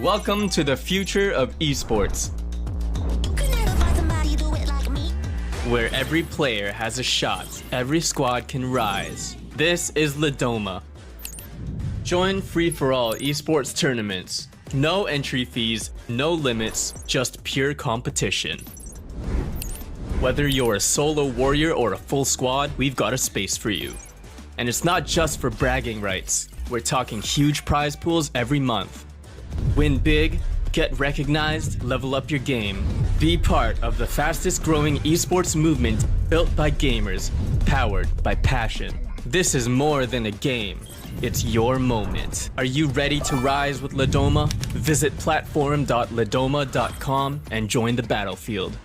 Welcome to the future of esports, where every player has a shot, every squad can rise. This is Lidoma. Join free-for-all esports tournaments. No entry fees, no limits, just pure competition. Whether you're a solo warrior or a full squad, we've got a space for you. And it's not just for bragging rights. We're talking huge prize pools every month. Win big, get recognized, level up your game. Be part of the fastest growing esports movement built by gamers, powered by passion. This is more than a game. It's your moment. Are you ready to rise with Lidoma? Visit platform.lidoma.com and join the battlefield.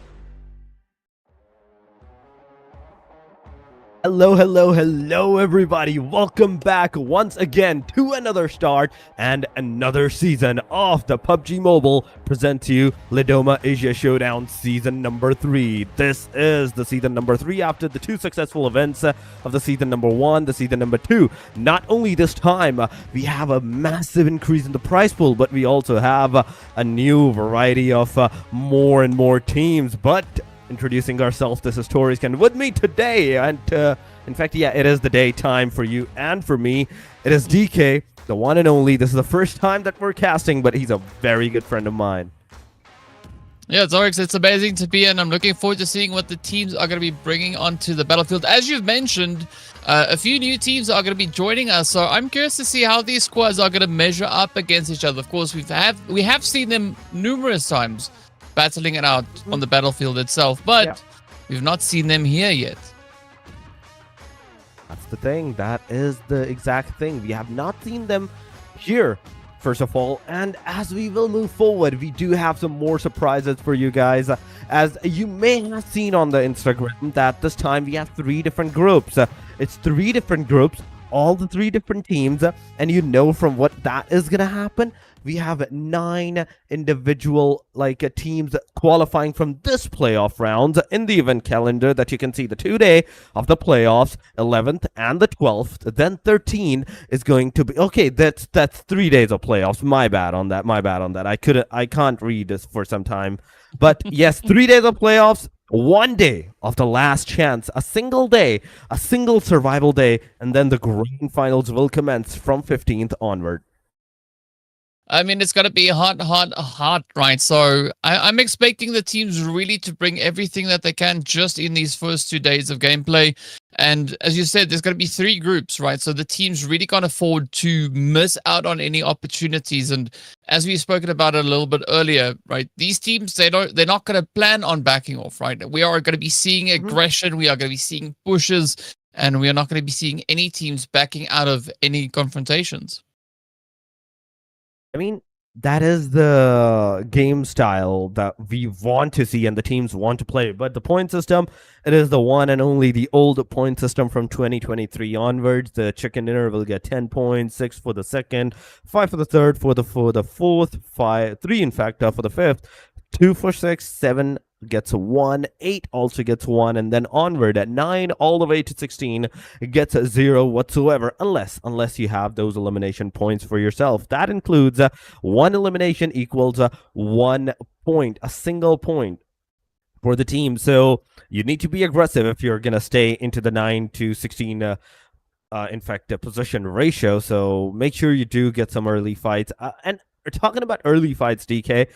Hello everybody, welcome back once again to another start and another season of the PUBG Mobile present to you Lidoma Asia Showdown season number 3. This is the season number 3 after the 2 successful events of the season number 1, the season number 2. Not only this time we have a massive increase in the prize pool, but we also have a new variety of more and more teams. But introducing ourselves, this is Toriscan with me today, and in fact, yeah, it is the daytime for you and for me. It is DK, the one and only. This is the first time that we're casting, but he's a very good friend of mine. Yeah, Zorix, it's amazing to be in. I'm looking forward to seeing what the teams are going to be bringing onto the battlefield. As you've mentioned, a few new teams are going to be joining us, so I'm curious to see how these squads are going to measure up against each other. Of course, we have seen them numerous times battling it out on the battlefield itself, but we've not seen them here yet. That's the thing. That is the exact thing. We have not seen them here, first of all, and as we will move forward, we do have some more surprises for you guys. As you may have seen on the Instagram, that this time we have 3 different groups. It's 3 different groups, all the 3 different teams, and you know from what that is gonna happen. We have 9 individual teams qualifying from this playoff round in the event calendar that you can see. The 2-day of the playoffs, 11th and the 12th. Then 13 is going to be okay. That's 3 days of playoffs. My bad on that. I can't read this for some time. But yes, 3 days of playoffs. 1 day of the last chance, a single day, a single survival day, and then the grand finals will commence from 15th onward. I mean, it's going to be hot, right? So I'm expecting the teams really to bring everything that they can just in these first 2 days of gameplay. And as you said, there's going to be 3 groups, right? So the teams really can't afford to miss out on any opportunities. And as we've spoken about it a little bit earlier, right? They're not going to plan on backing off, right? We are going to be seeing aggression. We are going to be seeing pushes, and we are not going to be seeing any teams backing out of any confrontations. I mean, that is the game style that we want to see and the teams want to play. But the point system, it is the one and only the old point system from 2023 onwards. The chicken dinner will get 10 points, 6 for the second, 5 for the third, for the fourth, 3 in fact for the fifth, 2 for 6, 7 gets 1, 8 also gets 1, and then onward at 9 all the way to 16 gets 0 whatsoever, unless you have those elimination points for yourself. That includes 1 elimination equals 1 point, a single point for the team. So you need to be aggressive if you're gonna stay into the 9 to 16 in fact position ratio. So make sure you do get some early fights. And we're talking about early fights, DK.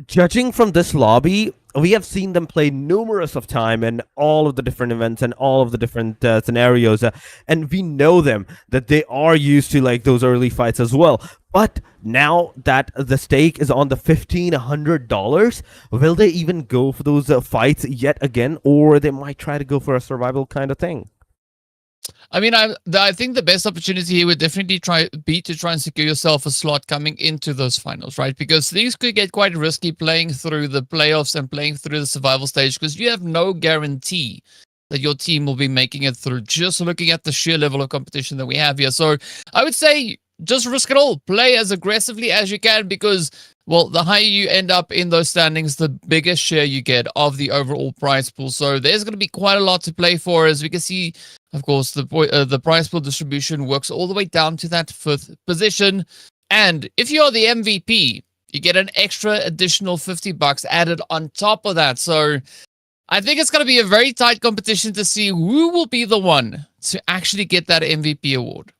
Judging from this lobby, we have seen them play numerous of time in all of the different events and all of the different scenarios, and we know them that they are used to those early fights as well. But now that the stake is on the $1,500, will they even go for those fights yet again, or they might try to go for a survival kind of thing? I mean, I think the best opportunity here would definitely try and secure yourself a slot coming into those finals, right? Because things could get quite risky playing through the playoffs and playing through the survival stage, because you have no guarantee that your team will be making it through, just looking at the sheer level of competition that we have here. So I would say just risk it all. Play as aggressively as you can, because, well, the higher you end up in those standings, the bigger share you get of the overall prize pool. So there's going to be quite a lot to play for. As we can see, of course, the prize pool distribution works all the way down to that 5th position. And if you're the MVP, you get an extra additional $50 added on top of that. So I think it's going to be a very tight competition to see who will be the one to actually get that MVP award.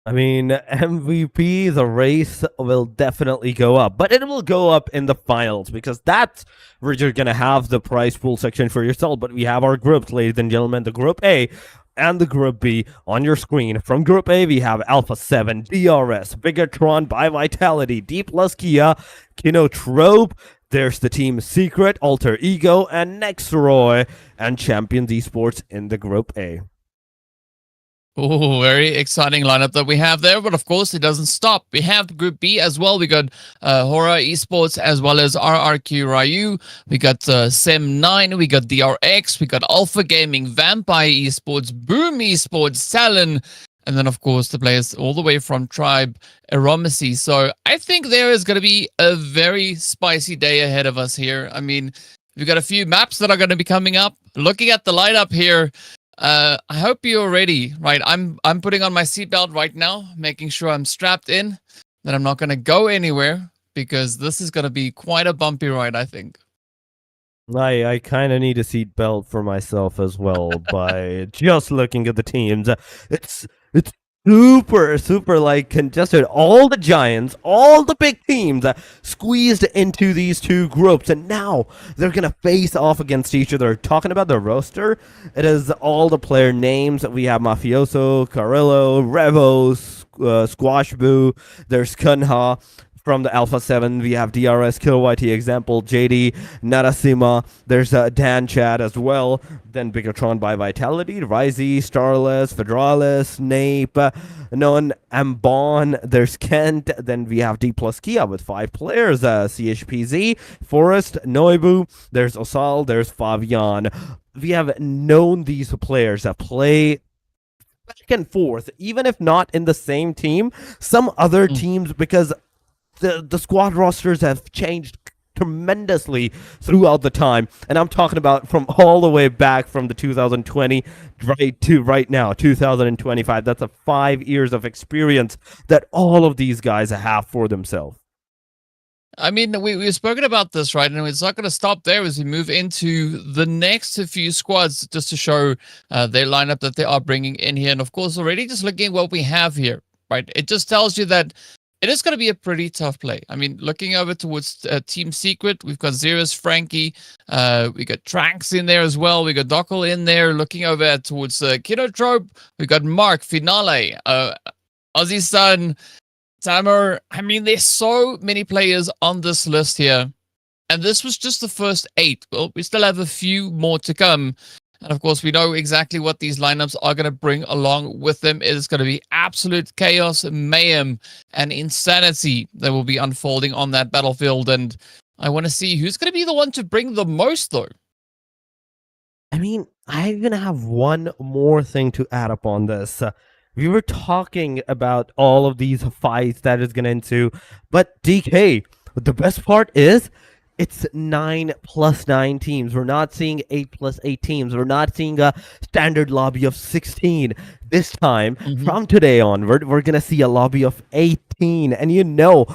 I mean, MVP, the race will definitely go up, but it will go up in the finals because that's where you're going to have the prize pool section for yourself. But we have our groups, ladies and gentlemen, the Group A and the Group B on your screen. From Group A, we have Alpha 7, DRS, BIGETRON, by Vitality, DPLUS Kia, KINOTROPE. There's the team Secret, Alter Ego, and NEXORY, and Champions Esports in the Group A. Oh, very exciting lineup that we have there. But of course, it doesn't stop. We have Group B as well. We got HORAA Esports as well as RRQ Ryu. We got SEM9. We got DRX. We got Alpha Gaming, Vampire Esports, Boom Esports, TALON. And then, of course, the players all the way from Tribe, AEROMACY. So I think there is going to be a very spicy day ahead of us here. I mean, we've got a few maps that are going to be coming up. Looking at the lineup here, I hope you're ready, right? I'm putting on my seatbelt right now, making sure I'm strapped in, that I'm not going to go anywhere, because this is going to be quite a bumpy ride, I think. I kind of need a seatbelt for myself as well by just looking at the teams. It's super like congested. All the giants, all the big teams squeezed into these two groups, and now they're gonna face off against each other. Talking about the roster, it is all the player names. We have Mafioso, Carrillo, Revo, Squash Boo, there's Kunha. From the Alpha 7, we have DRS, KillYT, Example, JD, Narasima. There's Dan Chad as well. Then BIGETRON by Vitality, Ryzy, Starless, Federalis, Nape, Non, Ambon. There's Kent. Then we have DPLUS Kia with 5 players. CHPZ, Forest, Noibu. There's Osal. There's Fabian. We have known these players that play back and forth, even if not in the same team. Some other teams, because the squad rosters have changed tremendously throughout the time, and I'm talking about from all the way back from the 2020 right to right now 2025. That's a 5 years of experience that all of these guys have for themselves. I mean, we've spoken about this, right? And it's not going to stop there as we move into the next few squads, just to show their lineup that they are bringing in here. And of course, already just looking at what we have here, right? It just tells you that it is going to be a pretty tough play. I mean, looking over towards Team Secret, we've got Xerus, Frankie, we got Tranks in there as well, we got Dockel in there. Looking over towards KINOTROPE, we got Mark, Finale, Ozzy-san, Tamer. I mean, there's so many players on this list here. And this was just the first 8. Well, we still have a few more to come. And of course, we know exactly what these lineups are going to bring along with them. It is going to be absolute chaos, mayhem, and insanity that will be unfolding on that battlefield. And I want to see who's going to be the one to bring the most, though. I mean, I'm going to have one more thing to add up on this. We were talking about all of these fights that is going to ensue, but DK, the best part is it's 9+9 teams. We're not seeing 8+8 teams. We're not seeing a standard lobby of 16. This time, from today onward, we're going to see a lobby of 18. And you know,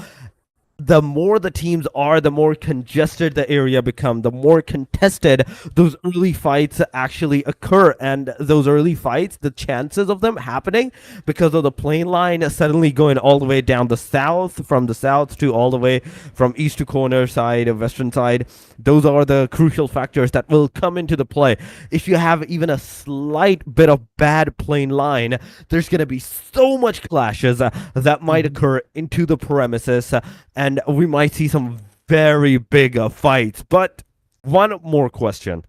the more the teams are, the more congested the area become, the more contested those early fights actually occur. And those early fights, the chances of them happening because of the plane line suddenly going all the way down the south, from the south to all the way from east to corner side, western side, those are the crucial factors that will come into the play. If you have even a slight bit of bad plane line, there's going to be so much clashes that might occur into the premises, and we might see some very big fights. But one more question.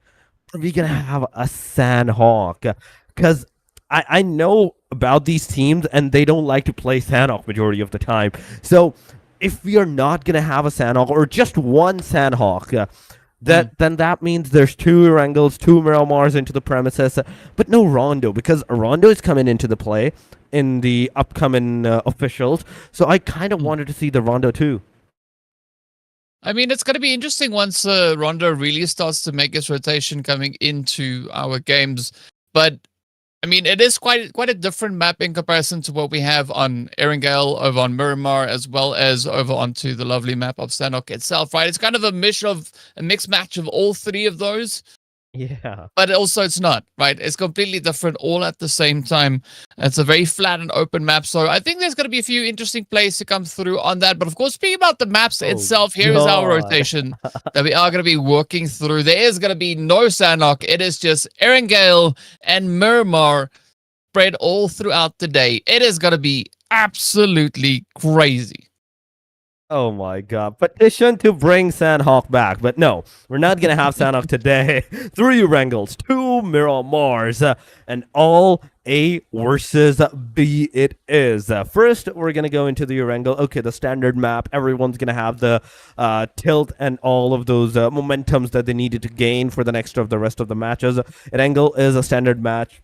Are we going to have a Sandhawk? Because I know about these teams, and they don't like to play Sandhawk majority of the time. So if we are not going to have a Sandhawk, or just one Sandhawk, then that means there's 2 Erangels, 2 Miramars into the premises, but no Rondo, because Rondo is coming into the play in the upcoming officials. So I kind of wanted to see the Rondo too. I mean, it's going to be interesting once Rondo really starts to make his rotation coming into our games. But I mean, it is quite a different map in comparison to what we have on Erangel, over on Miramar, as well as over onto the lovely map of Sanhok itself, right? It's kind of a mixed match of all three of those. Yeah. But also it's not, right? It's completely different all at the same time. It's a very flat and open map. So I think there's going to be a few interesting plays to come through on that. But of course, speaking about the maps itself, here is our rotation that we are going to be working through. There is going to be no Sanhok. It is just Erangel and Miramar spread all throughout the day. It is going to be absolutely crazy. Oh my god. Petition to bring Sanhok back. But no, we're not going to have Sanhok today. 3 Erangels, 2 Miramars, and all A versus B it is. First, we're going to go into the Erangel. Okay, the standard map. Everyone's going to have the tilt and all of those momentums that they needed to gain for the rest of the matches. Erangel is a standard match.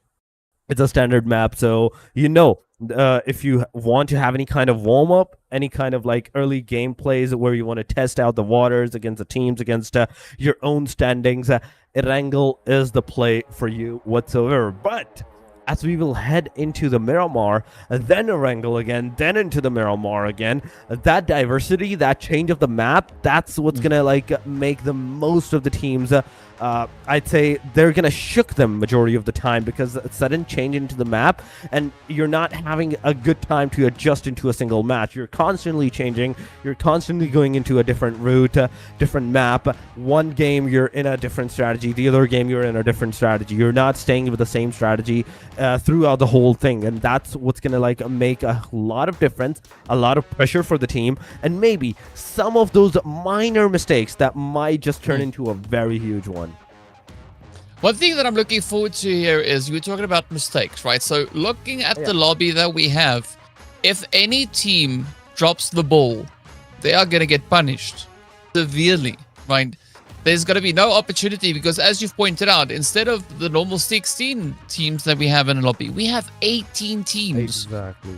It's a standard map, so if you want to have any kind of warm-up, any kind of like early gameplays where you want to test out the waters against the teams, against your own standings, Erangel is the play for you whatsoever. But as we will head into the Miramar, then Erangel again, then into the Miramar again, that diversity, that change of the map, that's what's gonna like make the most of the teams. I'd say they're gonna shook them majority of the time, because a sudden change into the map and you're not having a good time to adjust into a single match. You're constantly changing, you're constantly going into a different route, different map. One game you're in a different strategy, the other game you're in a different strategy. You're not staying with the same strategy throughout the whole thing, and that's what's gonna like make a lot of difference, a lot of pressure for the team, and maybe some of those minor mistakes that might just turn into a very huge one. One thing that I'm looking forward to here is you were talking about mistakes, right? So looking at the lobby that we have, if any team drops the ball, they are going to get punished severely, right? There's going to be no opportunity, because as you've pointed out, instead of the normal 16 teams that we have in a lobby, we have 18 teams. Exactly.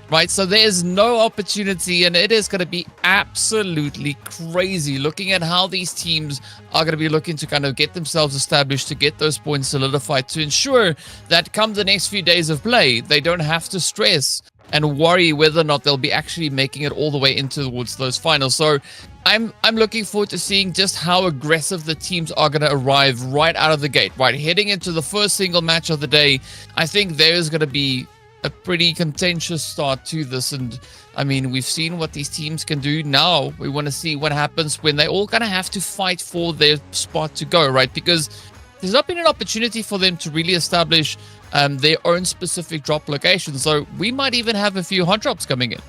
Right, so there is no opportunity, and it is going to be absolutely crazy looking at how these teams are going to be looking to kind of get themselves established, to get those points solidified, to ensure that come the next few days of play, they don't have to stress and worry whether or not they'll be actually making it all the way into towards those finals. So I'm looking forward to seeing just how aggressive the teams are going to arrive right out of the gate, right? Heading into the first single match of the day, I think there's going to be a pretty contentious start to this. And I mean, we've seen what these teams can do. Now we want to see what happens when they all kind of have to fight for their spot to go, right? Because there's not been an opportunity for them to really establish their own specific drop location. So we might even have a few hot drops coming in.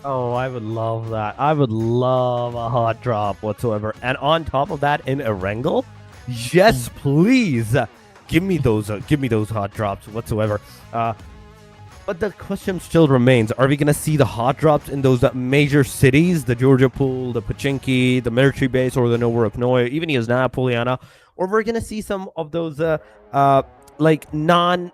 Oh, I would love that. I would love a hot drop whatsoever. And on top of that, in Erangel, yes, please give me those hot drops whatsoever. But the question still remains, are we going to see the hot drops in those major cities, the Georgia Pool, the Pachinki, the military base, or the Novorupnoye, even Yasna, Poliana, or we're going to see some of those like non-popular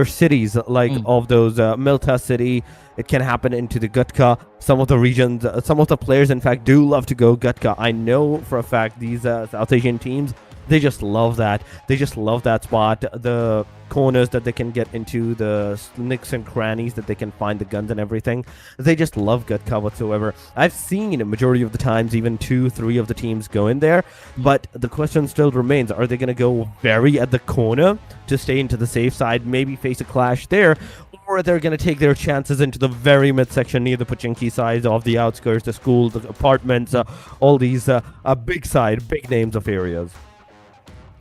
cities, like of those Milta city. It can happen into the Gutka. Some of the regions, some of the players, in fact, do love to go Gutka. I know for a fact these South Asian teams, they just love that. They just love that spot. The corners that they can get into, the nicks and crannies that they can find the guns and everything. They just love Gutka whatsoever. I've seen a majority of the times even 2-3 of the teams go in there. But the question still remains, are they going to go very at the corner to stay into the safe side, maybe face a clash there? Or they're going to take their chances into the very midsection near the Pachinki side of the outskirts, the school, the apartments, all these big names of areas.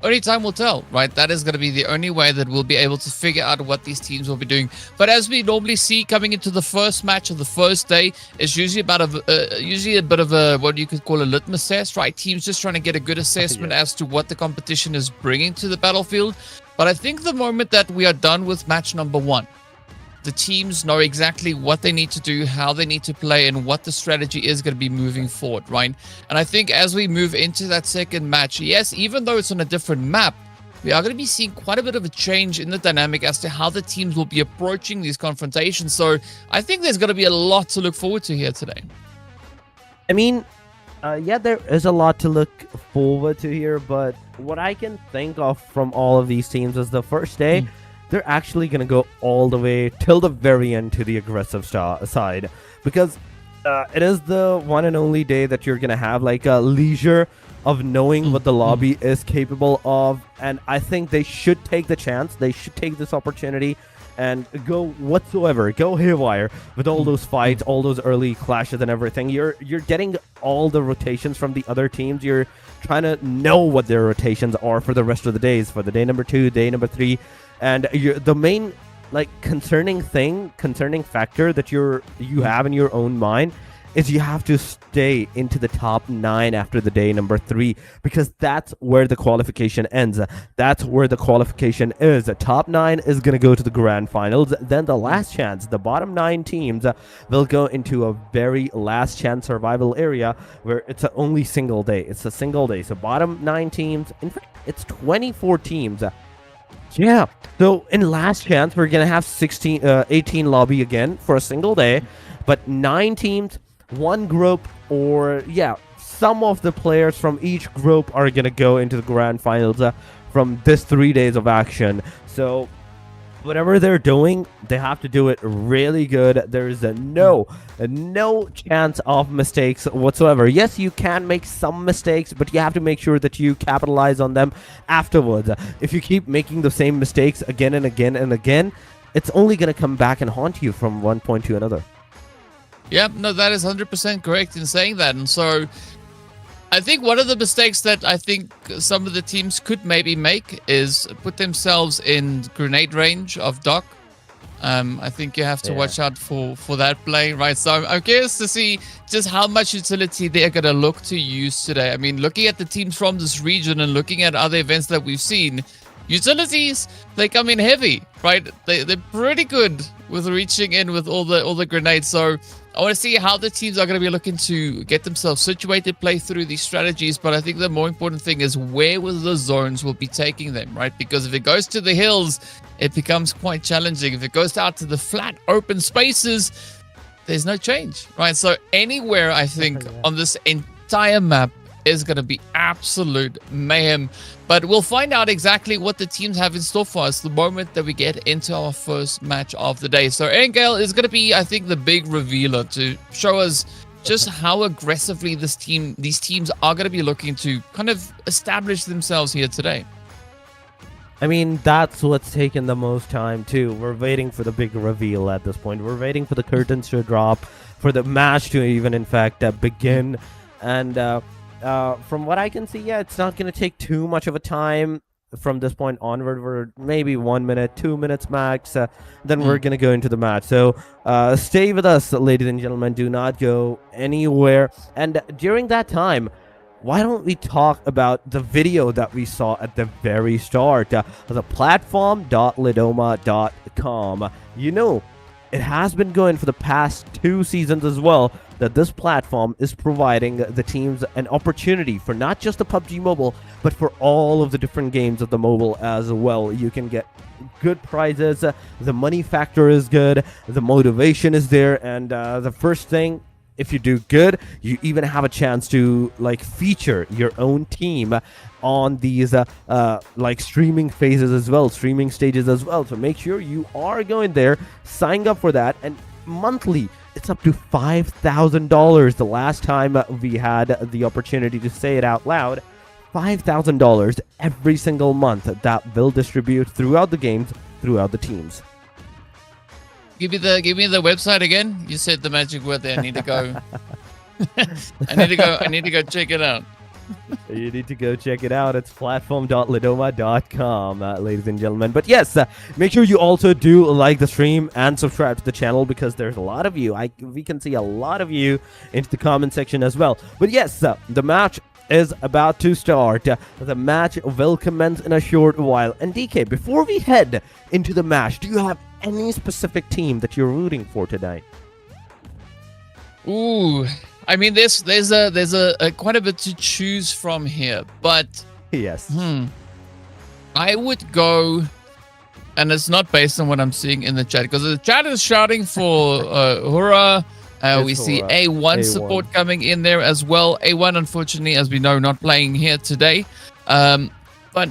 Only time will tell, right? That is going to be the only way that we'll be able to figure out what these teams will be doing. But as we normally see coming into the first match of the first day, it's usually usually a bit of a, what you could call a litmus test, right? Teams just trying to get a good assessment as to what the competition is bringing to the battlefield. But I think the moment that we are done with match number 1, the teams know exactly what they need to do, how they need to play, and what the strategy is going to be moving forward, right? And I think as we move into that second match, yes, even though it's on a different map, we are going to be seeing quite a bit of a change in the dynamic as to how the teams will be approaching these confrontations. So I think there's going to be a lot to look forward to here today. I mean, Yeah, there is a lot to look forward to here, but what I can think of from all of these teams is the first day, they're actually going to go all the way till the very end to the aggressive side, because it is the one and only day that you're going to have like a leisure of knowing what the lobby is capable of, and I think they should take the chance. They should take this opportunity and go haywire with all those fights, all those early clashes and everything. You're getting all the rotations from the other teams. You're trying to know what their rotations are for the rest of the days, for the day number 2, day number 3, and the main like concerning factor that you have in your own mind is you have to stay into the top 9 after the day number 3, because that's where the qualification ends. That's where the qualification is. The top 9 is going to go to the grand finals. Then the last chance, the bottom 9 teams will go into a very last chance survival area where it's a only single day. It's a single day. So bottom 9 teams, in fact, it's 24 teams. Yeah, so in last chance, we're going to have 18 lobby again for a single day, but 9 teams, one group, or some of the players from each group are going to go into the grand finals from this 3 days of action. So whatever they're doing, they have to do it really good. There is no chance of mistakes whatsoever. Yes, you can make some mistakes, but you have to make sure that you capitalize on them afterwards. If you keep making the same mistakes again and again and again, it's only going to come back and haunt you from one point to another. Yeah, no, that is 100% correct in saying that. And so I think one of the mistakes that I think some of the teams could maybe make is put themselves in grenade range of Doc. I think you have to watch out for that play, right? So I'm curious to see just how much utility they're going to look to use today. I mean, looking at the teams from this region and looking at other events that we've seen, utilities, they come in heavy, right? They're pretty good with reaching in with all the grenades. So I want to see how the teams are going to be looking to get themselves situated, play through these strategies. But I think the more important thing is where will the zones will be taking them, right? Because if it goes to the hills, it becomes quite challenging. If it goes out to the flat open spaces, there's no change, right? So anywhere, I think, on this entire map is going to be absolute mayhem. But we'll find out exactly what the teams have in store for us the moment that we get into our first match of the day. So Erangel is going to be, I think, the big revealer to show us just how aggressively these teams are going to be looking to kind of establish themselves here today. I mean, that's what's taken the most time, too. We're waiting for the big reveal at this point. We're waiting for the curtains to drop, for the match to even, in fact, begin. And from what I can see, it's not going to take too much of a time from this point onward. We're maybe 1 minute, 2 minutes max. Then we're going to go into the match. So stay with us, ladies and gentlemen. Do not go anywhere. And during that time, why don't we talk about the video that we saw at the very start? The platform.lidoma.com. You know, it has been going for the past 2 seasons as well, that this platform is providing the teams an opportunity for not just the PUBG Mobile, but for all of the different games of the mobile as well. You can get good prizes, the money factor is good, the motivation is there, and the first thing, if you do good, you even have a chance to like feature your own team on these like streaming phases as well, streaming stages as well. So make sure you are going there, sign up for that, and monthly it's up to $5,000. The last time we had the opportunity to say it out loud, $5,000 every single month that will distribute throughout the games, throughout the teams. Give me the website again. You said the magic word there. I need to go. I need to go check it out. You need to go check it out. It's platform.lidoma.com, ladies and gentlemen. But yes, make sure you also do like the stream and subscribe to the channel, because there's a lot of you. We can see a lot of you into the comment section as well. But yes, the match is about to start. The match will commence in a short while. And DK, before we head into the match, do you have any specific team that you're rooting for tonight? Ooh, I mean, there's a quite a bit to choose from here, but yes, I would go, and it's not based on what I'm seeing in the chat, because the chat is shouting for HORAA We It's see HORAA. A1 support coming in there as well. A1, unfortunately, as we know, not playing here today. But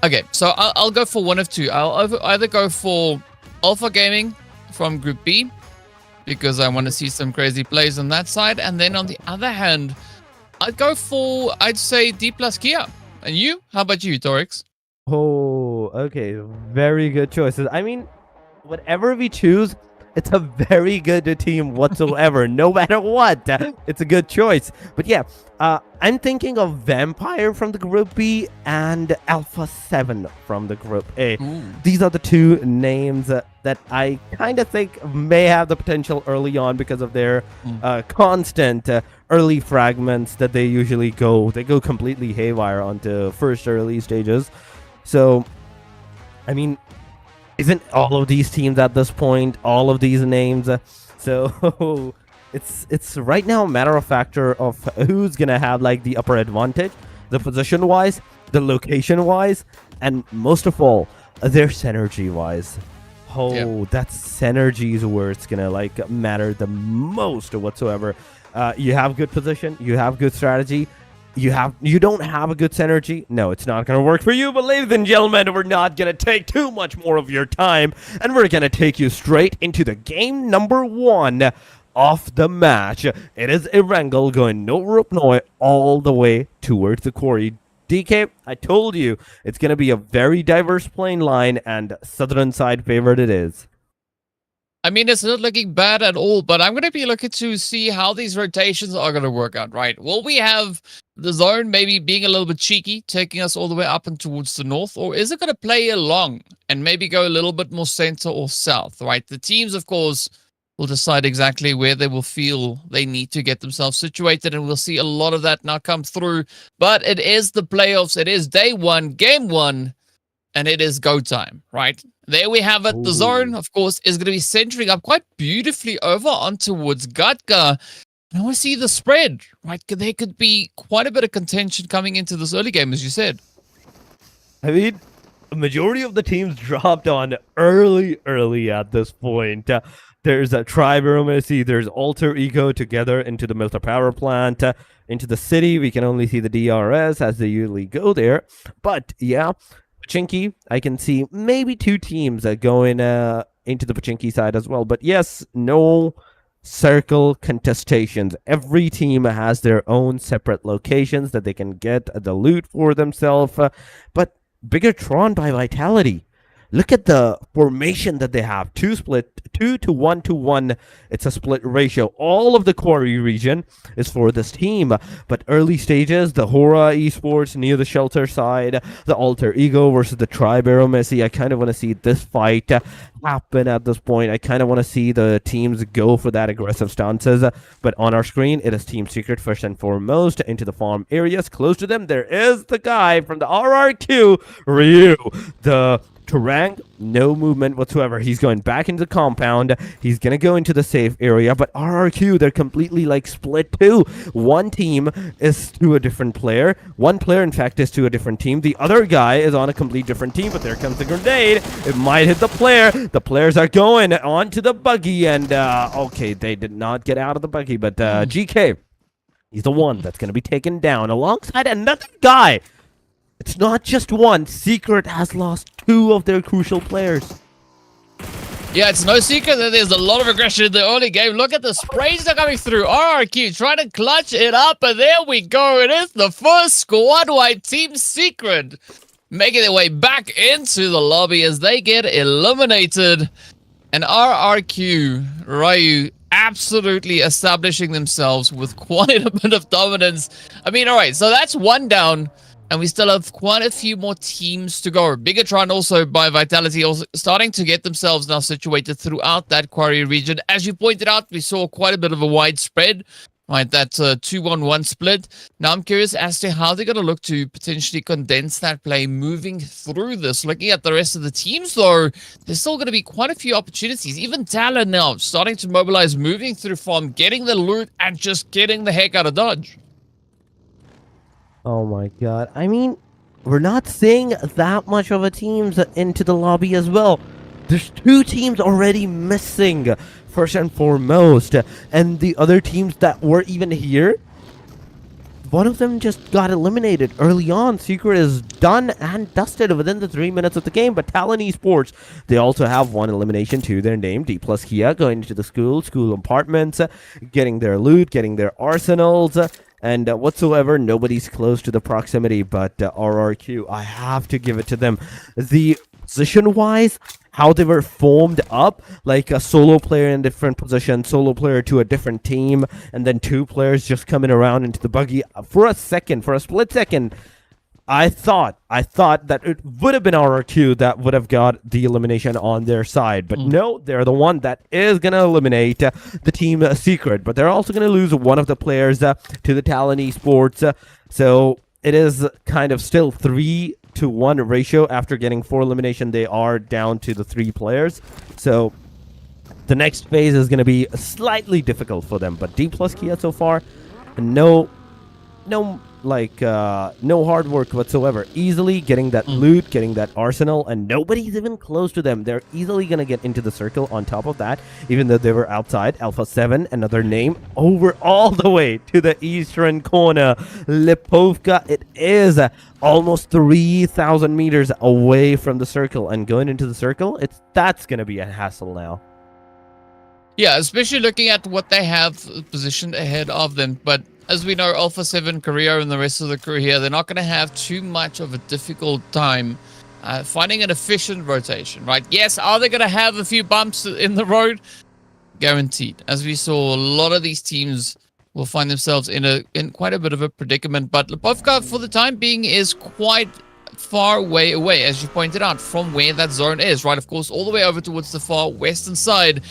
okay, so I'll go for one of two. I'll either go for Alpha Gaming from Group B, because I want to see some crazy plays on that side. And then on the other hand, I'd go for, I'd say, DPLUS Kia. And you? How about you, Torix? Oh, okay. Very good choices. I mean, whatever we choose, it's a very good team whatsoever, no matter what. It's a good choice. But yeah, I'm thinking of Vampire from the Group B and Alpha 7 from the Group A. Ooh. These are the two names that I kind of think may have the potential early on because of their constant early fragments that they usually go. They go completely haywire onto first early stages. So, I mean, isn't all of these teams at this point, all of these names? So it's right now a matter of factor of who's gonna have like the upper advantage, the position wise, the location wise, and most of all, their synergy wise. That synergy is where it's gonna like matter the most whatsoever. You have good position, you have good strategy. You don't have a good synergy. No, it's not going to work for you. But ladies and gentlemen, we're not going to take too much more of your time. And we're going to take you straight into the game number 1 of the match. It is Erangel going no rope no all the way towards the quarry. DK, I told you, it's going to be a very diverse playing line, and southern side favored it is. I mean, it's not looking bad at all, but I'm going to be looking to see how these rotations are going to work out, right? Will we have the zone maybe being a little bit cheeky, taking us all the way up and towards the north, or is it going to play along and maybe go a little bit more center or south, right? The teams, of course, will decide exactly where they will feel they need to get themselves situated, and we'll see a lot of that now come through. But it is the playoffs. It is day 1, game 1. And it is go time, right? There we have it. The zone, of course, is going to be centering up quite beautifully over on towards Gatka. And I want to see the spread, right? There could be quite a bit of contention coming into this early game, as you said. I mean, a majority of the teams dropped on early at this point. There's a AEROMACY, there's Alter Ego together into the Military Power Plant. Into the city, we can only see the DRS as they usually go there. But yeah, Pachinki, I can see maybe 2 teams going into the Pachinki side as well. But yes, no circle contestations. Every team has their own separate locations that they can get the loot for themselves. But BIGETRON by Vitality. Look at the formation that they have. 2 to 1 to 1. It's a split ratio. All of the quarry region is for this team. But early stages, the HORAA esports near the shelter side, the Alter Ego versus the AEROMACY. I kind of want to see this fight happen at this point. I kind of want to see the teams go for that aggressive stances. But on our screen, it is Team Secret first and foremost. Into the farm areas close to them, there is the guy from the RRQ, Ryu. The Terang, no movement whatsoever. He's going back into the compound. He's going to go into the safe area. But RRQ, they're completely like split too. One team is to a different player. One player, in fact, is to a different team. The other guy is on a complete different team. But there comes the grenade. It might hit the player. The players are going onto the buggy. And, okay, they did not get out of the buggy. But GK, he's the one that's going to be taken down alongside another guy. It's not just one. Secret has lost 2 of their crucial players. Yeah, it's no secret that there's a lot of aggression in the early game. Look at the sprays that are coming through. RRQ trying to clutch it up, and there we go. It is the first squad-wide Team Secret making their way back into the lobby as they get eliminated. And RRQ, Ryu, absolutely establishing themselves with quite a bit of dominance. I mean, all right, so that's 1 down. And we still have quite a few more teams to go. BIGETRON also by Vitality also starting to get themselves now situated throughout that quarry region. As you pointed out, we saw quite a bit of a wide spread, right? That 2-1-1 split. Now I'm curious as to how they're going to look to potentially condense that play moving through this. Looking at the rest of the teams, though, there's still going to be quite a few opportunities. Even TALON now starting to mobilize, moving through farm, getting the loot, and just getting the heck out of Dodge. Oh my god. I mean, we're not seeing that much of a teams into the lobby as well. There's 2 teams already missing, first and foremost. And the other teams that were even here, one of them just got eliminated early on. Secret is done and dusted within the 3 minutes of the game. But Talon Esports, they also have 1 elimination to their name. DPLUS Kia going into the school apartments, getting their loot, getting their arsenals, and whatsoever. Nobody's close to the proximity, but RRQ, I have to give it to them. The position-wise, how they were formed up, like a solo player in different position, solo player to a different team, and then 2 players just coming around into the buggy. For a split second, I thought that it would have been RRQ that would have got the elimination on their side. But no, they're the one that is going to eliminate the team Secret. But they're also going to lose one of the players to the Talon Esports. So it is kind of still 3-to-1 ratio. After getting 4 elimination, they are down to the 3 players. So the next phase is going to be slightly difficult for them. But DPLUS Kia so far, no hard work whatsoever. Easily getting that loot, getting that arsenal, and nobody's even close to them. They're easily gonna get into the circle on top of that, even though they were outside. Alpha 7, another name, over all the way to the eastern corner. Lipovka, it is almost 3,000 meters away from the circle, and going into the circle, that's gonna be a hassle now. Yeah, especially looking at what they have positioned ahead of them. But as we know, Alpha 7, Korea, and the rest of the crew here, they're not going to have too much of a difficult time finding an efficient rotation, right? Yes, are they going to have a few bumps in the road? Guaranteed. As we saw, a lot of these teams will find themselves in quite a bit of a predicament. But Lipovka, for the time being, is quite far way away, as you pointed out, from where that zone is, right? Of course, all the way over towards the far western side.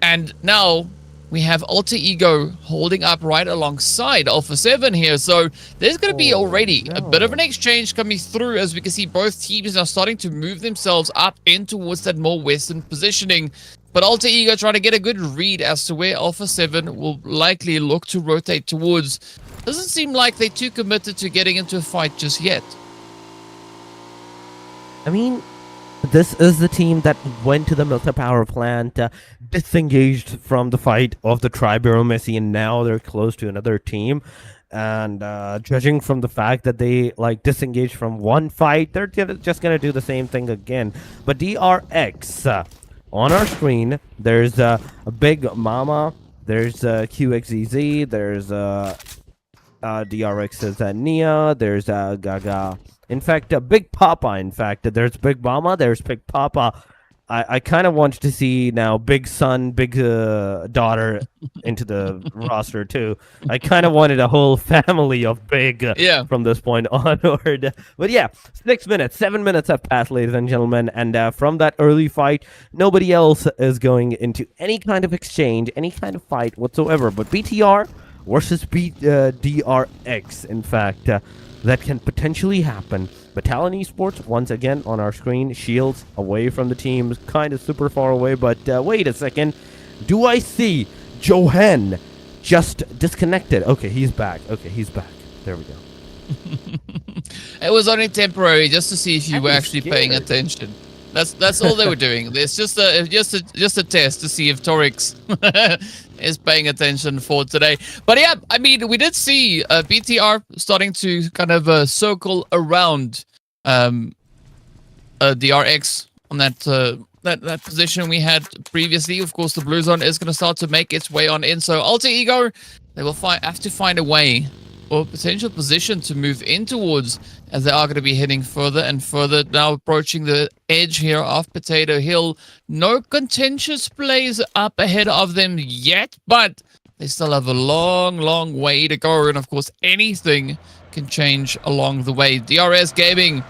And now we have Alter Ego holding up right alongside Alpha 7 here. So there's going to be already a bit of an exchange coming through, as we can see both teams are starting to move themselves up in towards that more western positioning. But Alter Ego trying to get a good read as to where Alpha 7 will likely look to rotate towards. Doesn't seem like they're too committed to getting into a fight just yet. I mean, this is the team that went to the Milta power plant, disengaged from the fight of the tribe AEROMACY, and now they're close to another team. And judging from the fact that they disengaged from one fight, they're just gonna do the same thing again. But DRX on our screen, there's a Big Mama, there's QXEZ, there's DRX's Nia, there's Gaga. In fact, Big Papa, in fact, there's Big Mama, there's Big Papa. I kind of want to see now Big Son, Big Daughter into the roster too. I kind of wanted a whole family of Big from this point onward. But yeah, 7 minutes have passed, ladies and gentlemen. And from that early fight, nobody else is going into any kind of exchange, any kind of fight whatsoever. But BTR versus DRX, in fact. That can potentially happen. But Talon Esports, once again on our screen, shields away from the teams, kind of super far away. But wait a second, do I see Johan just disconnected? Okay, he's back. There we go. It was only temporary, just to see if you were actually paying attention. That's all they were doing. It's just a test to see if Torix is paying attention for today. But yeah, I mean, we did see BTR starting to kind of circle around DRX on that position we had previously. Of course, the blue zone is going to start to make its way on in. So Alter Ego, they will have to find a way or potential position to move in towards, as they are going to be heading further and further, now approaching the edge here of Potato Hill. No contentious plays up ahead of them yet, but they still have a long way to go, and of course anything can change along the way. DRS Gaming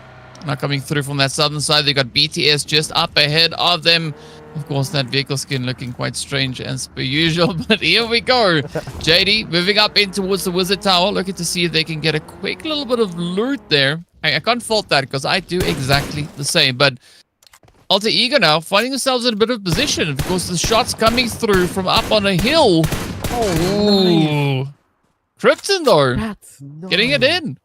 now coming through from that southern side. They got BTS just up ahead of them. Of course, that vehicle skin looking quite strange as per usual, but here we go. JD moving up in towards the Wizard Tower, looking to see if they can get a quick little bit of loot there. I can't fault that because I do exactly the same, but Alter Ego now finding themselves in a bit of position. Of course, the shots coming through from up on a hill. Oh, nice. Krypton though, getting it in.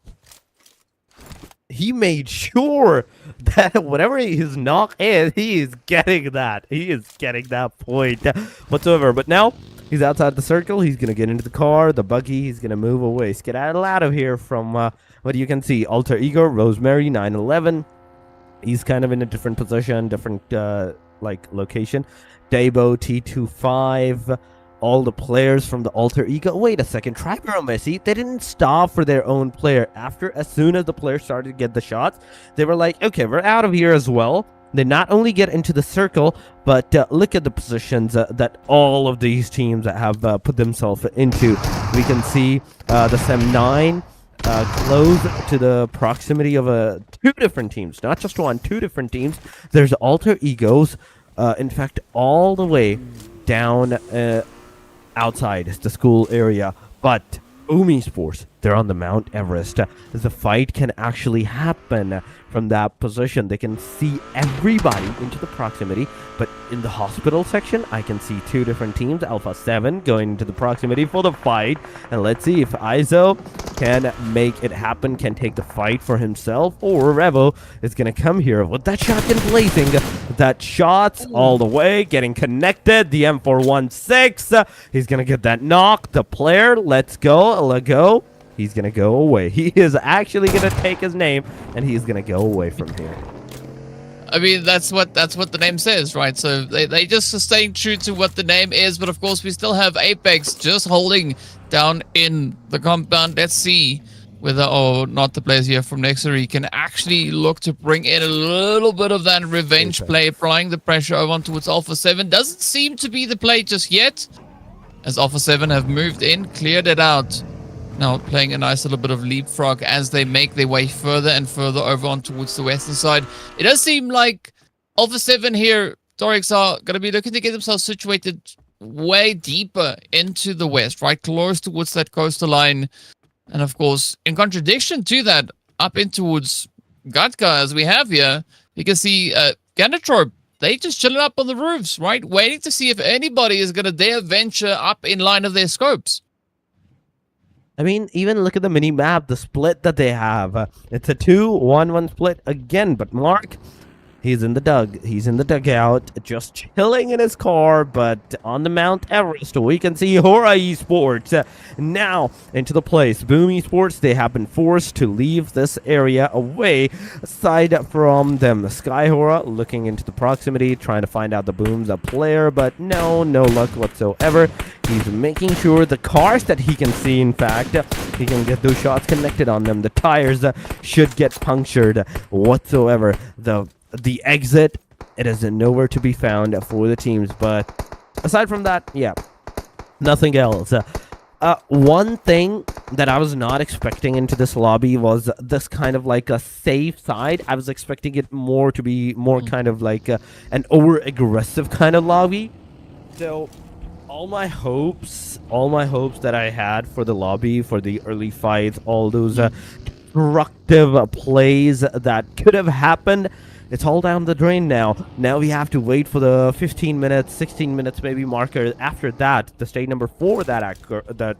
He made sure that whatever his knock is, he is getting that. He is getting that point whatsoever. But now he's outside the circle. He's gonna get into the car, the buggy. He's gonna move away. Skedaddle out of here from what you can see. Alter Ego, Rosemary, 911. He's kind of in a different position, different like location. Dabo, T25. All the players from the Alter Ego. Wait a second, try EARENA. They didn't stop for their own player. As soon as the player started to get the shots, they were like, okay, we're out of here as well. They not only get into the circle, but look at the positions that all of these teams have put themselves into. We can see the SEM9 close to the proximity of two different teams, not just one, two different teams. There's Alter Egos, in fact, all the way down outside the school area, but ESPORTS, they're on the Mount Everest. The fight can actually happen from that position. They can see everybody into the proximity, but in the hospital section, I can see two different teams. Alpha 7 going into the proximity for the fight, and let's see if Izo can make it happen, can take the fight for himself, or Revo is going to come here with that shotgun blazing. That shot's all the way, getting connected. The M416, he's going to get that knock. The player, let's go, let go. He's going to go away. He is actually going to take his name, and he's going to go away from here. I mean, that's what the name says, right? So they just staying true to what the name is, but of course we still have Apex just holding down in the compound. Let's see whether or not the players here from NEXORY can actually look to bring in a little bit of that revenge play, applying the pressure over towards Alpha 7. Doesn't seem to be the play just yet, as Alpha 7 have moved in, cleared it out. Now playing a nice little bit of leapfrog as they make their way further and further over on towards the western side. It does seem like Alpha 7 here, Dorix, are going to be looking to get themselves situated way deeper into the west, right? Close towards that coastal line. And of course, in contradiction to that, up in towards Gatka, as we have here, you can see KINOTROPE. They just chilling up on the roofs, right? Waiting to see if anybody is going to dare venture up in line of their scopes. I mean, even look at the mini map, the split that they have. It's a 2-1-1 split again, but Mark, he's in the dugout, just chilling in his car, but on the Mount Everest, we can see HORAA Esports now into the place. Boom Esports, they have been forced to leave this area away, aside from them. Sky HORAA looking into the proximity, trying to find out the Boom's a player, but no luck whatsoever. He's making sure the cars that he can see, in fact, he can get those shots connected on them. The tires should get punctured whatsoever. The exit, it is nowhere to be found for the teams, but aside from that, yeah, nothing else. One thing that I was not expecting into this lobby was this kind of like a safe side. I was expecting it more to be more kind of like an over-aggressive kind of lobby. So all my hopes that I had for the lobby, for the early fights, all those destructive plays that could have happened, it's all down the drain now. Now we have to wait for the 15 minutes, 16 minutes maybe marker. After that, the stage number 4 that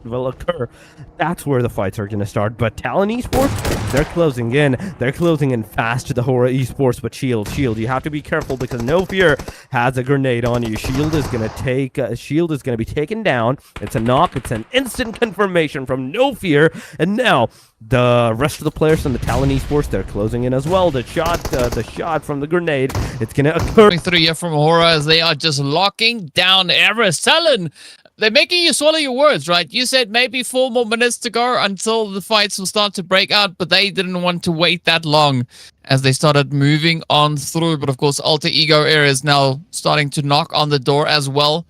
will occur, that's where the fights are going to start. But Talon Esports, they're closing in. They're closing in fast to the HORAA Esports, but Shield, you have to be careful because No Fear has a grenade on you. Shield is going to be taken down. It's a knock. It's an instant confirmation from No Fear. And now the rest of the players from the Talon Esports, they're closing in as well. The shot from the grenade, it's going to occur. Coming through here from HORAA as they are just locking down Everest. Talon, they're making you swallow your words, right? You said maybe 4 more minutes to go until the fights will start to break out, but they didn't want to wait that long as they started moving on through. But of course, Alter Ego area is now starting to knock on the door as well.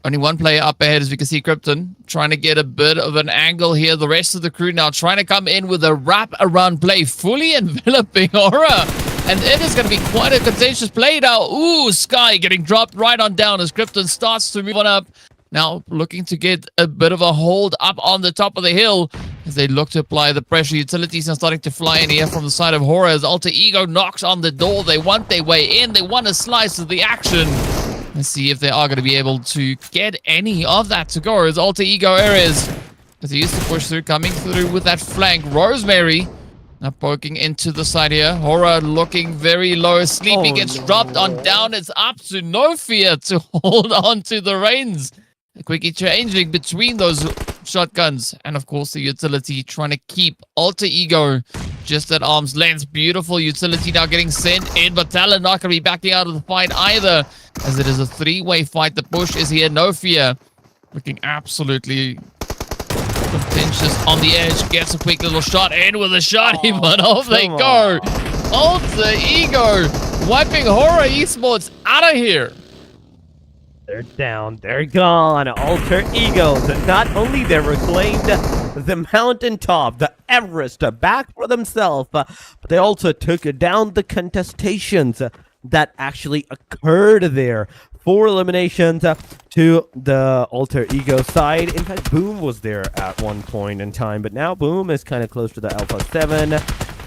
Only one player up ahead, as we can see, Krypton trying to get a bit of an angle here. The rest of the crew now trying to come in with a wrap-around play, fully enveloping HORAA. And it is going to be quite a contentious play now. Ooh, Sky getting dropped right on down as Krypton starts to move on up. Now looking to get a bit of a hold up on the top of the hill as they look to apply the pressure. Utilities are starting to fly in here from the side of HORAA as Alter Ego knocks on the door. They want their way in. They want a slice of the action. Let's see if they are going to be able to get any of that to go as Alter Ego areas, as he used to push through, coming through with that flank. Rosemary Now poking into the side here. HORAA looking very low. Sleepy gets dropped on down. It's up to No Fear to hold on to the reins. Quickly changing between those shotguns. And of course the utility trying to keep Alter Ego just at arm's length. Beautiful utility now getting sent in. But TALON not going to be backing out of the fight either. As it is a three-way fight. The push is here. No Fear looking absolutely contentious on the edge. Gets a quick little shot in with a shot. But off they go. Alter Ego wiping HORAA Esports out of here. They're down. They're gone. Alter Egos. Not only they reclaimed the mountaintop, the Everest, back for themselves, but they also took down the contestations that actually occurred there. 4 eliminations to the Alter Ego side. In fact, Boom was there at one point in time, but now Boom is kind of close to the Alpha 7.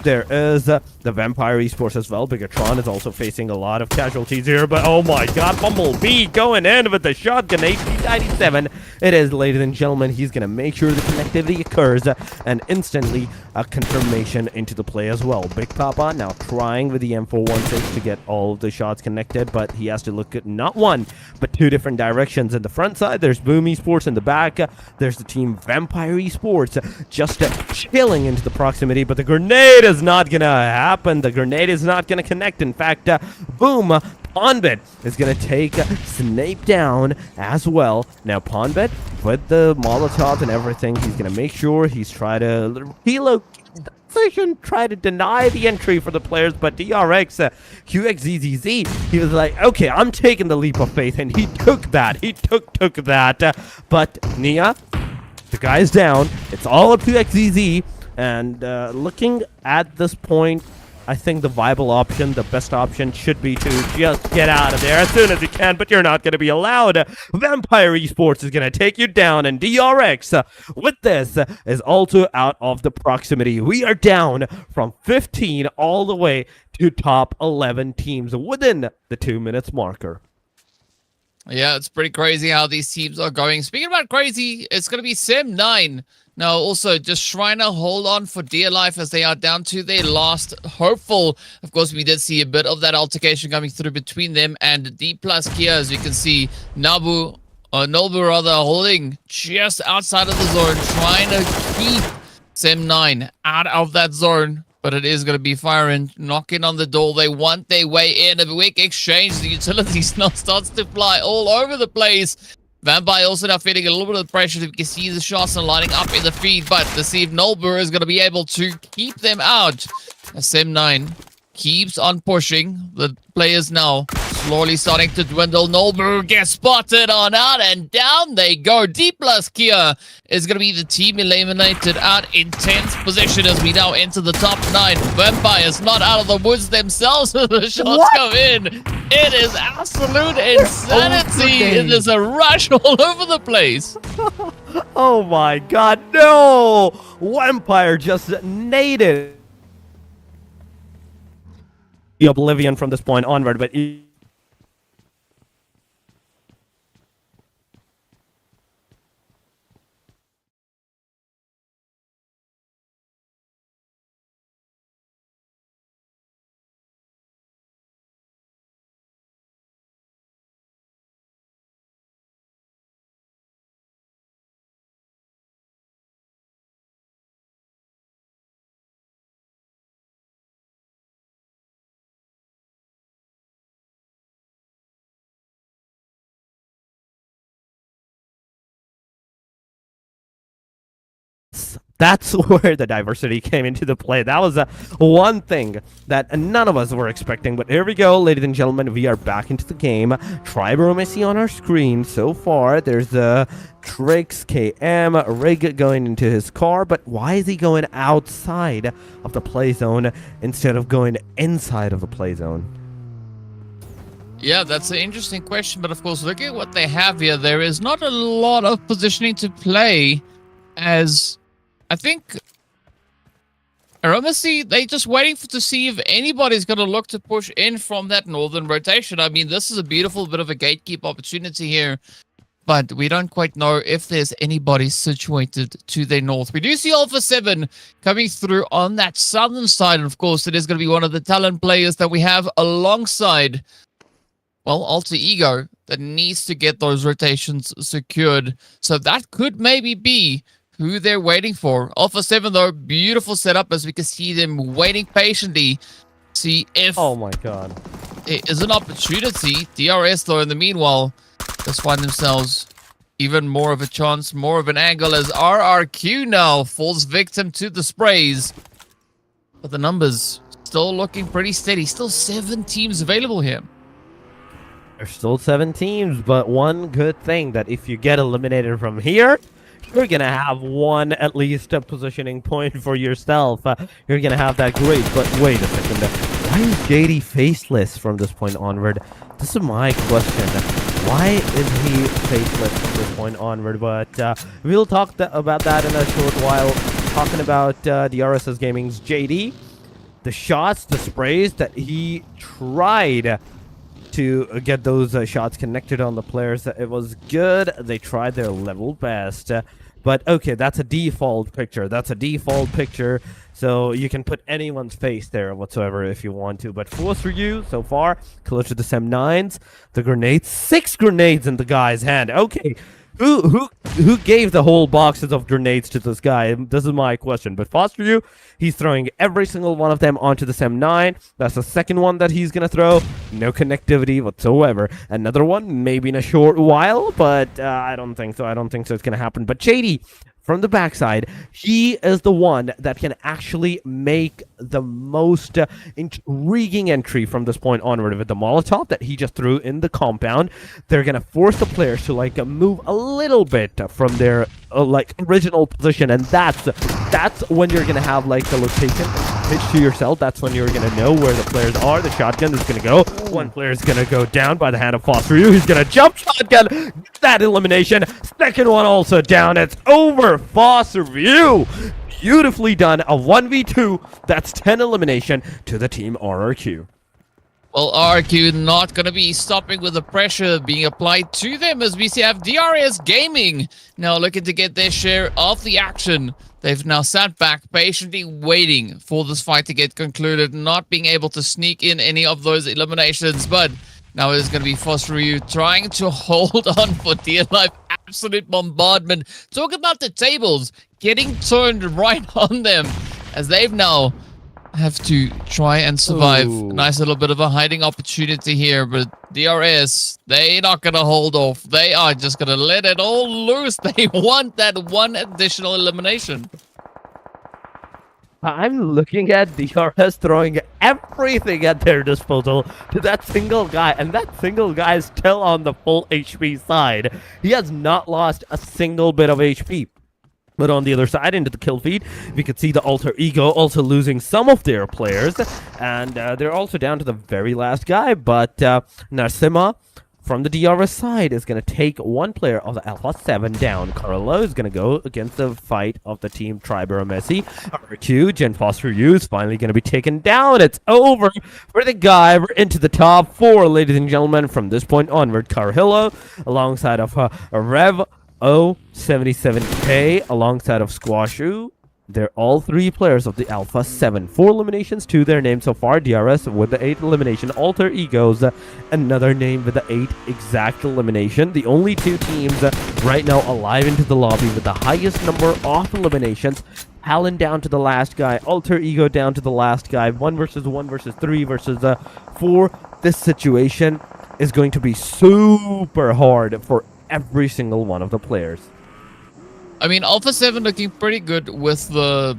There is the Vampire Esports as well. BIGETRON is also facing a lot of casualties here, but oh my god, Bumblebee going in with the shotgun AP97. It is, ladies and gentlemen, he's going to make sure the connectivity occurs and instantly a confirmation into the play as well. Big Papa now trying with the M416 to get all of the shots connected, but he has to look at not one, but 2 different directions. In the front side, there's Boom Esports. In the back, there's the team Vampire Esports just chilling into the proximity, but the grenade is not gonna happen. The grenade is not gonna connect. In fact, Boom, Ponbit is gonna take Snape down as well. Now Ponbit with the Molotovs and everything, he's gonna make sure he's trying to try to deny the entry for the players, but DRX QXZZZ, he was like, okay, I'm taking the leap of faith, and he took that. He took that. But Nia, the guy's down. It's all up to XZZ. And looking at this point, I think the viable option, the best option, should be to just get out of there as soon as you can, but you're not going to be allowed. Vampire Esports is going to take you down, and DRX, with this, is also out of the proximity. We are down from 15 all the way to top 11 teams within the 2 minutes marker. Yeah, it's pretty crazy how these teams are going. Speaking about crazy, it's going to be Sem9. Now, also, just trying to hold on for dear life as they are down to their last hopeful. Of course, we did see a bit of that altercation coming through between them and DPLUS here. As you can see, Nolbu rather, holding just outside of the zone, trying to keep Sem9 out of that zone. But it is going to be firing, knocking on the door. They want their way in. A quick exchange. The utilities now starts to fly all over the place. Vampire also now feeling a little bit of pressure. You can see the shots are lining up in the feed, but to see if Nolbu is going to be able to keep them out. Sem9 keeps on pushing. The players now slowly starting to dwindle. Nolbu gets spotted on out, and down they go. DPLUS Kia is going to be the team eliminated out in 10th position as we now enter the top 9. Vampires not out of the woods themselves. The shots come in. It is absolute insanity. It is a rush all over the place. Oh my god, no! Vampire just naded the oblivion from this point onward, but that's where the diversity came into the play. That was one thing that none of us were expecting. But here we go, ladies and gentlemen. We are back into the game. AEROMACY on our screen so far. There's Trix, KM, Rig going into his car. But why is he going outside of the play zone instead of going inside of the play zone? Yeah, that's an interesting question. But of course, look at what they have here. There is not a lot of positioning to play, as I think AEROMACY, they just waiting to see if anybody's going to look to push in from that northern rotation. I mean, this is a beautiful bit of a gatekeep opportunity here. but we don't quite know if there's anybody situated to their north. We do see Alpha 7 coming through on that southern side, and of course, it is going to be one of the Talon players that we have alongside, well, Alter Ego, that needs to get those rotations secured. So that could maybe be who they're waiting for. Alpha 7, though, beautiful setup as we can see them waiting patiently. See if Oh my god. it is an opportunity. DRS, though, in the meanwhile, just find themselves even more of a chance, more of an angle as RRQ now falls victim to the sprays. But the numbers still looking pretty steady. Still 7 teams available here. There's still 7 teams, but one good thing that if you get eliminated from here, you're gonna have one at least a positioning point for yourself. You're gonna have that great. But wait a second, why is JD faceless from this point onward? This is my question. Why is he faceless from this point onward? But we'll talk about that in a short while. Talking about DRSS Gaming's JD, the shots, the sprays that he tried to get those shots connected on the players. It was good. They tried their level best. But okay, that's a default picture. That's a default picture. So you can put anyone's face there whatsoever if you want to. But Force for you so far, close to the SEM9s. The grenades, 6 grenades in the guy's hand. Okay. Who gave the whole boxes of grenades to this guy? This is my question. But Foster you, he's throwing every single one of them onto the SEM9. That's the second one that he's gonna throw. No connectivity whatsoever. Another one, maybe in a short while, but I don't think so. I don't think so it's gonna happen. But JD, from the backside, he is the one that can actually make the most intriguing entry from this point onward with the Molotov that he just threw in the compound. They're gonna force the players to like move a little bit from their like original position, and that's when you're gonna have like the location pitch to yourself. That's when you're gonna know where the players are. The shotgun is gonna go. One player is gonna go down by the hand of Foster you. He's gonna jump shotgun that elimination. Second one also down. It's over. Foster you. Beautifully done. A 1v2. That's 10 elimination to the team RRQ. Well, RRQ not going to be stopping with the pressure being applied to them as we see have DRS Gaming now looking to get their share of the action. They've now sat back patiently waiting for this fight to get concluded, not being able to sneak in any of those eliminations, but now it's going to be Foster Ryu trying to hold on for dear life. Absolute bombardment. Talk about the tables getting turned right on them as they've now have to try and survive. Ooh. Nice little bit of a hiding opportunity here, but DRS, they're not going to hold off. They are just going to let it all loose. They want that one additional elimination. I'm looking at DRS throwing everything at their disposal to that single guy, and that single guy is still on the full HP side. He has not lost a single bit of HP. But on the other side, into the kill feed, we could see the Alter Ego also losing some of their players, and they're also down to the very last guy. But Narsima from the DRS side is going to take one player of the Alpha 7 down. Carlo is going to go against the fight of the team EARENA. RQ, Gen Foster U is finally going to be taken down. It's over for the guy. We're into the top 4, ladies and gentlemen, from this point onward. Carhillo alongside of Rev O77K alongside of Squashu. They're all 3 players of the Alpha 7. 4 eliminations to their name so far. DRS with the 8 elimination. Alter Egos, another name with the 8 exact elimination. The only 2 teams right now alive into the lobby with the highest number of eliminations. Talon down to the last guy. Alter Ego down to the last guy. 1 versus 1 versus 3 versus 4. This situation is going to be super hard for every single one of the players. I mean, Alpha 7 looking pretty good with the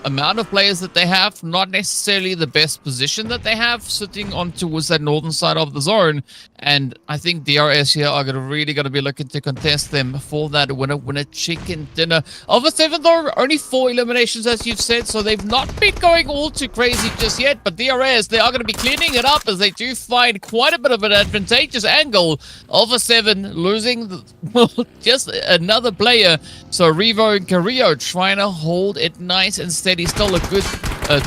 amount of players that they have, not necessarily the best position that they have, sitting on towards that northern side of the zone. And I think DRS here are really going to be looking to contest them for that winner chicken dinner. Alpha 7, though, only 4 eliminations, as you've said, so they've not been going all too crazy just yet. But DRS, they are going to be cleaning it up as they do find quite a bit of an advantageous angle. Alpha 7 losing just another player. So Revo and Carrillo trying to hold it nice and steady. Still a good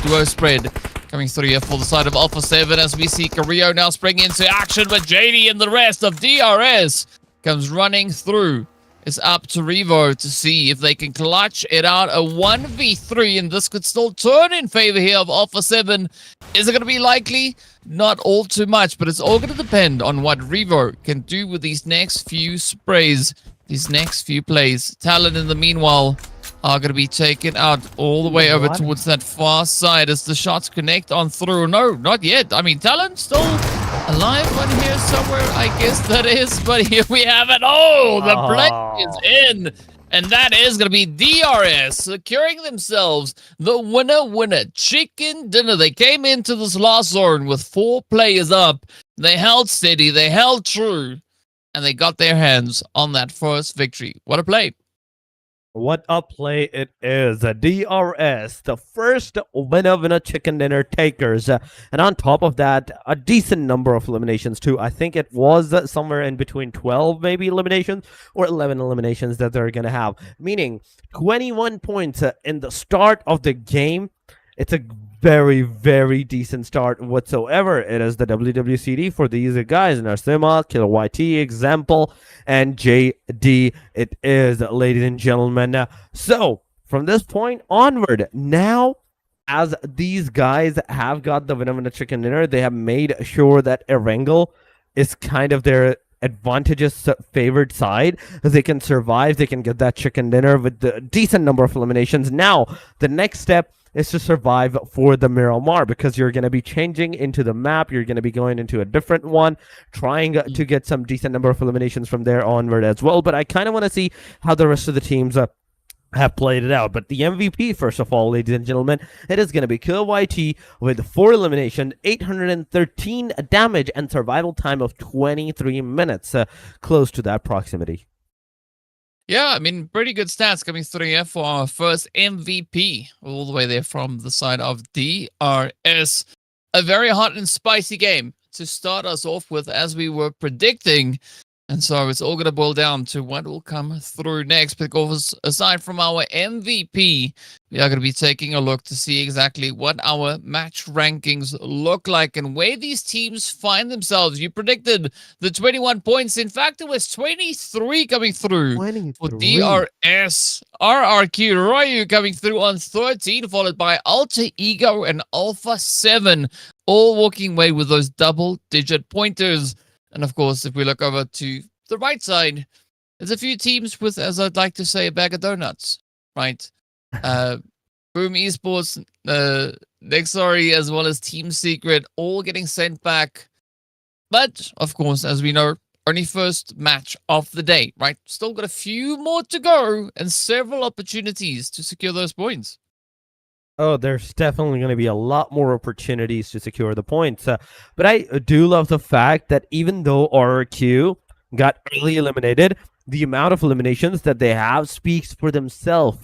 duo spread coming through here for the side of Alpha 7 as we see Carrillo now spring into action with JD and the rest of DRS. comes running through. It's up to Revo to see if they can clutch it out. A 1v3, and this could still turn in favor here of Alpha 7. Is it going to be likely? Not all too much, but it's all going to depend on what Revo can do with these next few sprays, these next few plays. Talon, in the meanwhile, are going to be taken out all the way over towards that far side as the shots connect on through. No, not yet. I mean, Talon still alive on here somewhere, I guess that is, but here we have it. Oh, the play is in, and that is going to be DRS securing themselves the winner chicken dinner. They came into this last zone with 4 players up. They held steady, they held true, and they got their hands on that first victory. What a play. What a play it is. DRS, the first winner chicken dinner takers. And on top of that, a decent number of eliminations too. I think it was somewhere in between 12 maybe eliminations or 11 eliminations that they're going to have. Meaning 21 points in the start of the game. It's a very, very decent start whatsoever. It is the WWCD for these guys. Narsima, Killer YT, Example, and JD. It is, ladies and gentlemen. So, from this point onward, now, as these guys have got the winner chicken dinner, they have made sure that Erangel is kind of their advantageous favored side. They can survive, they can get that chicken dinner with the decent number of eliminations. Now, the next step is to survive for the Miramar, because you're going to be changing into the map. You're going to be going into a different one, trying to get some decent number of eliminations from there onward as well. But I kind of want to see how the rest of the teams have played it out. But the MVP, first of all, ladies and gentlemen, it is going to be Killer YT with 4 eliminations, 813 damage, and survival time of 23 minutes, close to that proximity. Yeah, I mean, pretty good stats coming through here for our first MVP, all the way there from the side of DRS. A very hot and spicy game to start us off with, as we were predicting. And so it's all going to boil down to what will come through next. Because aside from our MVP, we are going to be taking a look to see exactly what our match rankings look like and where these teams find themselves. You predicted the 21 points. In fact, it was 23 coming through 23. for DRS. RRQ Ryu coming through on 13, followed by Alter Ego and Alpha 7, all walking away with those double-digit pointers. And of course, if we look over to the right side, there's a few teams with, as I'd like to say, a bag of donuts, right? Boom Esports, NEXORY, as well as Team Secret, all getting sent back. But, of course, as we know, only first match of the day, right? Still got a few more to go and several opportunities to secure those points. Oh, there's definitely going to be a lot more opportunities to secure the points. But I do love the fact that even though RRQ got early eliminated, the amount of eliminations that they have speaks for themselves.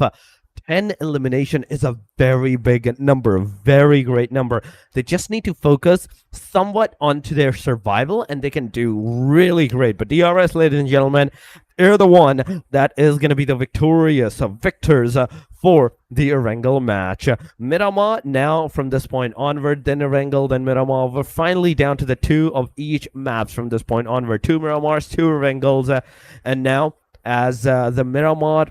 10 elimination is a very big number, very great number. They just need to focus somewhat onto their survival, and they can do really great. But DRS, ladies and gentlemen, they're the one that is going to be the victorious victors for the Erangel match. Miramar now from this point onward, then Erangel, then Miramar. We're finally down to the 2 of each maps from this point onward. 2 Miramars, 2 Erangels, and now as the Miramar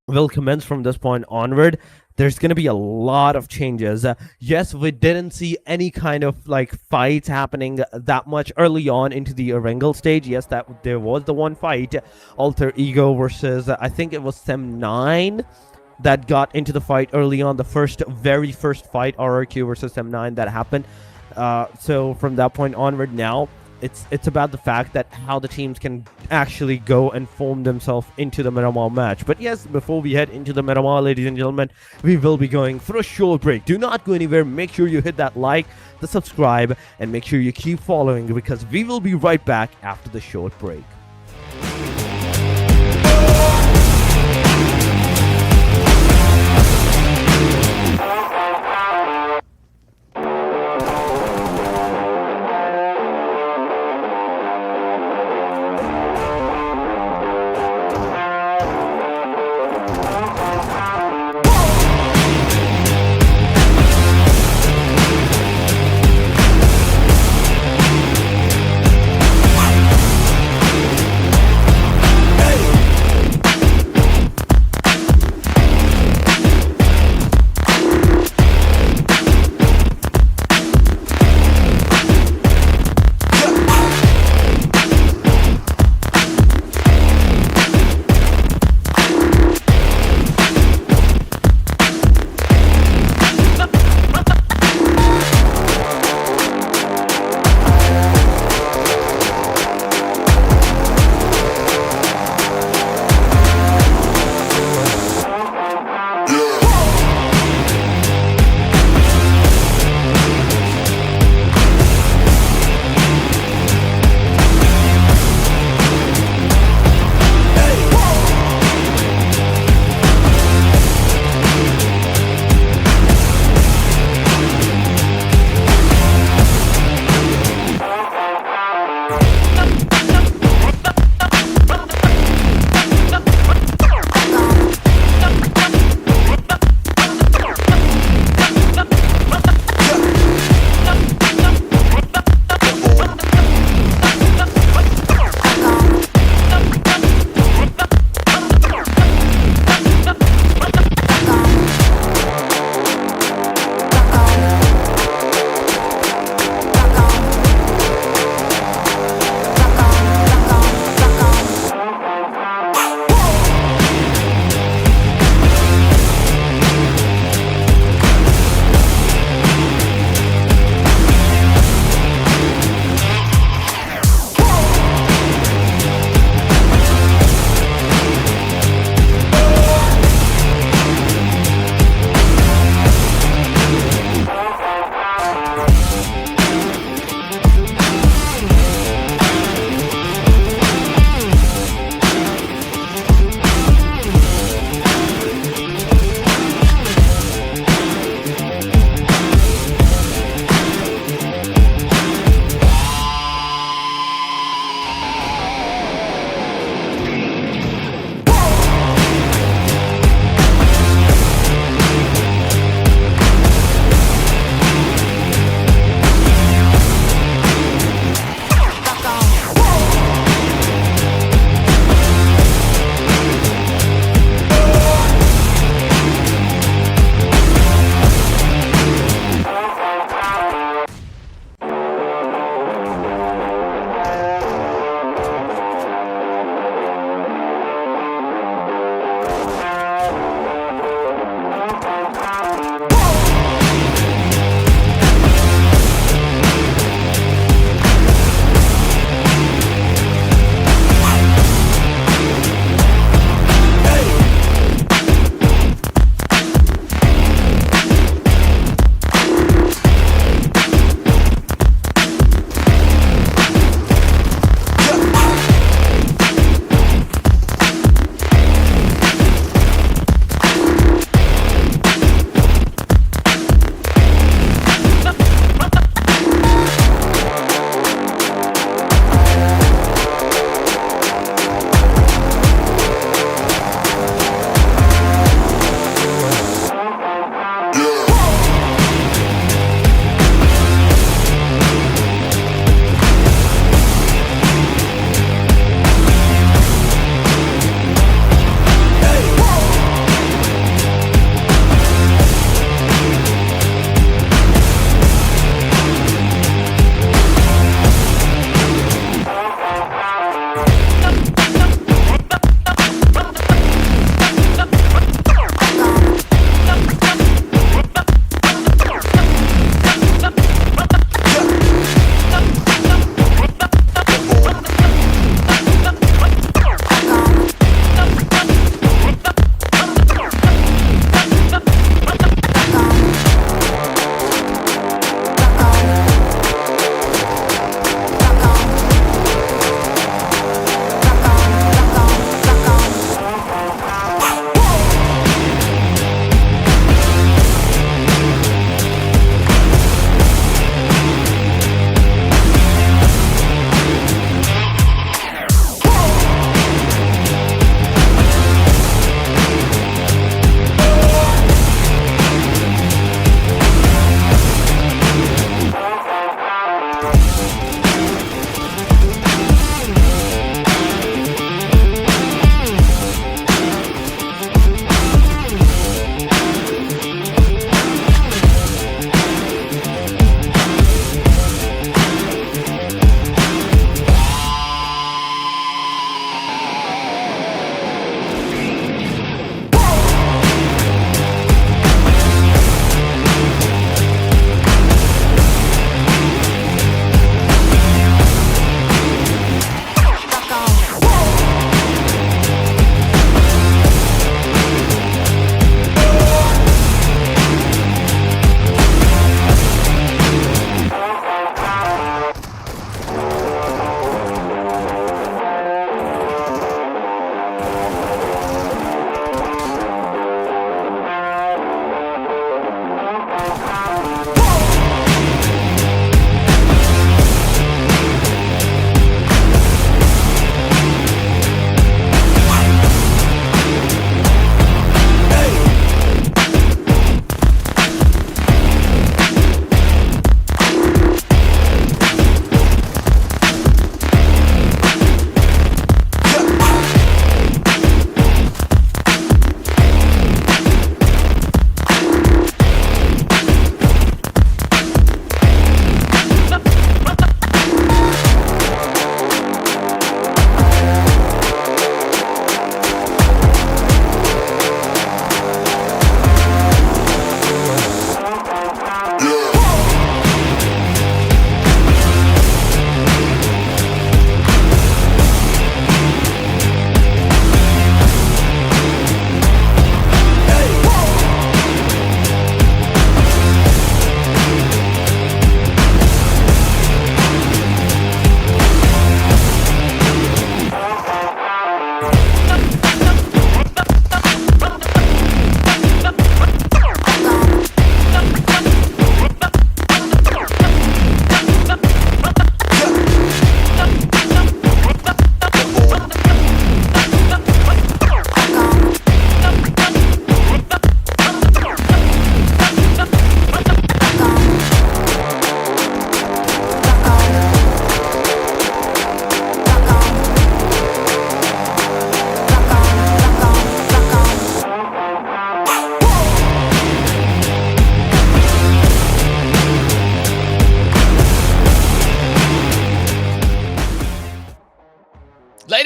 will commence from this point onward, there's going to be a lot of changes. Yes, we didn't see any kind of like fights happening that much early on into the Erangel stage. Yes, that there was the one fight, Alter Ego versus I think it was Sem9, that got into the fight early on, the very first fight, RRQ versus M9, that happened. So from that point onward, now it's about the fact that how the teams can actually go and form themselves into the Miramar match. But yes, before we head into the Miramar, ladies and gentlemen, we will be going for a short break. Do not go anywhere. Make sure you hit that like, the subscribe, and make sure you keep following, because we will be right back after the short break.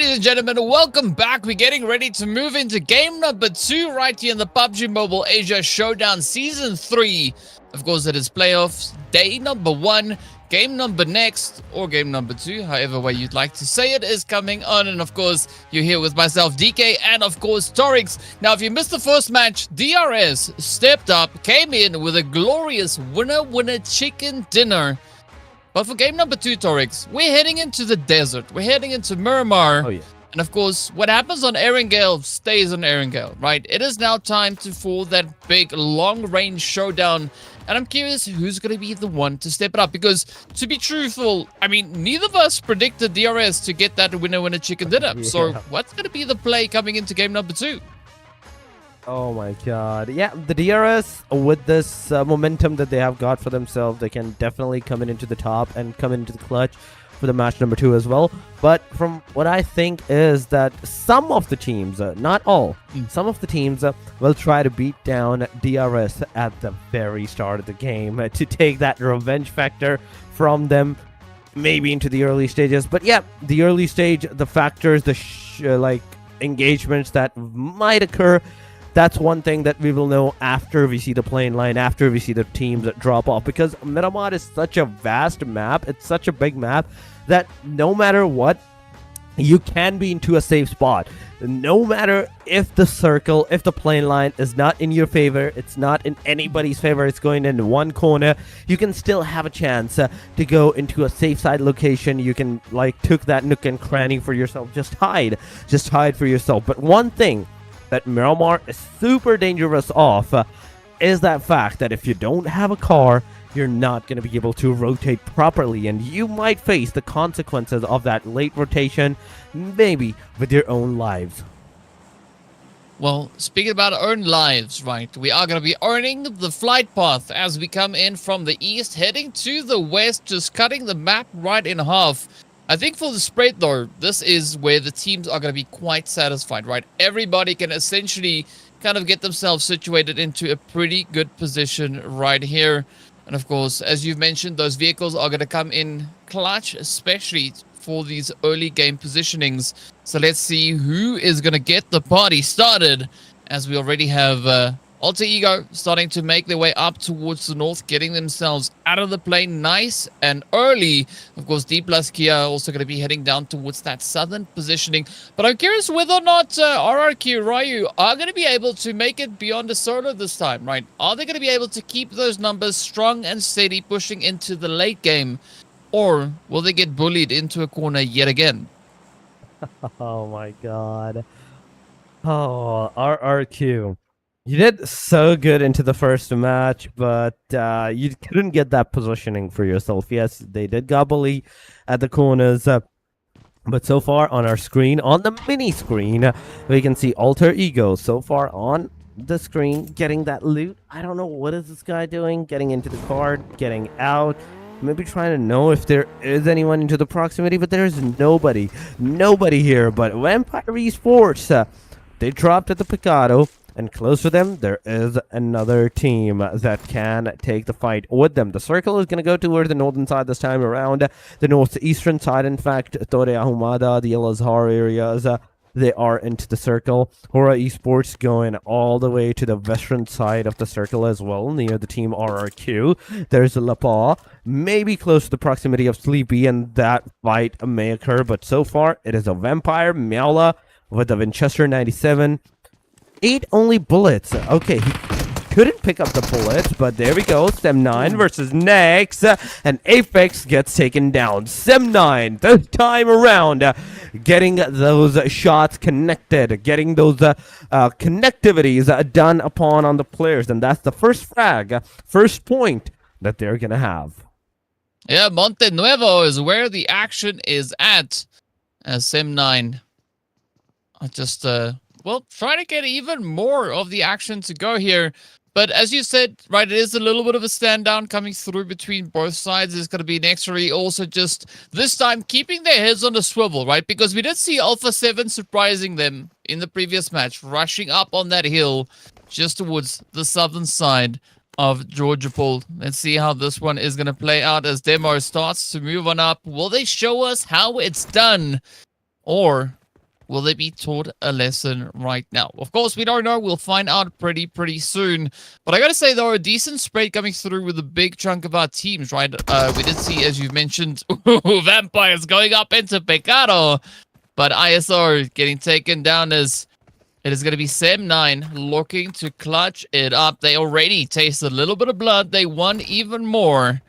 ladies and gentlemen, welcome back. We're getting ready to move into game number 2 right here in the PUBG Mobile Asia Showdown Season 3. Of course, it is playoffs, day number 1, game number next, or game number 2, however way you'd like to say it, is coming on. And of course, you're here with myself, DK, and of course, Torix. Now, if you missed the first match, DRS stepped up, came in with a glorious winner chicken dinner. But for game number 2, Torix, we're heading into the desert. We're heading into Miramar. Oh, yeah. And of course, what happens on Erangel stays on Erangel, right? It is now time for that big long-range showdown. And I'm curious who's going to be the one to step it up. Because, to be truthful, I mean, neither of us predicted DRS to get that winner chicken dinner. Yeah. So, what's going to be the play coming into game number 2? Oh my god. Yeah, the DRS, with this momentum that they have got for themselves, they can definitely come into the top and come into the clutch for the match number 2 as well. But from what I think is that some of the teams, not all, some of the teams will try to beat down DRS at the very start of the game to take that revenge factor from them, maybe into the early stages. But yeah, the early stage, the factors, the engagements that might occur, that's one thing that we will know after we see the playing line, after we see the teams that drop off. Because Miramar is such a vast map, it's such a big map, that no matter what, you can be into a safe spot. No matter if the circle, if the playing line is not in your favor, it's not in anybody's favor, it's going in one corner, you can still have a chance to go into a safe side location. You can, took that nook and cranny for yourself. Just hide for yourself. But one thing that Miramar is super dangerous off is that fact that if you don't have a car, you're not going to be able to rotate properly, and you might face the consequences of that late rotation, maybe with your own lives. Well, speaking about our own lives, right, we are going to be earning the flight path as we come in from the east, heading to the west, just cutting the map right in half. I think for the spread, though, this is where the teams are going to be quite satisfied, right? Everybody can essentially kind of get themselves situated into a pretty good position right here. And of course, as you've mentioned, those vehicles are going to come in clutch, especially for these early game positionings. So let's see who is going to get the party started, as we already have Alter Ego starting to make their way up towards the north, getting themselves out of the plane nice and early. Of course, DPLUS Kia also going to be heading down towards that southern positioning. But I'm curious whether or not RRQ Ryu are going to be able to make it beyond the solo this time, right? Are they going to be able to keep those numbers strong and steady pushing into the late game? Or will they get bullied into a corner yet again? Oh my god. Oh, RRQ. You did so good into the first match, but you couldn't get that positioning for yourself. Yes, they did got bullied at the corners, but so far on our screen, on the mini screen, we can see Alter Ego so far on the screen getting that loot. I don't know what is this guy doing, getting into the card, getting out, maybe trying to know if there is anyone into the proximity, but there's nobody here. But Vampire Esports, they dropped at the Picado. And close to them, there is another team that can take the fight with them. The circle is going to go toward the northern side this time around. The northeastern side, in fact, Torre Ahumada, the El Azhar areas, they are into the circle. HORAA Esports going all the way to the western side of the circle as well, near the team RRQ. There's Lapa, maybe close to the proximity of Sleepy, and that fight may occur. But so far, it is a Vampire, Miaula, with the Winchester 97. 8 only bullets. Okay, he couldn't pick up the bullets, but there we go. Sem9 versus Nex, and Apex gets taken down. Sem9, this time around, getting those shots connected, getting those connectivities done upon on the players, and that's the first frag, first point that they're gonna have. Yeah, Monte Nuevo is where the action is at, as Sem9 just well, try to get even more of the action to go here. But as you said, right, it is a little bit of a stand down coming through between both sides. There's going to be NEXORY also just this time keeping their heads on the swivel, right? Because we did see Alpha 7 surprising them in the previous match, rushing up on that hill just towards the southern side of Georgia Pool. Let's see how this one is going to play out as Demo starts to move on up. Will they show us how it's done? Or Will they be taught a lesson right now? Of course, we don't know. We'll find out pretty soon. But I gotta say, though, a decent spread coming through with a big chunk of our teams, right? We did see, as you've mentioned, Vampires going up into Pecado. But ISO getting taken down as it is going to be Sem9 looking to clutch it up. They already tasted a little bit of blood. They won even more.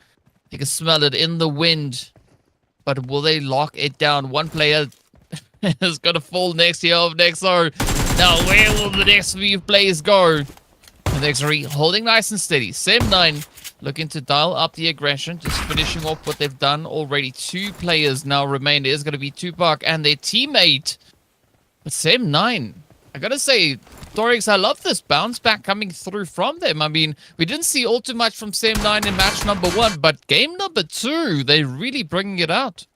You can smell it in the wind. But will they lock it down? One player is going to fall next year of NEXORY. Now, where will the next few players go? NEXORY holding nice and steady. Sem9 looking to dial up the aggression. Just finishing off what they've done already. 2 players now remain. It is going to be Tupac and their teammate. But Sem9, I got to say, Dorix, I love this bounce back coming through from them. I mean, we didn't see all too much from Sem9 in match number 1, but game number 2, they're really bringing it out.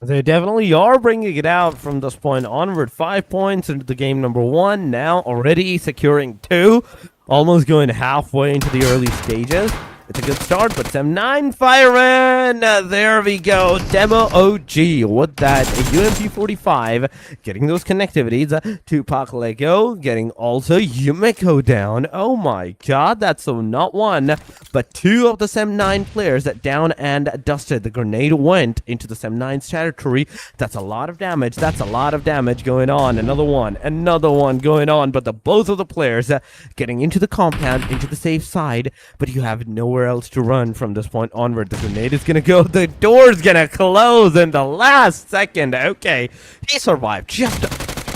They definitely are bringing it out from this point onward. 5 points into the game number 1. Now already securing 2. Almost going halfway into the early stages. It's a good start, but Sem9 firing. There we go. Demo OG with that UMP45. Getting those connectivities. Tupac Lego getting also Yumiko down. Oh my god, that's so not 1, but 2 of the Sem9 players that down and dusted. The grenade went into the Sem9's territory. That's a lot of damage. That's a lot of damage going on. Another one going on, but both of the players getting into the compound, into the safe side, but you have nowhere else to run from this point onward. The grenade is gonna go, the door's gonna close in the last second. Okay, he survived just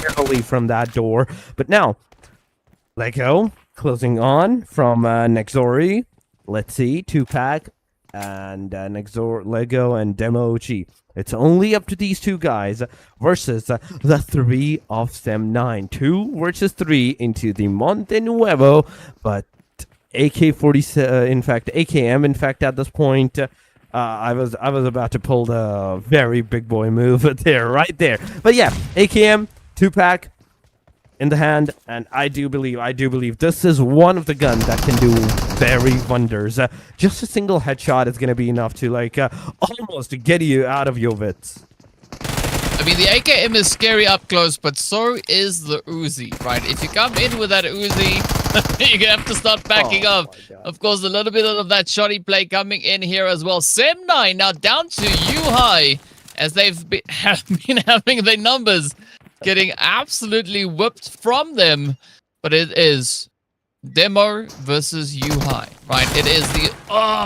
barely from that door, but now Lego closing on from NEXORY. Let's see, Tupac and Lego and Demo OG. It's only up to these 2 guys versus the 3 of Sem9. 2 versus 3 into the Monte Nuevo, but AKM, in fact, at this point, I was about to pull the very big boy move right there. But yeah, AKM, 2-pack in the hand, and I do believe this is one of the guns that can do very wonders. Just a single headshot is going to be enough to, like, almost get you out of your wits. I mean, the AKM is scary up close, but so is the Uzi, right? If you come in with that Uzi, you're going to have to start backing up. Of course, a little bit of that shoddy play coming in here as well. Sem9 now down to U-High, as they've been having their numbers getting absolutely whipped from them. But it is Demo versus U-High, right? It is the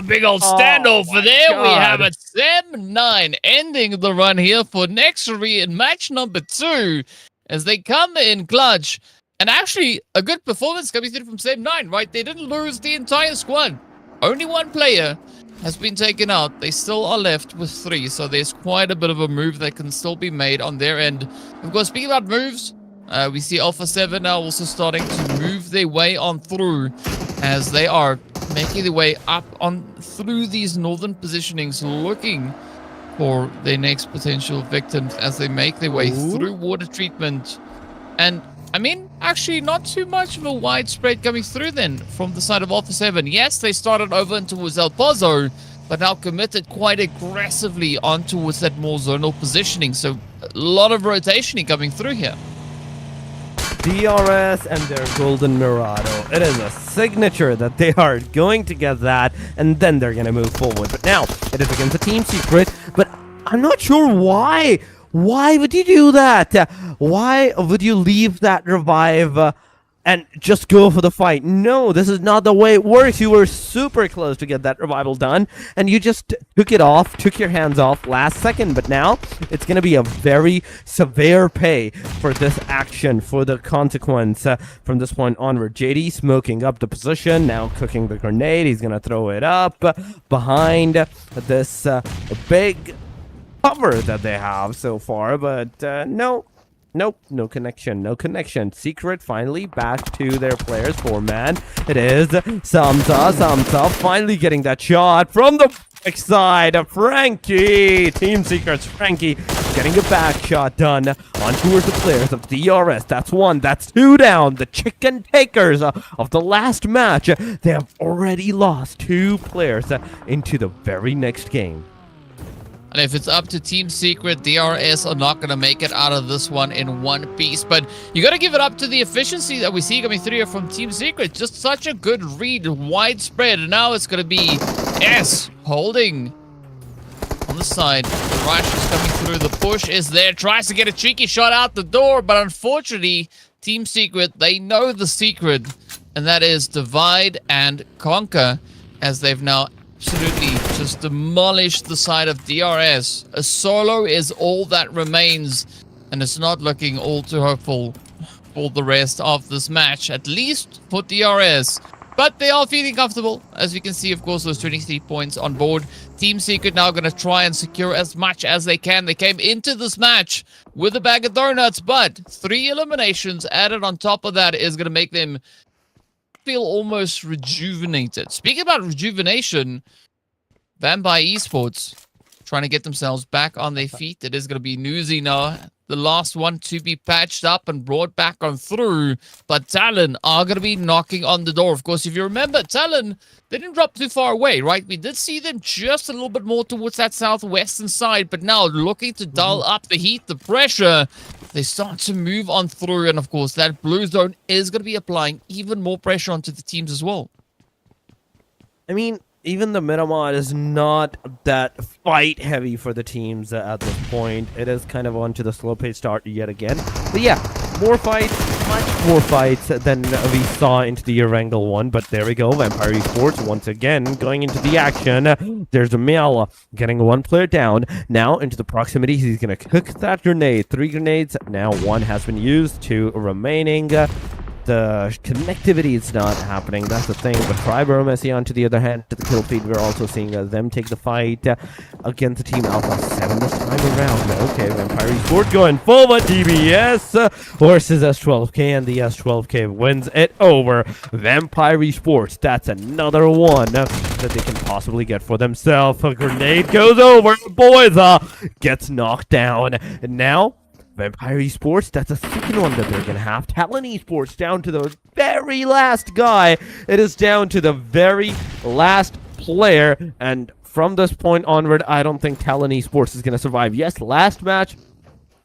big old standoff for there. God. We have a Sem9 ending the run here for NEXORY in match number 2 as they come in clutch. And actually, a good performance coming through from Sem9, right? They didn't lose the entire squad. Only 1 player has been taken out. They still are left with 3, so there's quite a bit of a move that can still be made on their end. Of course, speaking about moves, we see Alpha 7 now also starting to move their way on through as they are making their way up on through these northern positionings, looking for their next potential victims as they make their way through water treatment. And I mean, actually not too much of a widespread coming through then from the side of Alpha 7. Yes, they started over towards El Pozo, but now committed quite aggressively on towards that more zonal positioning. So a lot of rotation coming through here. DRS and their Golden Mirado. It is a signature that they are going to get that, and then they're going to move forward. But now, it is against a team secret, but I'm not sure why. Why would you do that? Why would you leave that revive and just go for the fight? No, this is not the way it works. You were super close to get that revival done, and you just took it off, took your hands off last second. But now, it's going to be a very severe pay for this action, for the consequence from this point onward. JD smoking up the position, now cooking the grenade. He's going to throw it up behind this big cover that they have so far, but no connection. Secret finally back to their players. 4-man. It is Samsa finally getting that shot from the back side of Frankie. Team Secrets Frankie getting a back shot done on towards the players of DRS. That's 1, that's 2 down. The chicken takers of the last match. They have already lost 2 players into the very next game. And if it's up to Team Secret, DRS are not going to make it out of this one in one piece. But you got to give it up to the efficiency that we see coming through here from Team Secret. Just such a good read, widespread. And now it's going to be S holding on the side. The rush is coming through. The push is there. Tries to get a cheeky shot out the door. But unfortunately, Team Secret, they know the secret. And that is divide and conquer, as they've now absolutely just demolished the side of DRS. A solo is all that remains, and it's not looking all too hopeful for the rest of this match, at least for DRS. But they are feeling comfortable. As you can see, of course, those 23 points on board. Team Secret now going to try and secure as much as they can. They came into this match with a bag of donuts, but 3 eliminations added on top of that is going to make them feel almost rejuvenated. Speaking about rejuvenation, Vampire Esports trying to get themselves back on their feet. It is going to be Newsy now, the last one to be patched up and brought back on through. But Talon are going to be knocking on the door. Of course, if you remember, Talon, they didn't drop too far away, right? We did see them just a little bit more towards that southwestern side, but now looking to dial up the heat, the pressure. They start to move on through, and of course, that blue zone is going to be applying even more pressure onto the teams as well. I mean, even the Miramar is not that fight heavy for the teams at this point. It is kind of onto the slow pace start yet again. But yeah, more fights, much more fights than we saw into the Erangel one. But there we go, Vampire Esports once again going into the action. There's a Mel getting 1 player down. Now into the proximity, he's going to cook that grenade. 3 grenades, now 1 has been used, 2 remaining. The connectivity is not happening, that's the thing. But AEROMACY, on to the other hand, to the kill feed, we're also seeing them take the fight against the Team Alpha 7 this time around. Okay, Vampire Esports going forward, DBS versus S12K, and the S12K wins it over Vampire Esports. That's another one that they can possibly get for themselves. A grenade goes over, boys, gets knocked down, and now Vampire Esports, that's a second one that they're going to have. Talon Esports down to the very last guy. It is down to the very last player. And from this point onward, I don't think Talon Esports is going to survive. Yes, last match,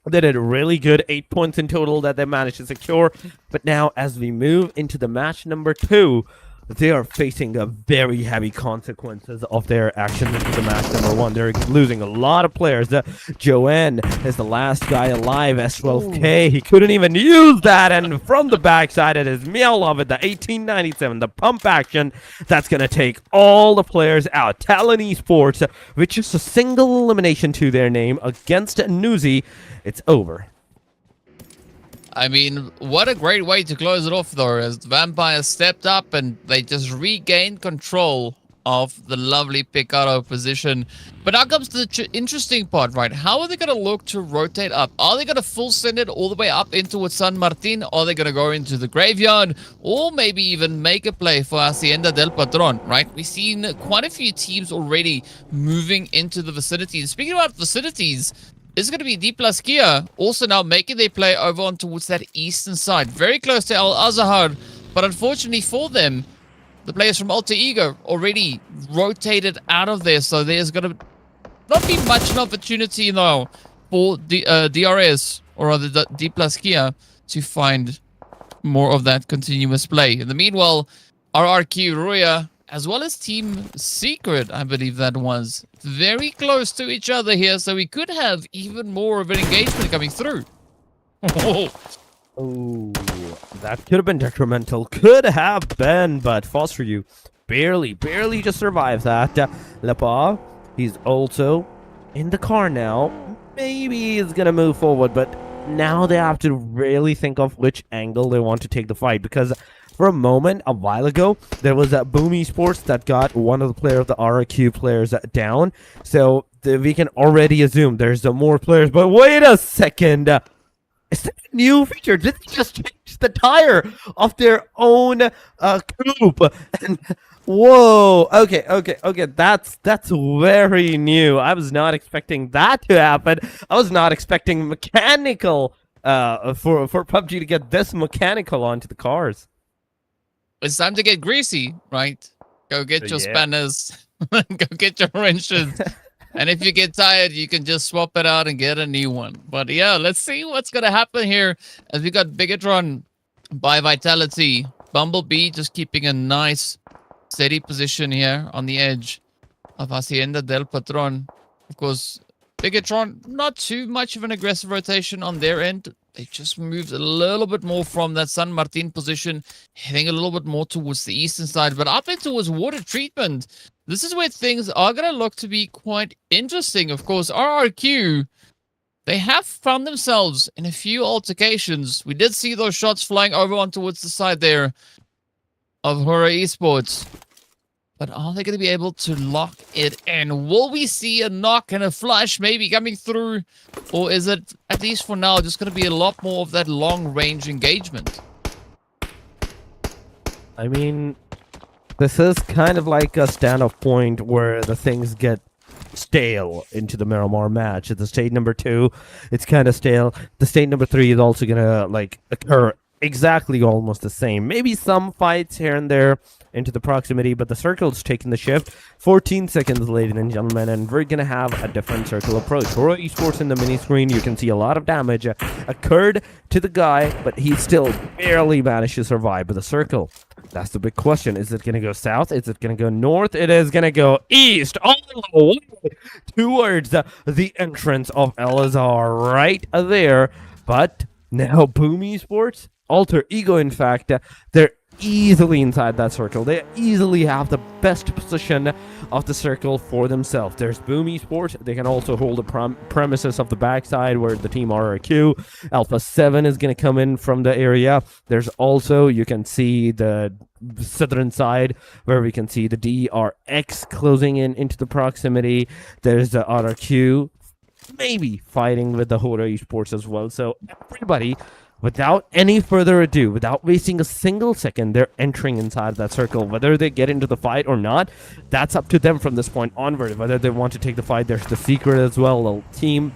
they did really good. 8 points in total that they managed to secure. But now, as we move into the match number 2, they are facing a very heavy consequences of their actions into the match number 1. They're losing a lot of players. Joanne is the last guy alive. S12K, he couldn't even use that. And from the backside, it is Mielov at the 1897, the pump action. That's going to take all the players out. Talon Esports, with just a single elimination to their name against Newsy, it's over. I mean, what a great way to close it off, though, as the Vampires stepped up and they just regained control of the lovely Picaro position. But now comes the interesting part, right? How are they going to look to rotate up? Are they going to full send it all the way up into San Martin? Are they going to go into the graveyard? Or maybe even make a play for Hacienda del Patron, right? We've seen quite a few teams already moving into the vicinity. And speaking about vicinities, it's going to be DPLUS Kia also now making their play over on towards that eastern side. Very close to Al Azhar, but unfortunately for them, the players from Alter Ego already rotated out of there. So there's going to not be much an opportunity now for DRS, or rather DPLUS Kia, to find more of that continuous play. In the meanwhile, RRQ Roya, as well as Team Secret, I believe that was, very close to each other here, so we could have even more of an engagement coming through. Oh, that could have been detrimental. Could have been, but Foster you barely just survived that. Lepa, he's also in the car now. Maybe he's gonna move forward, but now they have to really think of which angle they want to take the fight, because for a moment, a while ago, there was that Boom Esports that got one of the RRQ players down. So we can already assume there's more players. But wait a second. Is that a new feature? Did they just change the tire of their own coupe? And, whoa. Okay. That's very new. I was not expecting that to happen. I was not expecting mechanical for PUBG to get this mechanical onto the cars. It's time to get greasy, right? Go get your spanners. Go get your wrenches. And if you get tired, you can just swap it out and get a new one. But yeah, let's see what's going to happen here as we got BIGETRON by Vitality. Bumblebee just keeping a nice steady position here on the edge of Hacienda del Patron. Of course, BIGETRON, not too much of an aggressive rotation on their end. They just moved a little bit more from that San Martin position, heading a little bit more towards the eastern side, but up into towards water treatment. This is where things are going to look to be quite interesting. Of course, RRQ, they have found themselves in a few altercations. We did see those shots flying over on towards the side there of HORAA Esports. But are they going to be able to lock it in? Will we see a knock and a flush maybe coming through? Or is it, at least for now, just going to be a lot more of that long-range engagement? I mean, this is kind of like a standoff point where the things get stale into the Miramar match. At the stage number 2, it's kind of stale. The stage number 3 is also going to like occur exactly almost the same. Maybe some fights here and there into the proximity, but the circle's taking the shift. 14 seconds, ladies and gentlemen, and we're gonna have a different circle approach. HORAA Esports in the mini screen, you can see a lot of damage occurred to the guy, but he still barely managed to survive. But the circle, that's the big question. Is it gonna go south? Is it gonna go north? It is gonna go east, all the way towards the entrance of Elazar right there. But now Boom Esports, Alter Ego, in fact, they're easily inside that circle. They easily have the best position of the circle for themselves. There's Boom Esports. They can also hold the premises of the backside where the team RRQ. Alpha 7 is going to come in from the area. There's also, you can see the southern side where we can see the DRX closing in into the proximity. There's the RRQ maybe fighting with the HORAA Esports as well. So everybody, without any further ado, without wasting a single second, they're entering inside that circle. Whether they get into the fight or not, that's up to them from this point onward. Whether they want to take the fight, there's the secret as well. A team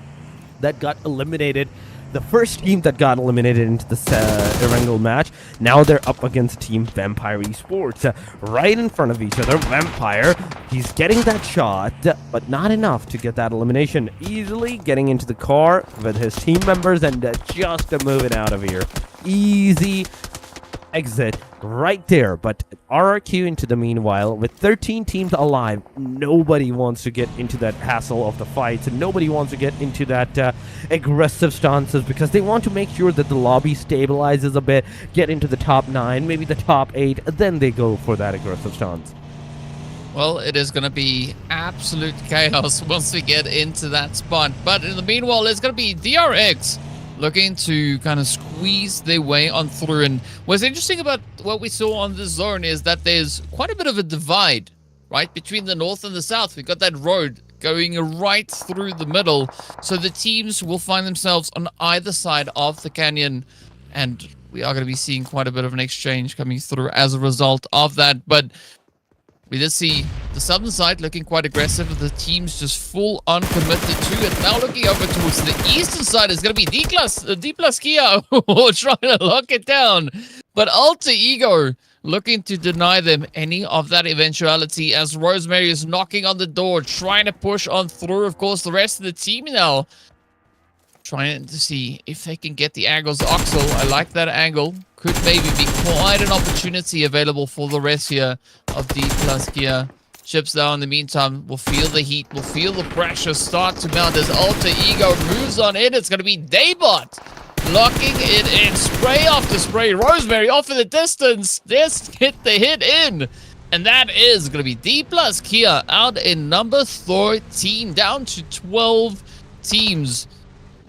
that got eliminated, the first team that got eliminated into the Erangel match, now they're up against Team Vampire Esports. Right in front of each other, Vampire, he's getting that shot, but not enough to get that elimination. Easily getting into the car with his team members and just moving out of here. Easy exit right there. But RRQ into the meanwhile, with 13 teams alive, nobody wants to get into that hassle of the fights, and nobody wants to get into that aggressive stances, because they want to make sure that the lobby stabilizes a bit, get into the top 9, maybe the top 8, then they go for that aggressive stance. Well, it is going to be absolute chaos once we get into that spot. But in the meanwhile, it's going to be DRX looking to kind of squeeze their way on through. And what's interesting about what we saw on this zone is that there's quite a bit of a divide, right, between the north and the south. We've got that road going right through the middle. So the teams will find themselves on either side of the canyon. And we are going to be seeing quite a bit of an exchange coming through as a result of that. But we did see the southern side looking quite aggressive. The team's just full on committed to it. Now looking over towards the eastern side is going to be DPLUS Kia trying to lock it down. But Alter Ego looking to deny them any of that eventuality as Rosemary is knocking on the door, trying to push on through. Of course, the rest of the team now trying to see if they can get the angles. Oxel, I like that angle. Could maybe be quite an opportunity available for the rest here of DPLUS Kia. Chips down in the meantime. We'll feel the heat. We'll feel the pressure start to mount as Alter Ego moves on in. It's going to be Daybot locking it in. Spray after spray. Rosemary off in the distance. Just hit the hit in. And that is going to be DPLUS Kia out in number 13. Down to 12 teams.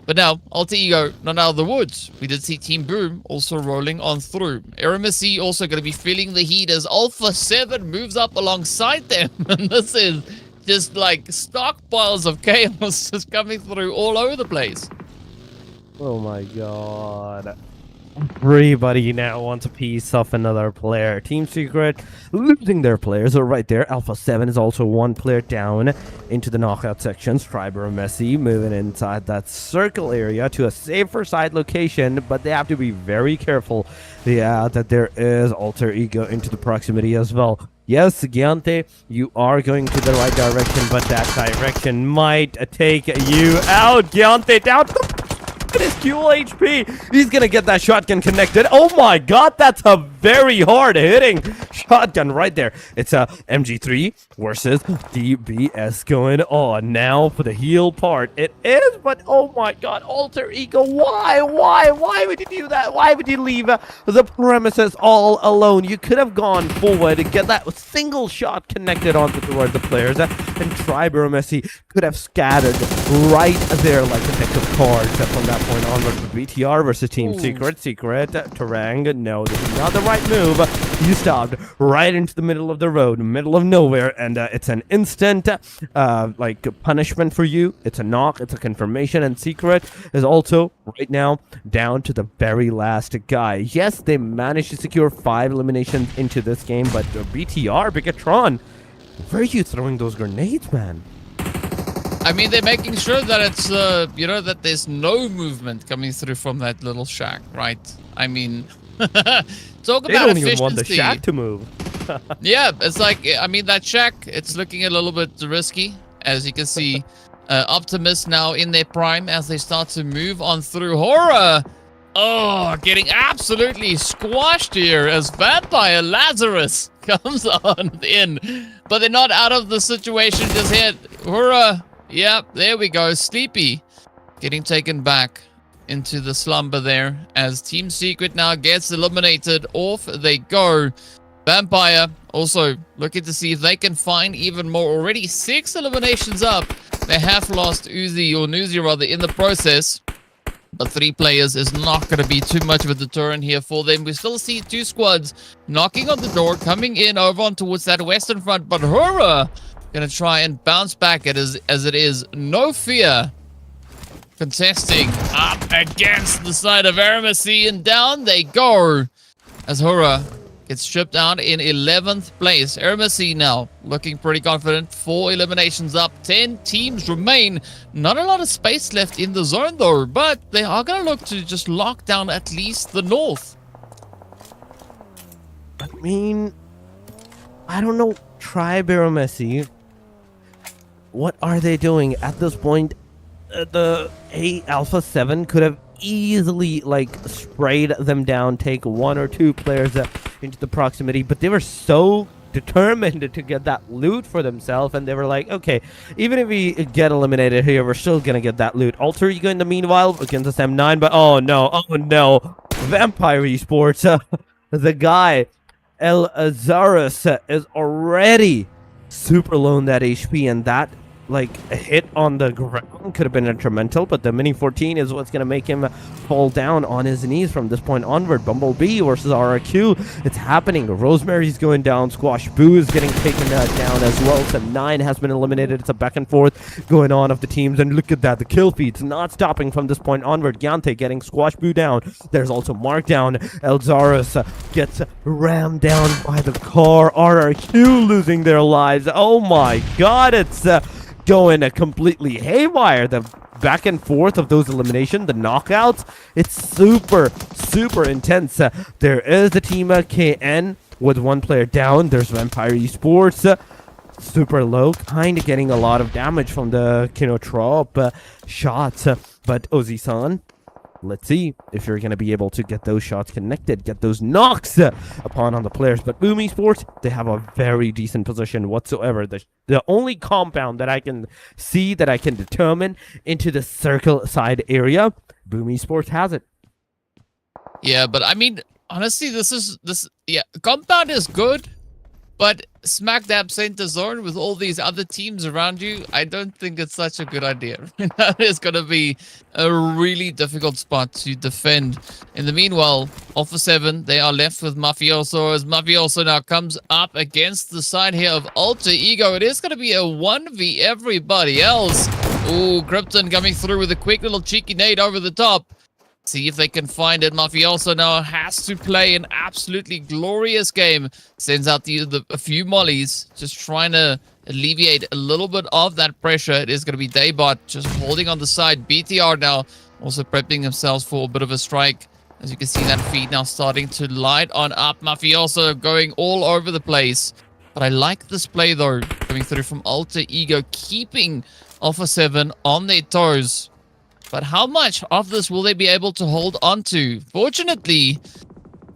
But now, Alter Ego not out of the woods. We did see Team Boom also rolling on through. AEROMACY also going to be feeling the heat as Alpha 7 moves up alongside them. And this is just like stockpiles of chaos just coming through all over the place. Oh my god. Everybody now wants a piece of another player. Team Secret losing their players are right there. Alpha 7 is also one player down into the knockout sections. AEROMACY moving inside that circle area to a safer side location, but they have to be very careful that there is Alter Ego into the proximity as well. Yes, Giante, you are going to the right direction, but that direction might take you out. Giante down to his dual HP. He's gonna get that shotgun connected. Oh my god, that's a very hard hitting shotgun right there. It's a MG3 versus DBS going on now for the heal part. It is, but oh my god, alter ego, why would you do that? Why would you leave the premises all alone? You could have gone forward and get that single shot connected onto towards the players, and AEROMACY could have scattered right there like a deck of cards from that point onward. For BTR versus Team Secret. Terang, no, this is not the right move. You stopped right into the middle of the road, middle of nowhere, and it's an instant like punishment for you. It's a knock, it's a confirmation, and Secret is also right now down to the very last guy. Yes, they managed to secure 5 eliminations into this game, but BTR, BIGETRON, where are you throwing those grenades, man? I mean, they're making sure that it's, you know, that there's no movement coming through from that little shack, right? I mean, talk They about don't efficiency. even want the shack to move. Yeah, it's like, I mean, that shack, it's looking a little bit risky. As you can see, Optimus now in their prime as they start to move on through. HORAA, oh, getting absolutely squashed here as Vampire Lazarus comes on in. But they're not out of the situation just yet. HORAA, yep, there we go. Sleepy getting taken back into the slumber there as Team Secret now gets eliminated. Off they go. Vampire also looking to see if they can find even more. Already 6 eliminations up. They have lost Nuzi rather in the process. But 3 players is not going to be too much of a deterrent here for them. We still see 2 squads knocking on the door, coming in over on towards that western front. But HORAA going to try and bounce back as it is. No fear. Contesting up against the side of AEROMACY, and down they go as HORAA gets stripped out in 11th place. AEROMACY now looking pretty confident. 4 eliminations up, 10 teams remain. Not a lot of space left in the zone though, but they are going to look to just lock down at least the north. I mean, I don't know. AEROMACY, what are they doing at this point? The Alpha 7 could have easily like sprayed them down, take 1 or 2 players into the proximity, but they were so determined to get that loot for themselves, and they were like, okay, even if we get eliminated here, we're still gonna get that loot. Alter Ego in the meanwhile against this M9, but oh no, Vampire Esports, the guy El Azarus is already super low in that HP, and that like a hit on the ground could have been detrimental, but the Mini 14 is what's going to make him fall down on his knees from this point onward. Bumblebee versus RRQ, it's happening. Rosemary's going down. Squash Boo is getting taken down as well. So 9 has been eliminated. It's a back and forth going on of the teams, and look at that, the kill feed's not stopping from this point onward. Giante getting Squash Boo down. There's also Mark down. Elzaris gets rammed down by the car. RRQ losing their lives. Oh my god, it's going completely haywire. The back and forth of those eliminations, the knockouts, it's super intense. There is a team KN with 1 player down. There's Vampire Esports, super low, kind of getting a lot of damage from the KINOTROPE shots. But Ozi-san, let's see if you're going to be able to get those shots connected, get those knocks upon on the players. But Boom Esports, they have a very decent position whatsoever. The only compound that I can see, that I can determine into the circle side area, Boom Esports has it. Yeah, but I mean, honestly, yeah, compound is good, but smack dab center zone with all these other teams around you, I don't think it's such a good idea. That is going to be a really difficult spot to defend. In the meanwhile, Alpha 7, they are left with Mafioso as Mafioso now comes up against the side here of Alter Ego. It is going to be a 1v everybody else. Ooh, Krypton coming through with a quick little cheeky nade over the top. See if they can find it. Mafioso now has to play an absolutely glorious game. Sends out a few mollies, just trying to alleviate a little bit of that pressure. It is going to be Daybot just holding on the side. BTR now also prepping themselves for a bit of a strike. As you can see, that feed now starting to light on up. Mafioso going all over the place. But I like this play, though, coming through from Alter Ego, keeping Alpha 7 on their toes. But how much of this will they be able to hold on to? Fortunately,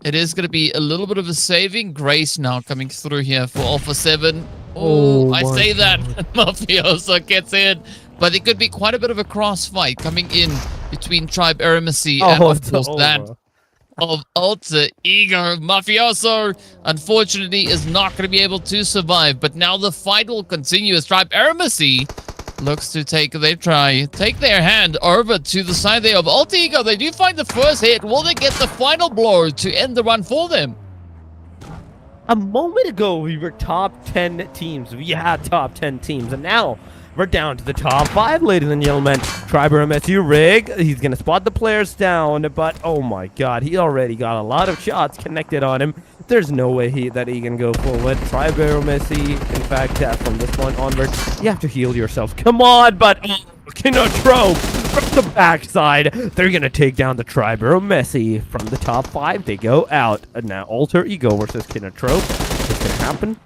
it is going to be a little bit of a saving grace now coming through here for Alpha 7. Oh, I say that. Mafioso gets in. But it could be quite a bit of a cross fight coming in between Tribe AEROMACY and, of course, that of Alter Ego. Mafioso, unfortunately, is not going to be able to survive. But now the fight will continue as Tribe AEROMACY looks to take their hand over to the side there of Alter Ego. They do find the first hit. Will they get the final blow to end the run for them? A moment ago, we were top 10 teams. We had top 10 teams, and now we're down to the top 5, ladies and gentlemen. Tribe AEROMACY rig. He's going to spot the players down, but oh my god, he already got a lot of shots connected on him. There's no way that he can go forward. Tribe AEROMACY, in fact, from this point onward, you have to heal yourself. Come on, but KINOTROPE from the backside. They're going to take down the Tribe AEROMACY from the top 5. They go out. And now Alter Ego versus KINOTROPE. What's going to happen?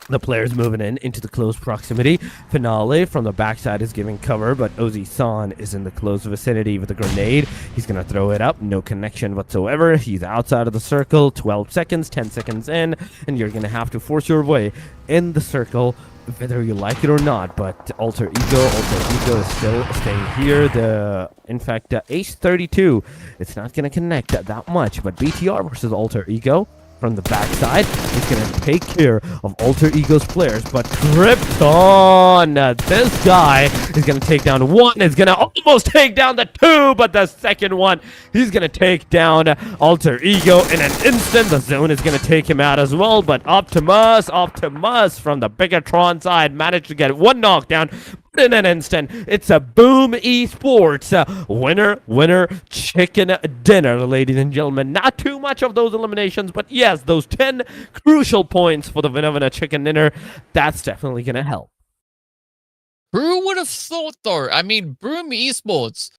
The players moving into the close proximity. Finale from the backside is giving cover, but Ozzy-san is in the close vicinity with a grenade. He's going to throw it up. No connection whatsoever. He's outside of the circle. 12 seconds, 10 seconds in, and you're going to have to force your way in the circle, whether you like it or not. But Alter Ego is still staying here. In fact, Ace 32, it's not going to connect that much, but BTR versus Alter Ego. From the backside, he's going to take care of Alter Ego's players, but Krypton, this guy is going to take down one, is going to almost take down the two, but the second one, he's going to take down Alter Ego in an instant. The zone is going to take him out as well, but Optimus from the BIGETRON side managed to get one knockdown. In an instant, it's a Boom Esports winner chicken dinner, ladies and gentlemen. Not too much of those eliminations, but yes, those 10 crucial points for the winner chicken dinner, that's definitely gonna help. Who would have thought, though? I mean, Boom Esports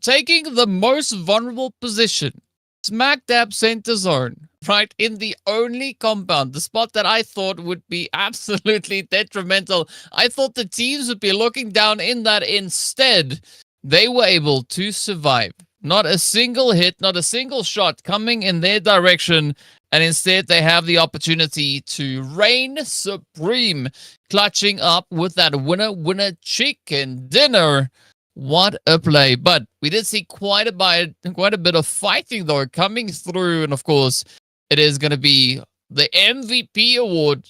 taking the most vulnerable position, smack dab center zone, right in the only compound, the spot that I thought would be absolutely detrimental. I thought the teams would be looking down in that. Instead, they were able to survive. Not a single hit, not a single shot coming in their direction, and instead they have the opportunity to reign supreme, clutching up with that winner chicken dinner. What a play. But we did see quite a bit of fighting, though, coming through. And, of course, it is going to be the MVP award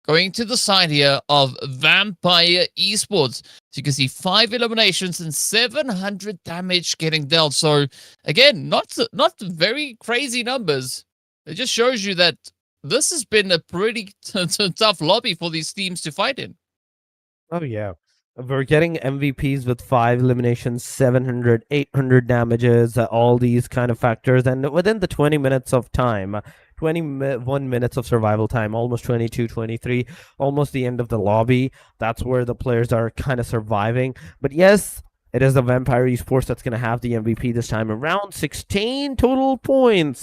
going to the side here of Vampire Esports. So you can see 5 eliminations and 700 damage getting dealt. So, again, not very crazy numbers. It just shows you that this has been a pretty tough lobby for these teams to fight in. Oh, yeah. We're getting MVPs with 5 eliminations, 700, 800 damages, all these kind of factors. And within the 20 minutes of time, 21 minutes of survival time, almost 22, 23, almost the end of the lobby. That's where the players are kind of surviving. But yes, it is the Vampire Esports that's going to have the MVP this time around. 16 total points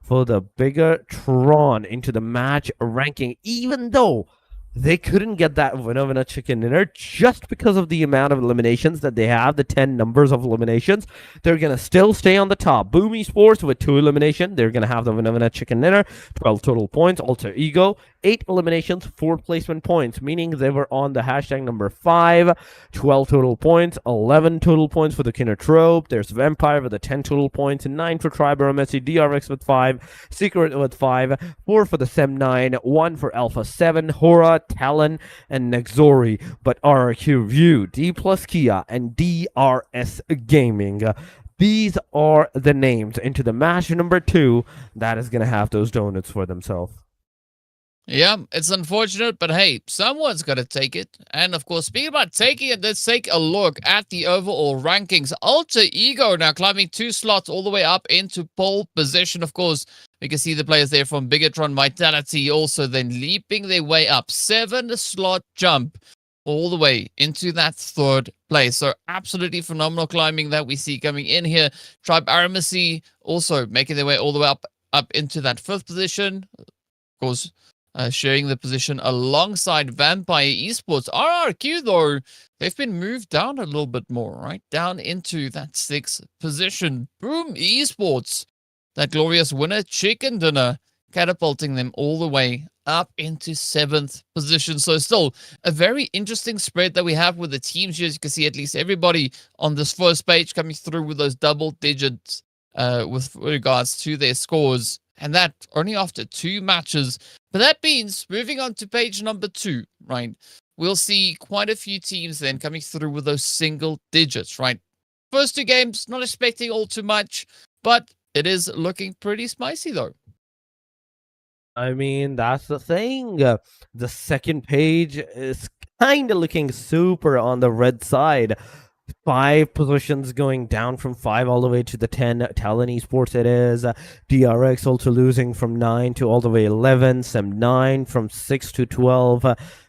for the BIGETRON into the match ranking, even though they couldn't get that winner chicken dinner just because of the amount of eliminations that they have, the 10 numbers of eliminations. They're going to still stay on the top. Boom Esports with 2 eliminations. They're going to have the winner chicken dinner. 12 total points. Alter Ego, 8 eliminations, 4 placement points, meaning they were on the hashtag number 5. 12 total points, 11 total points for the KINOTROPE. There's Vampire with the 10 total points, and 9 for Tribe AEROMACY, DRX with 5, Secret with 5, 4 for the SEM9, 1 for Alpha 7, HORAA, TALON, and NEXORY. But RQ View, DPLUS Kia, and DRS Gaming. These are the names into the match number 2 that is going to have those donuts for themselves. Yeah, it's unfortunate, but hey, someone's got to take it. And of course, speaking about taking it, let's take a look at the overall rankings. Alter Ego now climbing 2 slots all the way up into pole position. Of course, we can see the players there from BIGETRON Vitality also then leaping their way up. 7-slot jump all the way into that 3rd place. So absolutely phenomenal climbing that we see coming in here. Tribe AEROMACY also making their way all the way up into that 5th position. Of course, sharing the position alongside Vampire Esports. RRQ, though, they've been moved down a little bit more, right? Down into that 6th position. Boom Esports, that glorious winner chicken dinner, catapulting them all the way up into 7th position. So still a very interesting spread that we have with the teams here. As you can see, at least everybody on this first page coming through with those double digits with regards to their scores. And that only after 2 matches. But that means moving on to page number 2, right? We'll see quite a few teams then coming through with those single digits, right? First 2 games, not expecting all too much, but it is looking pretty spicy though. I mean, that's the thing. The second page is kind of looking super on the red side. 5 positions going down from 5 all the way to the 10. Talon Esports it is. DRX also losing from 9 to all the way 11. Sem 9 from 6 to 12.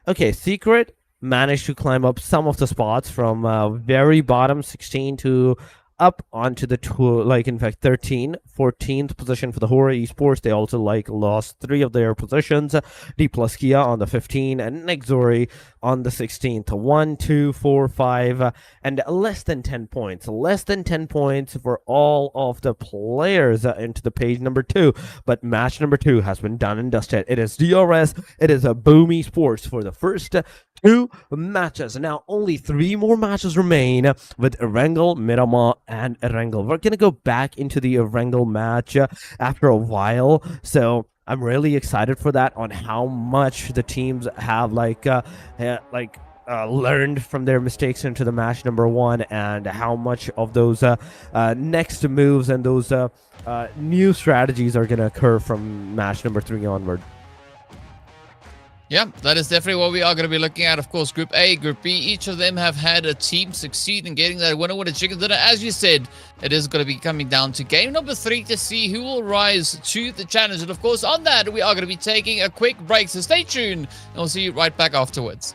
Okay, Secret managed to climb up some of the spots from very bottom 16 to up onto the in fact 14th position for the HORAA Esports. They also lost 3 of their positions. DPLUS Kia on the 15 and NEXORY on the 16th. 1, 2, 4, 5 and less than 10 points. Less than 10 points for all of the players into the page number 2. But match number 2 has been done and dusted. It is DRS. It is a Boom Esports for the first 2 matches. Now only 3 more matches remain with Erangel, Miramar, and Erangel. We're gonna go back into the Erangel match after a while, so I'm really excited for that, on how much the teams have learned from their mistakes into the match number 1, and how much of those next moves and those new strategies are gonna occur from match number 3 onward. Yeah, that is definitely what we are going to be looking at. Of course, Group A, Group B, each of them have had a team succeed in getting that winner chicken dinner. As you said, it is going to be coming down to game number 3 to see who will rise to the challenge. And of course, on that, we are going to be taking a quick break. So stay tuned, and we'll see you right back afterwards.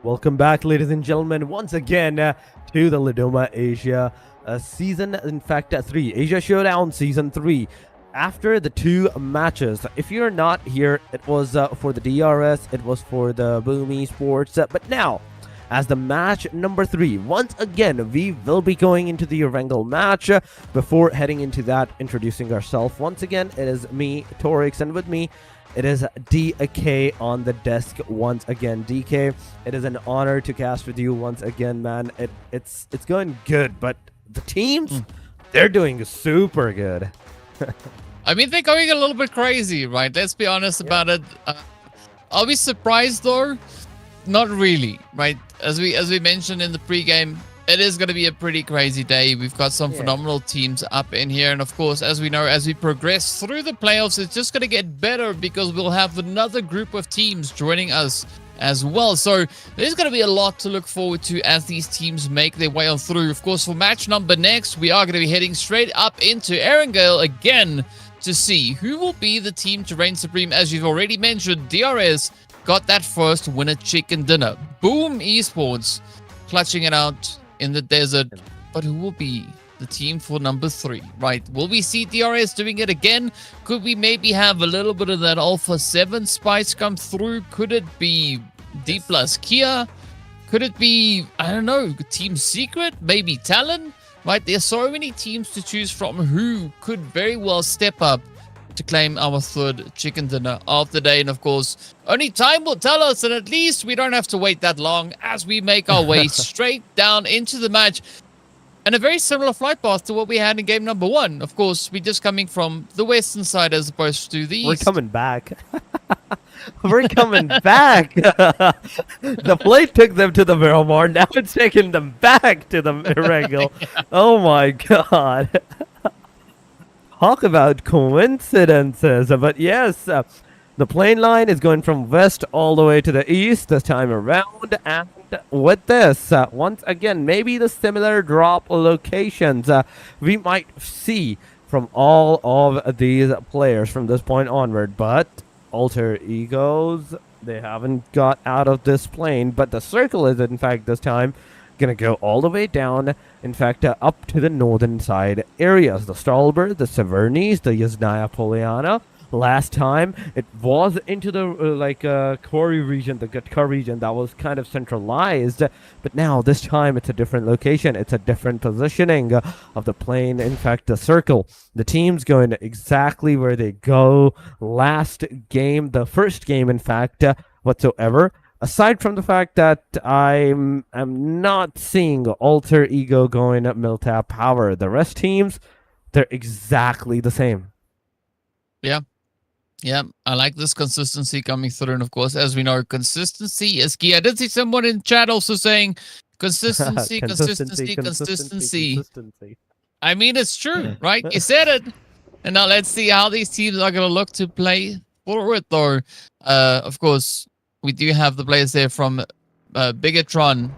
Welcome back, ladies and gentlemen, once again to the Lidoma Asia season, in fact, 3, Asia Showdown season 3. After the 2 matches, if you're not here, it was for the DRS, it was for the Boom Esports, but now, as the match number 3, once again, we will be going into the Erangel match. Before heading into that, introducing ourselves, once again, it is me, Torix, and with me, it is DK on the desk once again. DK, it is an honor to cast with you once again, man. It's going good, but the teams, they're doing super good. I mean, they're going a little bit crazy, right? Let's be honest about it. Are we surprised though? Not really, right? As we mentioned in the pregame, it is going to be a pretty crazy day. We've got some phenomenal teams up in here. And of course, as we know, as we progress through the playoffs, it's just going to get better because we'll have another group of teams joining us as well. So there's going to be a lot to look forward to as these teams make their way on through. Of course, for match number next, we are going to be heading straight up into Erangel again to see who will be the team to reign supreme. As you've already mentioned, DRS got that first winner chicken dinner. Boom Esports clutching it out in the desert, but who will be the team for number 3, right? Will we see DRS doing it again? Could we maybe have a little bit of that Alpha 7 spice come through? Could it be DPLUS Kia? Could it be, I don't know, Team Secret? Maybe Talon? Right? There's so many teams to choose from who could very well step up to claim our 3rd chicken dinner of the day. And of course, only time will tell us, and at least we don't have to wait that long as we make our way straight down into the match. And a very similar flight path to what we had in game number 1. Of course, we're just coming from the western side as opposed to the east. We're coming back. We're coming back. The flight took them to the Miramar. Now it's taking them back to the Erangel. Oh my god. Talk about coincidences. But yes, the plane line is going from west all the way to the east this time around. And with this, once again, maybe the similar drop locations we might see from all of these players from this point onward. But alter egos, they haven't got out of this plane. But the circle is, in fact, this time gonna go all the way down, in fact, up to the northern side areas. The Stalbert, the Severnes, the Yasnaya Poliana. Last time it was into the Quarry region, the Gatkar region, that was kind of centralized, but now this time it's a different location, it's a different positioning of the plane. In fact, the circle, the team's going exactly where they go last game, the first game, in fact, whatsoever. Aside from the fact that I'm not seeing alter ego going at Miltap Power, the rest teams, they're exactly the same. Yeah, I like this consistency coming through. And of course, as we know, consistency is key. I did see someone in chat also saying consistency. I mean, it's true, right? You said it. And now let's see how these teams are going to look to play forward, though. Of course, we do have the players there from BIGETRON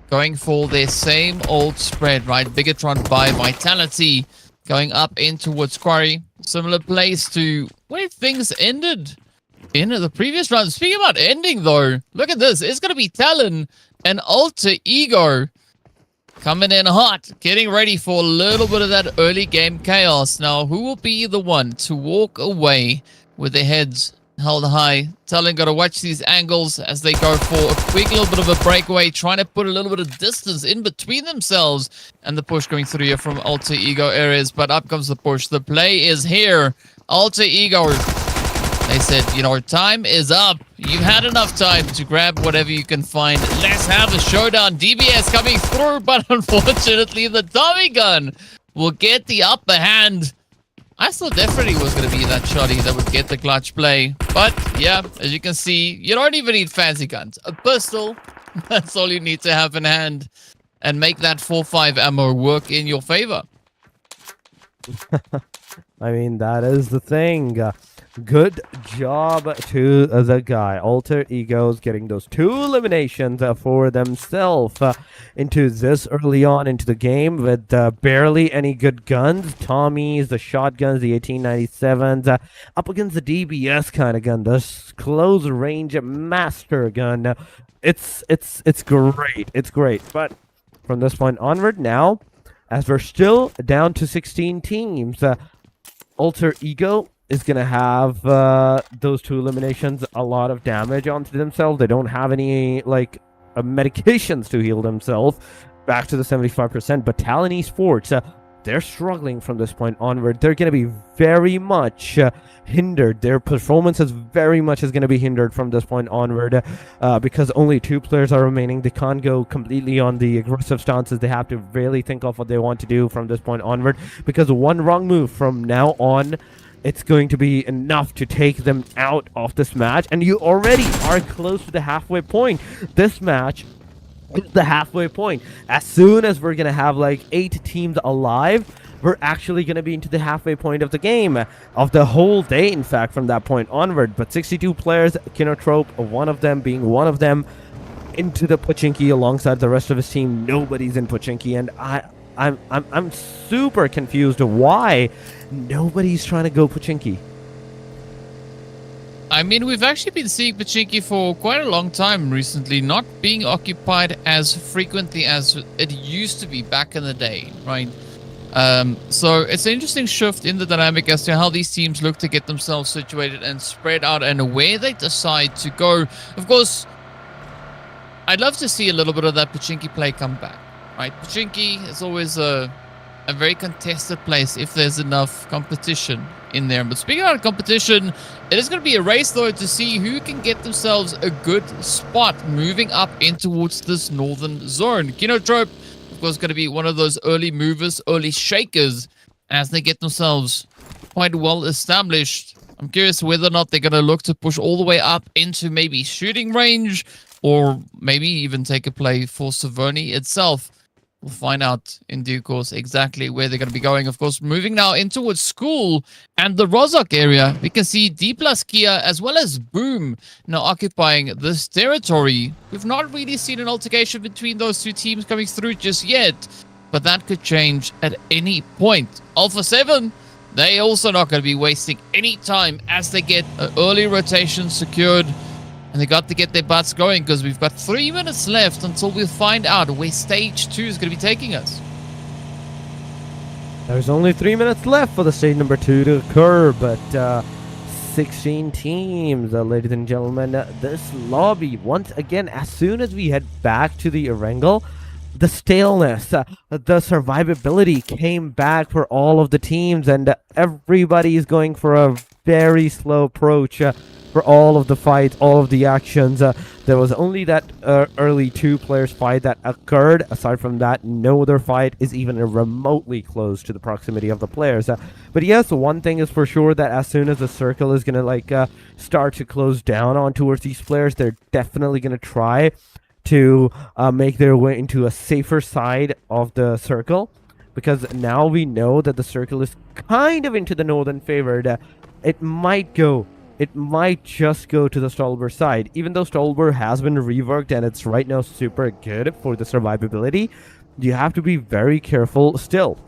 going for their same old spread, right? BIGETRON by Vitality going up in towards Quarry. Similar place to where things ended in the previous round. Speaking about ending, though, look at this. It's going to be Talon and Alter Ego coming in hot, getting ready for a little bit of that early game chaos. Now, who will be the one to walk away with their heads held high? Talon got to watch these angles as they go for a quick little bit of a breakaway, trying to put a little bit of distance in between themselves and the push going through here from Alter Ego areas. But up comes the push. The play is here. Alter Ego, they said, you know, time is up. You've had enough time to grab whatever you can find. Let's have a showdown. DBS coming through, but unfortunately the Tommy gun will get the upper hand. I thought definitely was going to be that shotty that would get the clutch play. But yeah, as you can see, you don't even need fancy guns. A pistol, that's all you need to have in hand. And make that 4.5 ammo work in your favor. I mean, that is the thing. Good job to the guy. Alter Egos getting those 2 eliminations for themselves into this early on into the game with barely any good guns. Tommies, the shotguns, the 1897s, up against the DBS kind of gun, the close range master gun it's great. It's great. But from this point onward, now, as we're still down to 16 teams, Alter Ego is gonna have those 2 eliminations a lot of damage onto themselves. They don't have any like medications to heal themselves back to the 75%. But Talon Esports, they're struggling from this point onward. They're going to be very much hindered. Their performance is very much going to be hindered from this point onward because only 2 players are remaining. They can't go completely on the aggressive stances. They have to really think of what they want to do from this point onward, because one wrong move from now on, it's going to be enough to take them out of this match. And you already are close to the halfway point. This match is the halfway point. As soon as we're gonna have like 8 teams alive, we're actually gonna be into the halfway point of the game, of the whole day, in fact, from that point onward. But 62 players, KINOTROPE, one of them being one of them, into the Pochinki alongside the rest of his team. Nobody's in Pochinki, and I'm super confused why nobody's trying to go Pochinki. I mean, we've actually been seeing Pochinki for quite a long time recently, not being occupied as frequently as it used to be back in the day, right? So it's an interesting shift in the dynamic as to how these teams look to get themselves situated and spread out and where they decide to go. Of course, I'd love to see a little bit of that Pochinki play come back, right? Pochinki is always a very contested place if there's enough competition in there. But speaking about competition, it is going to be a race though to see who can get themselves a good spot moving up in towards this northern zone. KINOTROPE, of course, going to be one of those early movers, early shakers as they get themselves quite well established. I'm curious whether or not they're going to look to push all the way up into maybe shooting range, or maybe even take a play for Savoni itself. We'll find out in due course exactly where they're going to be going. Of course, moving now in towards school and the Rozhok area, we can see DPLUS Kia as well as Boom now occupying this territory. We've not really seen an altercation between those 2 teams coming through just yet, but that could change at any point. Alpha 7, they also not going to be wasting any time as they get an early rotation secured. And they got to get their butts going, because we've got 3 minutes left until we find out where stage 2 is going to be taking us. There's only 3 minutes left for the stage number 2 to occur, but 16 teams, ladies and gentlemen. This lobby, once again, as soon as we head back to the Erangel, the staleness, the survivability came back for all of the teams, and everybody is going for a very slow approach for all of the fights, all of the actions. There was only that early 2 players fight that occurred. Aside from that, no other fight is even remotely close to the proximity of the players. But yes, one thing is for sure, that as soon as the circle is gonna start to close down on towards these players, they're definitely gonna try to make their way into a safer side of the circle, because now we know that the circle is kind of into the northern favored. It might just go to the Stolber side, even though Stolber has been reworked and it's right now super good for the survivability. You have to be very careful still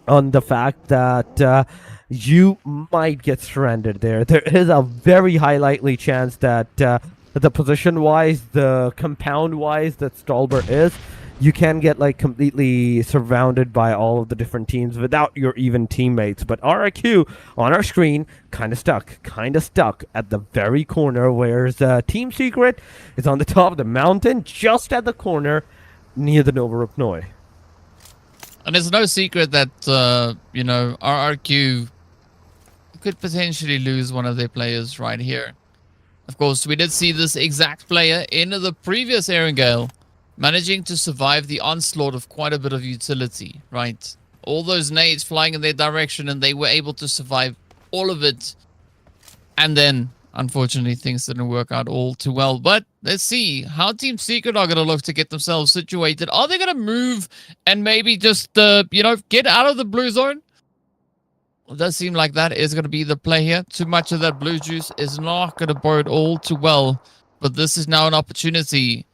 on the fact that you might get stranded there. There is a very high likely chance that the position-wise, the compound-wise that Stolber is, you can get completely surrounded by all of the different teams without your even teammates. But RRQ on our screen kind of stuck at the very corner, whereas Team Secret is on the top of the mountain, just at the corner near the Nova Rupnoi. And it's no secret that RRQ could potentially lose one of their players right here. Of course, we did see this exact player in the previous Erangel managing to survive the onslaught of quite a bit of utility, right? All those nades flying in their direction, and they were able to survive all of it. And then, unfortunately, things didn't work out all too well. But let's see how Team Secret are going to look to get themselves situated. Are they going to move and maybe just, get out of the blue zone? It does seem like that is going to be the play here. Too much of that blue juice is not going to bode all too well. But this is now an opportunity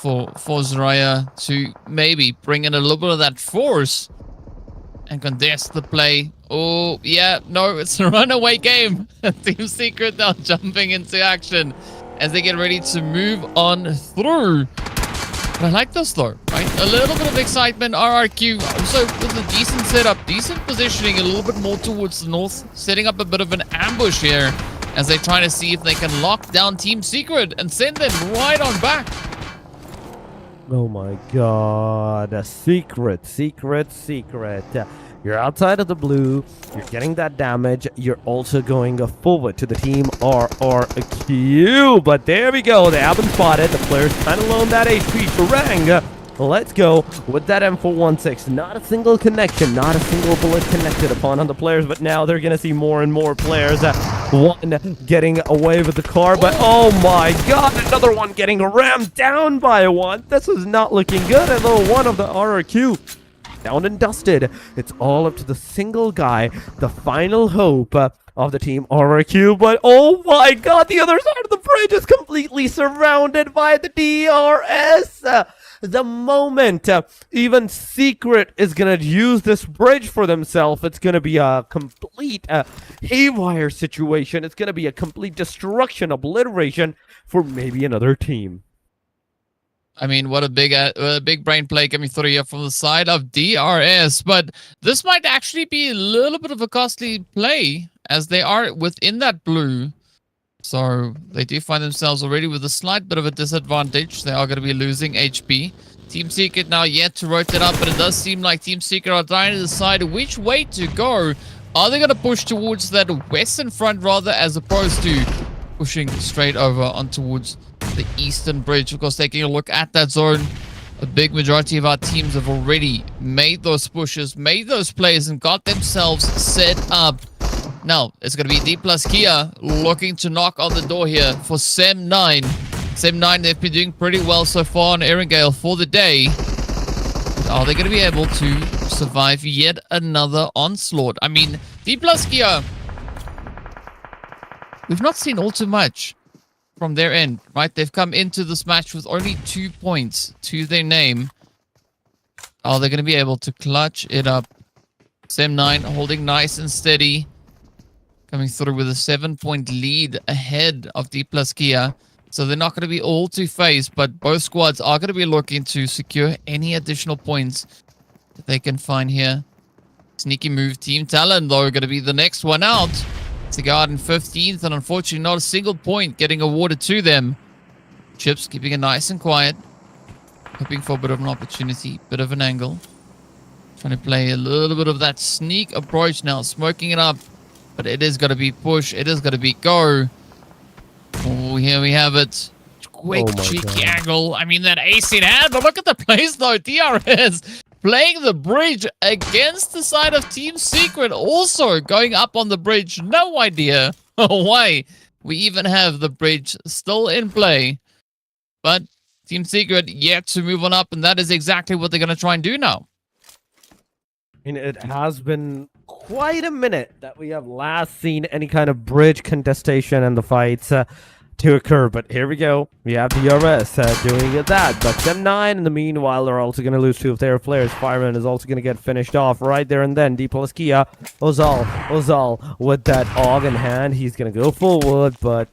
for Zoraya to maybe bring in a little bit of that force and contest the play. Oh, yeah, no, it's a runaway game. Team Secret now jumping into action. as they get ready to move on through. But I like this though, right? A little bit of excitement. RRQ also with a decent setup, decent positioning, a little bit more towards the north, setting up a bit of an ambush here as they try to see if they can lock down Team Secret and send them right on back. Oh my god, a secret. You're outside of the blue, you're getting that damage, you're also going forward to the team RRQ. But there we go, they haven't spotted, the players kind of loaned that HP to Rang. Let's go with that M416. Not a single connection, not a single bullet connected upon on the players, but now they're gonna see more and more players. One getting away with the car, but oh my god, another one getting rammed down by one. This is not looking good. And though one of the RRQ down and dusted. It's all up to the single guy, the final hope of the team RRQ. But oh my god, the other side of the bridge is completely surrounded by the DRS. The moment even Secret is going to use this bridge for themselves, it's going to be a complete haywire situation. It's going to be a complete destruction, obliteration for maybe another team. I mean, what a big brain play coming through here from the side of DRS. But this might actually be a little bit of a costly play as they are within that blue. So they do find themselves already with a slight bit of a disadvantage. They are going to be losing HP. Team Secret now yet to rotate up, but it does seem like Team Secret are trying to decide which way to go. Are they going to push towards that western front rather, as opposed to pushing straight over on towards the eastern bridge? Of course, taking a look at that zone, a big majority of our teams have already made those pushes, made those plays, and got themselves set up. Now, it's going to be DPLUS Kia looking to knock on the door here for Sem9. Sem9, they've been doing pretty well so far on Erangel for the day. Are they going to be able to survive yet another onslaught? I mean, DPLUS Kia, we've not seen all too much from their end, right? They've come into this match with only 2 points to their name. Are they going to be able to clutch it up? Sem9 holding nice and steady, coming through with a 7-point lead ahead of DPLUS Kia. So they're not going to be all to face, but both squads are going to be looking to secure any additional points that they can find here. Sneaky move. Team TALON, though, going to be the next one out to go out in 15th, and unfortunately not a single point getting awarded to them. Chips keeping it nice and quiet, hoping for a bit of an opportunity, bit of an angle. Trying to play a little bit of that sneak approach now, smoking it up. But it is going to be push. It is going to be go. Oh, here we have it. Quick, cheeky angle. I mean, that ace in hand. But look at the plays, though. DRS playing the bridge against the side of Team Secret. Also going up on the bridge. No idea why we even have the bridge still in play. But Team Secret yet to move on up. And that is exactly what they're going to try and do now. I mean, it has been quite a minute that we have last seen any kind of bridge contestation and the fights to occur. But here we go. We have DRS doing that. But Sem9, in the meanwhile, are also going to lose 2 of their players. Fireman is also going to get finished off right there and then. DPLUS Kia, Ozal with that AUG in hand. He's going to go forward, but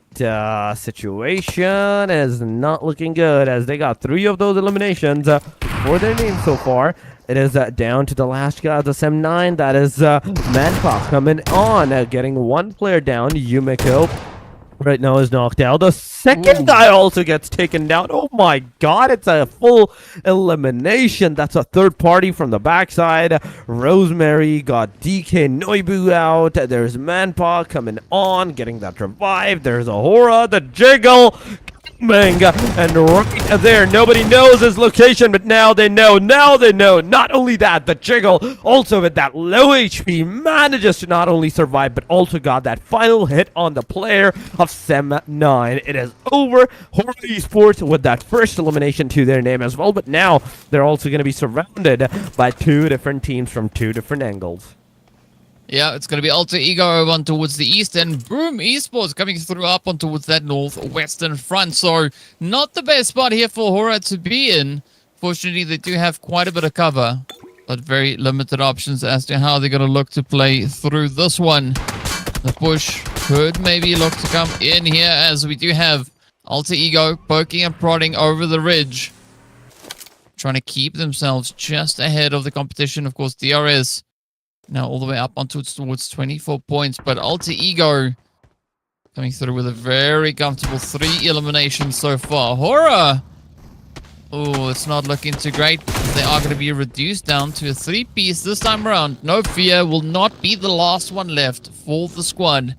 situation is not looking good as they got 3 of those eliminations for their name so far. It is down to the last guy, the Sem9. That is Manfox coming on, getting 1 player down. Yumiko right now is knocked out. The second guy also gets taken down. Oh my god, it's a full elimination. That's a third party from the backside. Rosemary got DK Noibu out. There's Manpa coming on, getting that revive. There's a HORAA, the jiggle. And right there, nobody knows his location, but now they know. Not only that, the jiggle, also with that low HP, manages to not only survive, but also got that final hit on the player of Sem9. It is over. HORAA Esports with that first elimination to their name as well, but now they're also going to be surrounded by 2 different teams from 2 different angles. Yeah, it's going to be Alter Ego over on towards the east, and Boom Esports coming through up on towards that northwestern front. So not the best spot here for HORAA to be in. Fortunately, they do have quite a bit of cover, but very limited options as to how they're going to look to play through this one. The push could maybe look to come in here as we do have Alter Ego poking and prodding over the ridge. Trying to keep themselves just ahead of the competition. Of course, DRS now all the way up onto towards 24 points. But Alter Ego coming through with a very comfortable 3 eliminations so far. HORAA! Oh, it's not looking too great. They are going to be reduced down to a 3-piece this time around. No fear, will not be the last one left for the squad.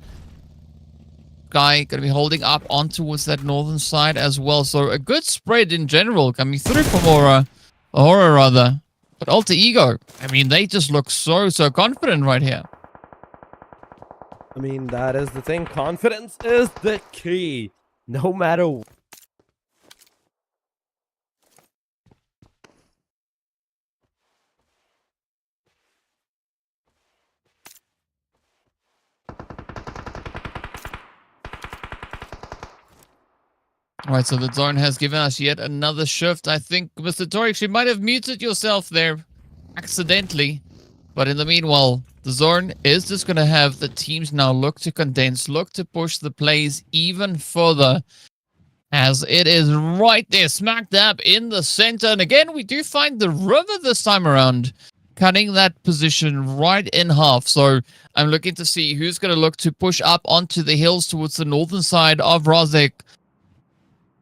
Guy going to be holding up on towards that northern side as well. So a good spread in general coming through from HORAA rather. But Alter Ego, I mean, they just look so confident right here. I mean, that is the thing. Confidence is the key. No matter what. Alright, so the zone has given us yet another shift. I think, Mr. Torix, you might have muted yourself there accidentally. But in the meanwhile, the zone is just going to have the teams now look to condense, look to push the plays even further. As it is right there, smack dab in the center. And again, we do find the river this time around, cutting that position right in half. So I'm looking to see who's going to look to push up onto the hills towards the northern side of Rozek.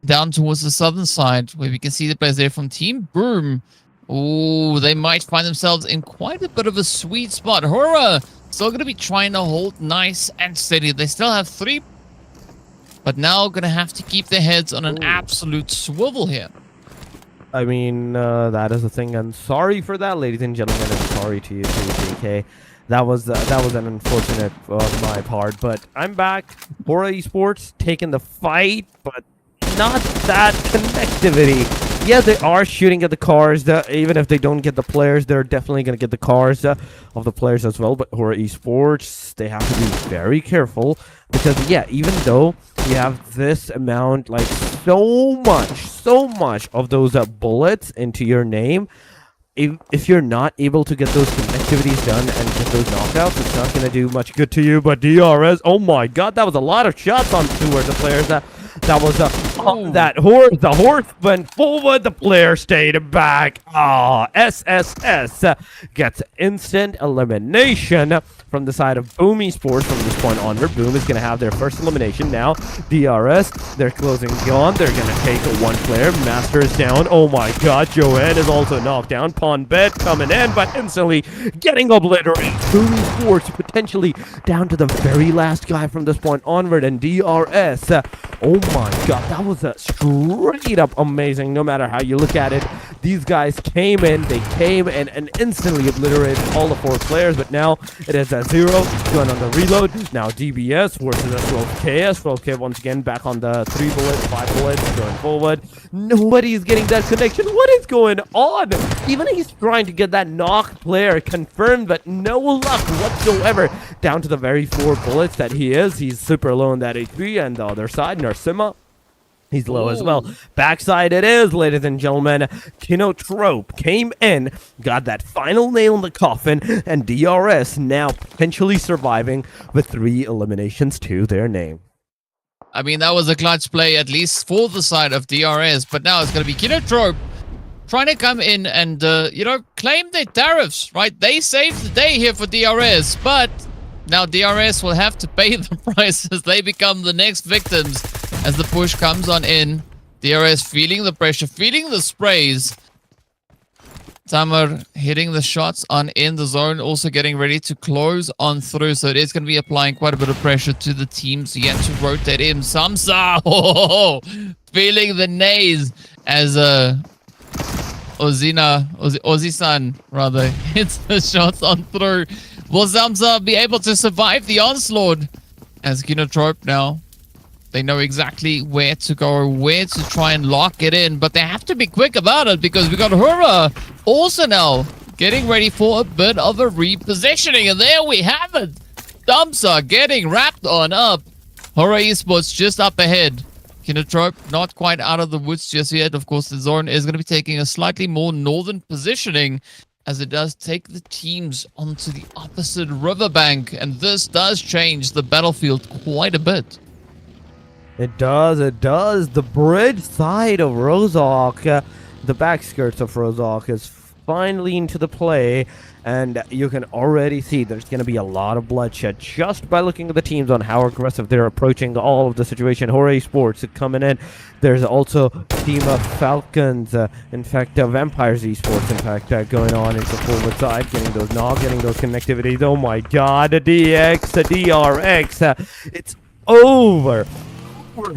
Down towards the southern side, where we can see the players there from Team Boom. Oh, they might find themselves in quite a bit of a sweet spot. HORAA still going to be trying to hold nice and steady. They still have 3, but now going to have to keep their heads on an absolute swivel here. I mean, that is the thing, and sorry for that, ladies and gentlemen, and sorry to you too, JK. That was an unfortunate on my part, but I'm back. HORAA Esports taking the fight, but not that connectivity. Yeah, they are shooting at the cars. Even if they don't get the players, they're definitely going to get the cars of the players as well. But HORAA Esports, they have to be very careful because, yeah, even though you have this amount, like so much of those bullets into your name, if you're not able to get those connectivities done and get those knockouts, it's not going to do much good to you. But DRS, oh my god, that was a lot of shots on towards the players. That was the horse went forward, the player stayed back. SSS gets instant elimination from the side of Boom Esports from this point onward. Boom is going to have their first elimination now. DRS, they're closing on. They're going to take one player. Master is down. Oh my god, Joanne is also knocked down. Pawn Bet coming in, but instantly getting obliterated. Boom Esports potentially down to the very last guy from this point onward, and DRS. Oh my god, that was a straight up amazing. No matter how you look at it, these guys came in, and instantly obliterated all the 4 players. But now it is a 0 going on the reload. Now DBS versus a 12KS. 12K once again back on the 3 bullets, 5 bullets going forward. Nobody's getting that connection. What is going on? Even he's trying to get that knock player confirmed, but no luck whatsoever. Down to the very 4 bullets that he is. He's super low in that HP, and the other side, Narsima, he's low as well. Backside it is, ladies and gentlemen. KINOTROPE came in, got that final nail in the coffin, and DRS now potentially surviving with 3 eliminations to their name. I mean, that was a clutch play, at least for the side of DRS, but now it's going to be KINOTROPE trying to come in and, claim their tariffs, right? They saved the day here for DRS, but now DRS will have to pay the price as they become the next victims as the push comes on in. DRS feeling the pressure, feeling the sprays. Tamer hitting the shots on in the zone, also getting ready to close on through. So it is going to be applying quite a bit of pressure to the teams yet to rotate in. Samsa, feeling the nays as Ozzy-san rather hits the shots on through. Will Samsa be able to survive the onslaught? As KINOTROPE now, they know exactly where to go, where to try and lock it in, but they have to be quick about it because we got HORAA also now getting ready for a bit of a repositioning, and there we have it. Samsa getting wrapped on up. HORAA Esports just up ahead. KINOTROPE not quite out of the woods just yet. Of course, the zone is going to be taking a slightly more northern positioning as it does take the teams onto the opposite riverbank, and this does change the battlefield quite a bit. It does, it does. The bridge side of Rozhok, the back skirts of Rozhok is finally into the play, and you can already see there's going to be a lot of bloodshed just by looking at the teams on how aggressive they're approaching all of the situation. HORAA Esports coming in. There's also team of Falcons, in fact, Vampires Esports, in fact, going on into forward side, getting those knocks, getting those connectivities. Oh my god, a DRX, it's over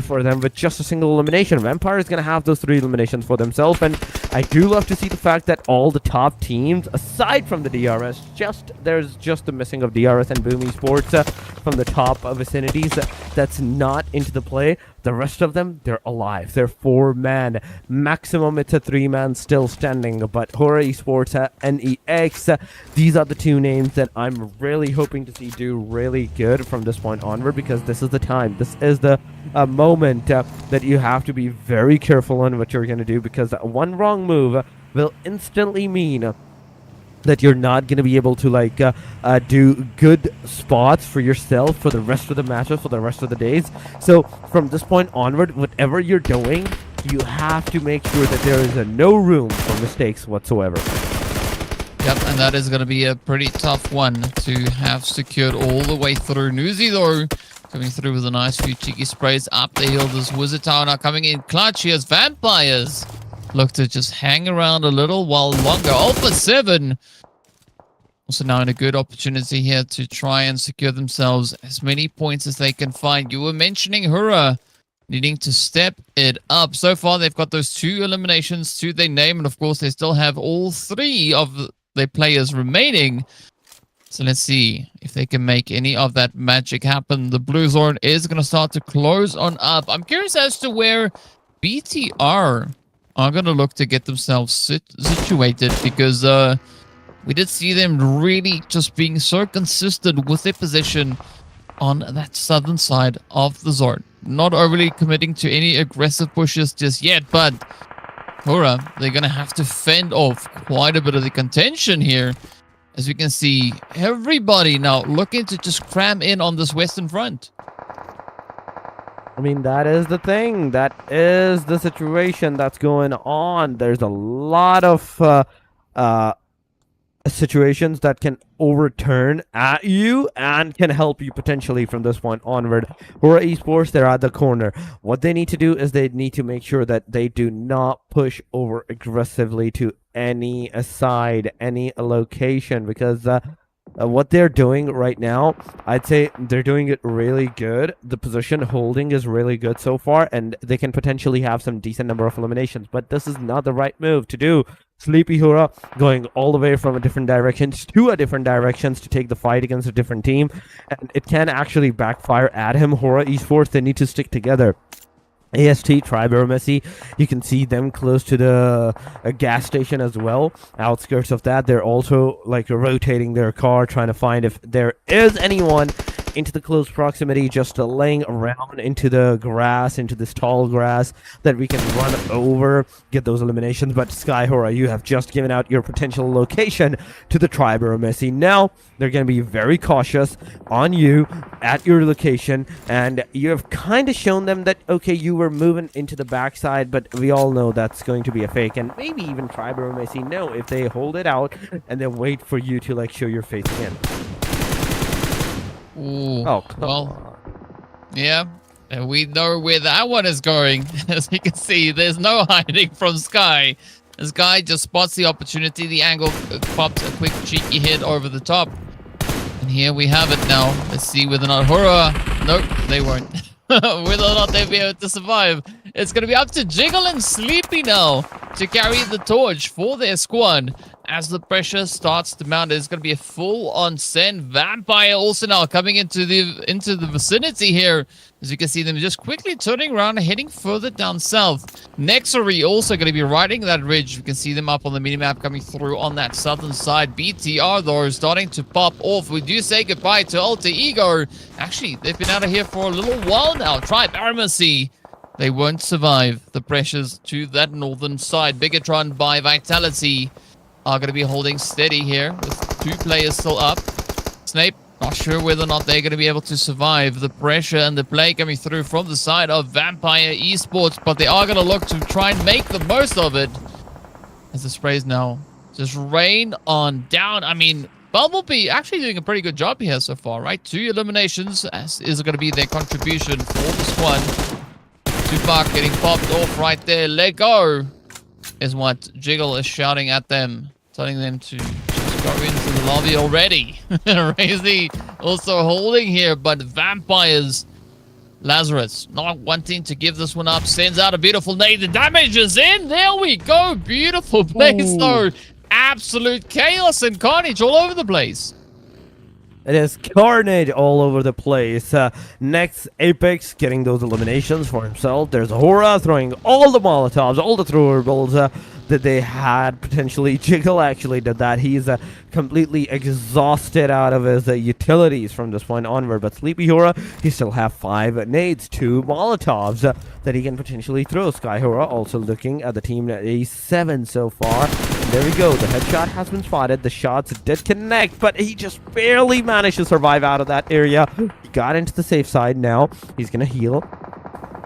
for them with just a single elimination. Vampire is going to have those 3 eliminations for themselves, and I do love to see the fact that all the top teams, aside from the DRS, there's just the missing of DRS and Boom Esports from the top vicinities that's not into the play. The rest of them, they're alive. They're 4-man. Maximum, it's a 3-man still standing. But HORAA Esports, NEX, these are the 2 names that I'm really hoping to see do really good from this point onward, because this is the time. This is the moment that you have to be very careful on what you're going to do, because one wrong move will instantly mean that you're not going to be able to do good spots for yourself for the rest of the matches, for the rest of the days. So from this point onward, whatever you're doing, you have to make sure that there is no room for mistakes whatsoever. Yep, and that is going to be a pretty tough one to have secured all the way through. Newsy, though, coming through with a nice few cheeky sprays up the hill. This Wizard Tower now coming in clutch. Here's Vampires. Look to just hang around a little while longer. Alpha 7 also now in a good opportunity here to try and secure themselves as many points as they can find. You were mentioning HORAA needing to step it up. So far, they've got those 2 eliminations to their name, and of course, they still have all 3 of their players remaining. So let's see if they can make any of that magic happen. The blue zone is going to start to close on up. I'm curious as to where BTR are going to look to get themselves situated, because we did see them really just being so consistent with their position on that southern side of the zone. Not overly committing to any aggressive pushes just yet, but HORAA, they're going to have to fend off quite a bit of the contention here. As we can see, everybody now looking to just cram in on this western front. I mean, that is the thing. That is the situation that's going on. There's a lot of situations that can overturn at you and can help you potentially from this point onward. HORAA Esports, they're at the corner. What they need to do is they need to make sure that they do not push over aggressively to any side, any location, because what they're doing right now, I'd say they're doing it really good. The position holding is really good so far, and they can potentially have some decent number of eliminations, but this is not the right move to do. Sleepy HORAA going all the way from a different directions to a different directions to take the fight against a different team, and it can actually backfire at him. HORAA Esports, they need to stick together. AST, EARENA, you can see them close to the gas station as well. Outskirts of that, they're also rotating their car, trying to find if there is anyone into the close proximity, just laying around into the grass, into this tall grass that we can run over, get those eliminations. But Sky HORAA, you have just given out your potential location to the EARENA. Now they're going to be very cautious on you at your location, and you have kind of shown them that, okay, you were moving into the backside, but we all know that's going to be a fake, and maybe even EARENA know if they hold it out and then wait for you to show your face again. Ooh, oh, well, yeah, and we know where that one is going. As you can see, there's no hiding from Sky. This guy just spots the opportunity. The angle pops a quick cheeky hit over the top. And here we have it now. Let's see whether or not HORAA... Nope, they won't. Whether or not they'll be able to survive. It's going to be up to Jiggle and Sleepy now to carry the torch for their squad. As the pressure starts to mount, it's going to be a full-on send. Vampire also now coming into the vicinity here. As you can see them just quickly turning around and heading further down south. NEXORY also going to be riding that ridge. You can see them up on the minimap coming through on that southern side. BTR, though, is starting to pop off. We do say goodbye to Alter Ego. Actually, they've been out of here for a little while now. EARENA. They won't survive the pressures to that northern side. BIGETRON by Vitality are going to be holding steady here with 2 players still up. Snape Not sure whether or not they're going to be able to survive the pressure and the play coming through from the side of Vampire Esports, but they are going to look to try and make the most of it as the sprays now just rain on down. I mean, Bumblebee actually doing a pretty good job here so far, right? 2 eliminations as is going to be their contribution for the squad. Tupac getting popped off right there. Let go is what Jiggle is shouting at them, telling them to just go into the lobby already. Razy also holding here, but Vampires, Lazarus not wanting to give this one up, sends out a beautiful nade. The damage is in. There we go. Beautiful place though. Absolute chaos and carnage all over the place. It is carnage all over the place. Next, Apex getting those eliminations for himself. There's HORAA throwing all the Molotovs, all the throwables that they had potentially. Jiggle actually did that. He's completely exhausted out of his utilities from this point onward. But Sleepy HORAA, he still have 5 nades, 2 Molotovs that he can potentially throw. Sky HORAA also looking at the team at A7 so far. There we go. The headshot has been spotted. The shots did connect, but he just barely managed to survive out of that area. He got into the safe side now. He's going to heal.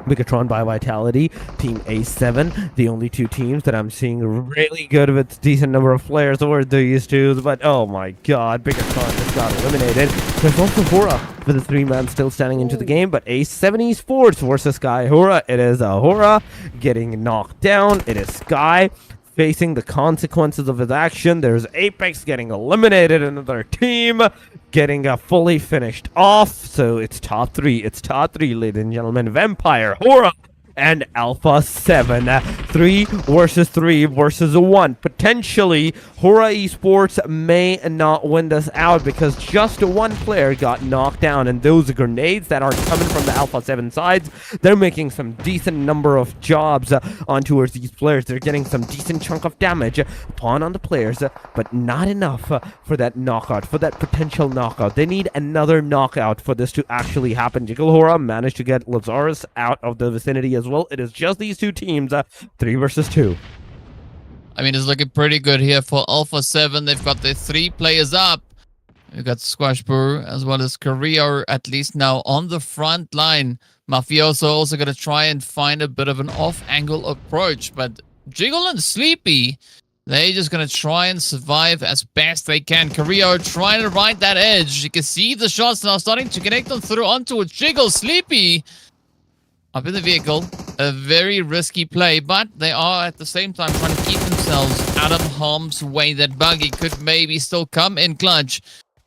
BIGETRON by Vitality, Team A7, the only 2 teams that I'm seeing really good with decent number of players over these two. But oh my god, BIGETRON just got eliminated. There's also HORAA with a 3-man still standing into the game, but A7 Esports versus Sky HORAA. It is HORAA getting knocked down. It is Sky facing the consequences of his action. There's Apex getting eliminated, another team getting fully finished off. So it's top 3. It's top 3, ladies and gentlemen. Vampire, HORAA, and Alpha 7. 3 versus 3 versus 1. Potentially, HORAA Esports may not win this out because just 1 player got knocked down, and those grenades that are coming from the Alpha 7 sides, they're making some decent number of jobs on towards these players. They're getting some decent chunk of damage upon on the players, but not enough for that knockout, for that potential knockout. They need another knockout for this to actually happen. Jiggle HORAA managed to get Lazarus out of the vicinity as well. It is just these 2 teams, 3 versus 2. I mean, it's looking pretty good here for Alpha 7. They've got their 3 players up. We've got Squash Brew as well as Korea, at least now on the front line. Mafioso also going to try and find a bit of an off-angle approach, but Jiggle and Sleepy, they're just going to try and survive as best they can. Korea trying to ride that edge. You can see the shots now starting to connect them through onto a Jiggle. Sleepy up in the vehicle, a very risky play, but they are at the same time trying to keep themselves out of harm's way. That buggy could maybe still come in clutch.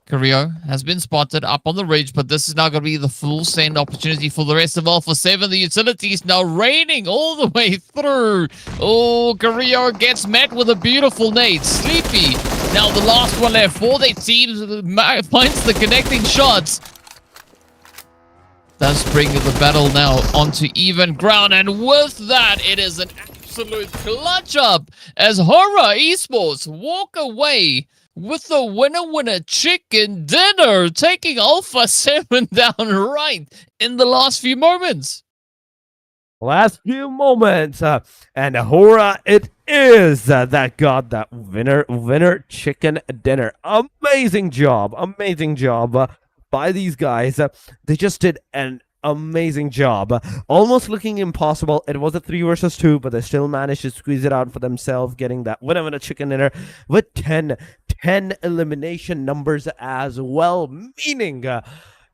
Carrillo has been spotted up on the ridge, but this is now going to be the full send opportunity for the rest of Alpha 7. The utilities now raining all the way through. Oh, Carrillo gets met with a beautiful nade. Sleepy, now the last one left for their team, finds the connecting shots. Does bring the battle now onto even ground, and with that, it is an absolute clutch up as HORAA Esports walk away with the winner chicken dinner, taking Alpha 7 down right in the last few moments. Last few moments, and HORAA, it is that got that winner chicken dinner. Amazing job by these guys. They just did an amazing job. Almost looking impossible. It was a 3 versus 2, but they still managed to squeeze it out for themselves, getting that winner chicken dinner with 10 elimination numbers as well, meaning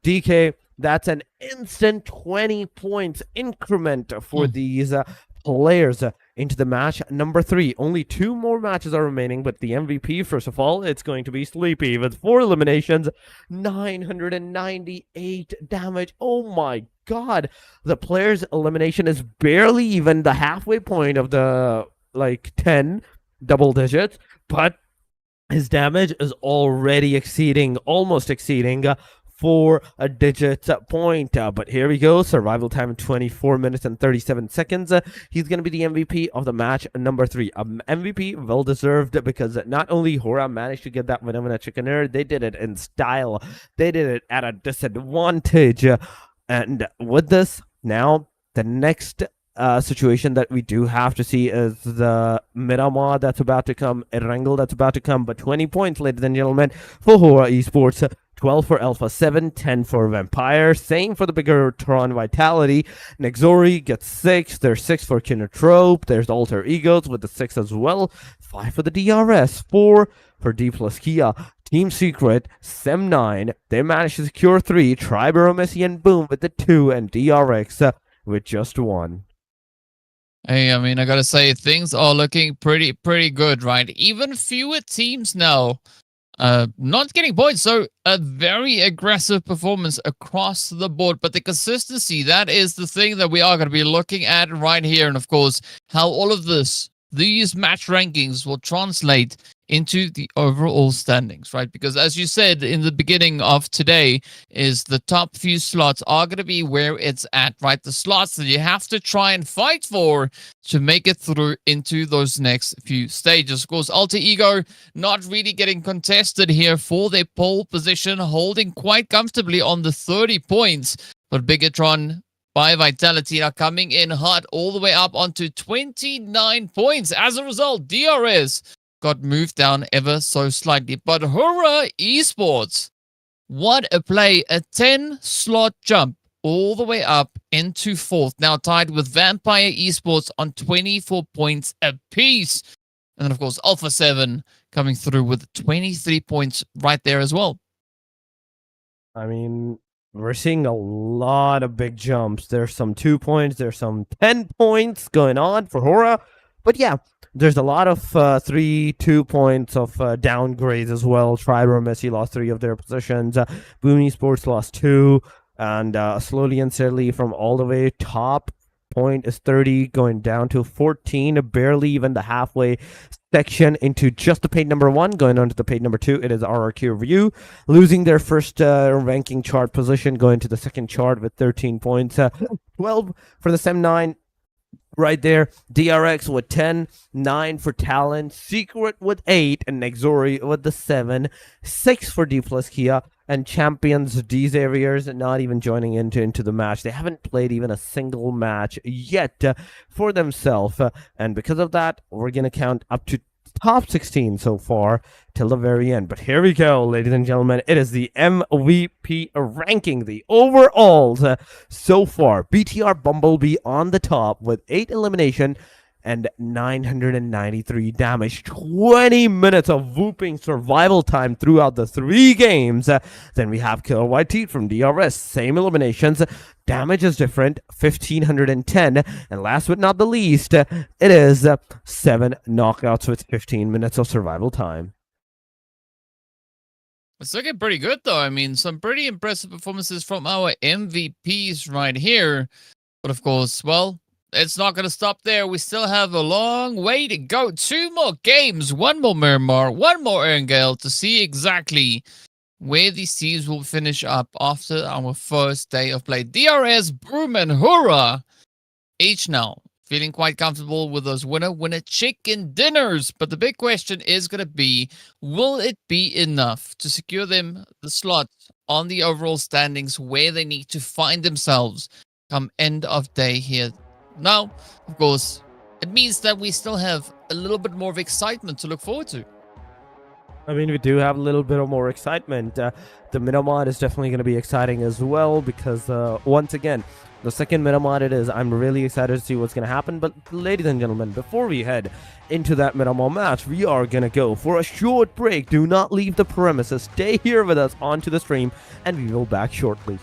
DK, that's an instant 20 points increment for these players into the match number 3. Only 2 more matches are remaining, but the MVP, first of all, it's going to be Sleepy with 4 eliminations, 998 damage. Oh my god, the player's elimination is barely even the halfway point of the 10 double digits, but his damage is already almost exceeding 4 digit point. But here we go. Survival time 24 minutes and 37 seconds. He's going to be the MVP of the match number 3. MVP well deserved, because not only HORAA managed to get that winner chicken dinner, they did it in style. They did it at a disadvantage. And with this, now the next situation that we do have to see is the Miramar that's about to come, Erangel that's about to come, but 20 points, ladies and gentlemen, for HORAA Esports. 12 for Alpha 7, 10 for Vampire. Same for the BIGETRON Vitality. NEXORY gets 6. There's 6 for KINOTROPE. There's Alter Egos with the 6 as well. 5 for the DRS. 4 for DPLUS Kia. Team Secret, Sem9. They managed to secure 3. AEROMACY and Boom with the 2. And DRX with just 1. Hey, I mean, I gotta say, things are looking pretty good, right? Even fewer teams now not getting points. So a very aggressive performance across the board. But the consistency, that is the thing that we are going to be looking at right here. And of course, how all of these match rankings will translate into the overall standings, right? Because as you said in the beginning of today, is the top few slots are going to be where it's at, right? The slots that you have to try and fight for to make it through into those next few stages. Of course, Alter Ego not really getting contested here for their pole position, holding quite comfortably on the 30 points. But BIGETRON by Vitality are coming in hot all the way up onto 29 points. As a result, DRS got moved down ever so slightly. But HORAA Esports, what a play. A 10-slot jump all the way up into 4th. Now tied with Vampire Esports on 24 points apiece. And then, of course, Alpha 7 coming through with 23 points right there as well. I mean, we're seeing a lot of big jumps. There's some 2 points. There's some 10 points going on for HORAA. But yeah, there's a lot of 3-2 points of downgrades as well. AEROMACY lost 3 of their positions. Boom Esports lost 2. And slowly and steadily from all the way top point is 30 going down to 14. Barely even the halfway section into just the page number 1. Going on to the page number 2, it is RRQ Review. Losing their first ranking chart position. Going to the second chart with 13 points. 12 for the Sem9. Right there, DRX with 10, 9 for TALON, Secret with 8, and NEXORY with the 7, 6 for DPLUS Kia, and champions DXAVIER not even joining into the match. They haven't played even a single match yet for themselves, and because of that, we're going to count up to top 16 so far till the very end. But here we go, ladies and gentlemen. It is the MVP ranking, the overalls so far. BTR Bumblebee on the top with 8 elimination and 993 damage. 20 minutes of whooping survival time throughout the 3 games. Then we have Killer White Teeth from DRS. Same eliminations. Damage is different, 1510. And last but not the least, it is 7 knockouts with 15 minutes of survival time. It's looking pretty good, though. I mean, some pretty impressive performances from our MVPs right here. But of course, well, it's not going to stop there. We still have a long way to go. 2 more games, 1 more Miramar, 1 more Erangel to see exactly where these teams will finish up after our first day of play. DRS, Boom, and HORAA each now feeling quite comfortable with those winner chicken dinners. But the big question is going to be, will it be enough to secure them the slot on the overall standings where they need to find themselves come end of day here? Now, of course, it means that we still have a little bit more of excitement to look forward to. I mean, we do have a little bit of more excitement. The Miramar is definitely going to be exciting as well because, once again, the second Miramar it is. I'm really excited to see what's going to happen. But, ladies and gentlemen, before we head into that Miramar match, we are going to go for a short break. Do not leave the premises. Stay here with us onto the stream, and we will be back shortly.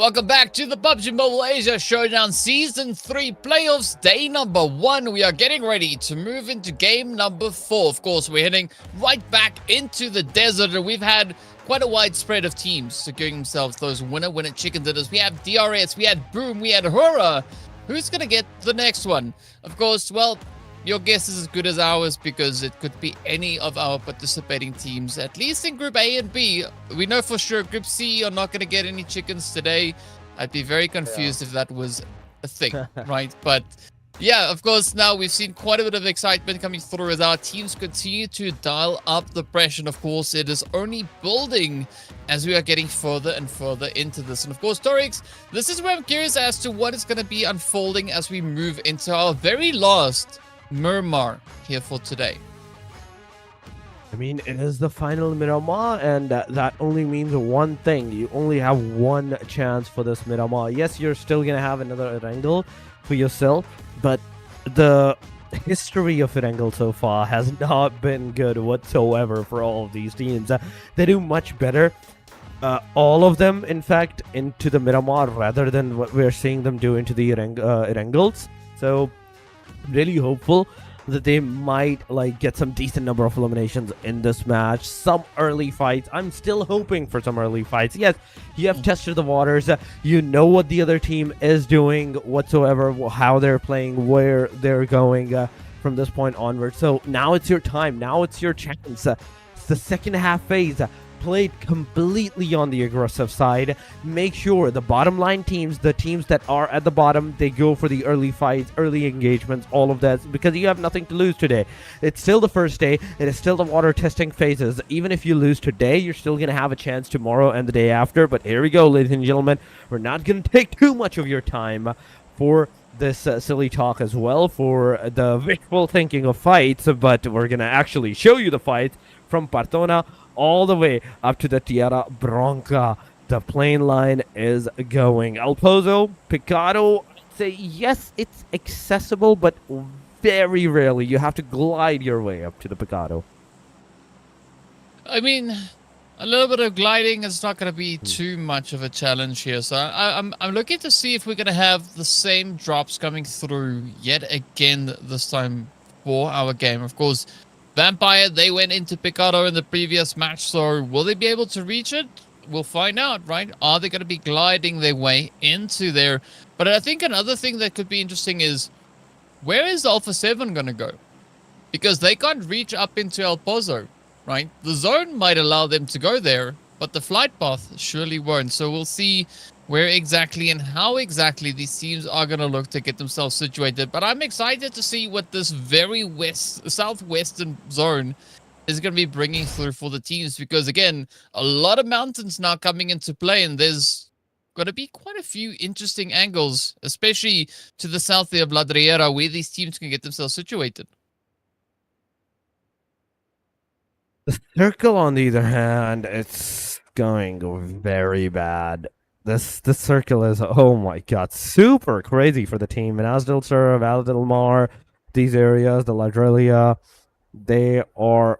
Welcome back to the PUBG Mobile Asia Showdown Season 3 Playoffs, day number 1. We are getting ready to move into game number 4. Of course, we're heading right back into the desert, and we've had quite a wide spread of teams securing themselves those winner chicken dinners. We have DRS, we had Boom, we had HORAA. Who's going to get the next one? Of course, well, your guess is as good as ours because it could be any of our participating teams, at least in Group A and B. We know for sure Group C are not going to get any chickens today. I'd be very confused if that was a thing, right? But yeah, of course, now we've seen quite a bit of excitement coming through as our teams continue to dial up the pressure. And of course, it is only building as we are getting further and further into this. And of course, Torix, this is where I'm curious as to what is going to be unfolding as we move into our very last Miramar here for today. I mean, it is the final Miramar, and that only means one thing. You only have one chance for this Miramar. Yes, you're still going to have another Erangel for yourself, but the history of Erangel so far has not been good whatsoever for all of these teams. They do much better, all of them, in fact, into the Miramar rather than what we're seeing them do into the Erangels. So really hopeful that they might get some decent number of eliminations in this match, some early fights. I'm still hoping for some early fights. Yes, you have tested the waters, you know what the other team is doing whatsoever, how they're playing, where they're going from this point onward. So now it's your time, now it's your chance. It's the second half phase. Played completely on the aggressive side. Make sure the bottom line teams, the teams that are at the bottom, they go for the early fights, early engagements, all of that, because you have nothing to lose today. It's still the first day. It is still the water testing phases. Even if you lose today, you're still going to have a chance tomorrow and the day after. But here we go, ladies and gentlemen. We're not going to take too much of your time for this silly talk as well, for the visual thinking of fights, but we're going to actually show you the fights from Partona all the way up to the Tierra Bronca. The plane line is going. El Pozo, Picado, I'd say yes, it's accessible, but very rarely. You have to glide your way up to the Picado. I mean, a little bit of gliding is not going to be too much of a challenge here. So I'm looking to see if we're going to have the same drops coming through yet again this time for our game. Of course, Vampire, they went into Picado in the previous match, so will they be able to reach it? We'll find out, right? Are they going to be gliding their way into there? But I think another thing that could be interesting is, where is Alpha 7 going to go? Because they can't reach up into El Pozo, right? The zone might allow them to go there, but the flight path surely won't. So we'll see where exactly and how exactly these teams are going to look to get themselves situated. But I'm excited to see what this very southwestern zone is going to be bringing through for the teams. Because, again, a lot of mountains now coming into play. And there's going to be quite a few interesting angles, especially to the south there of Ladriera, where these teams can get themselves situated. The circle, on the other hand, it's going very bad. This circle is, oh my god, super crazy for the team. And Asdel Sur, Valdelmar, these areas, the Ladrelia, they are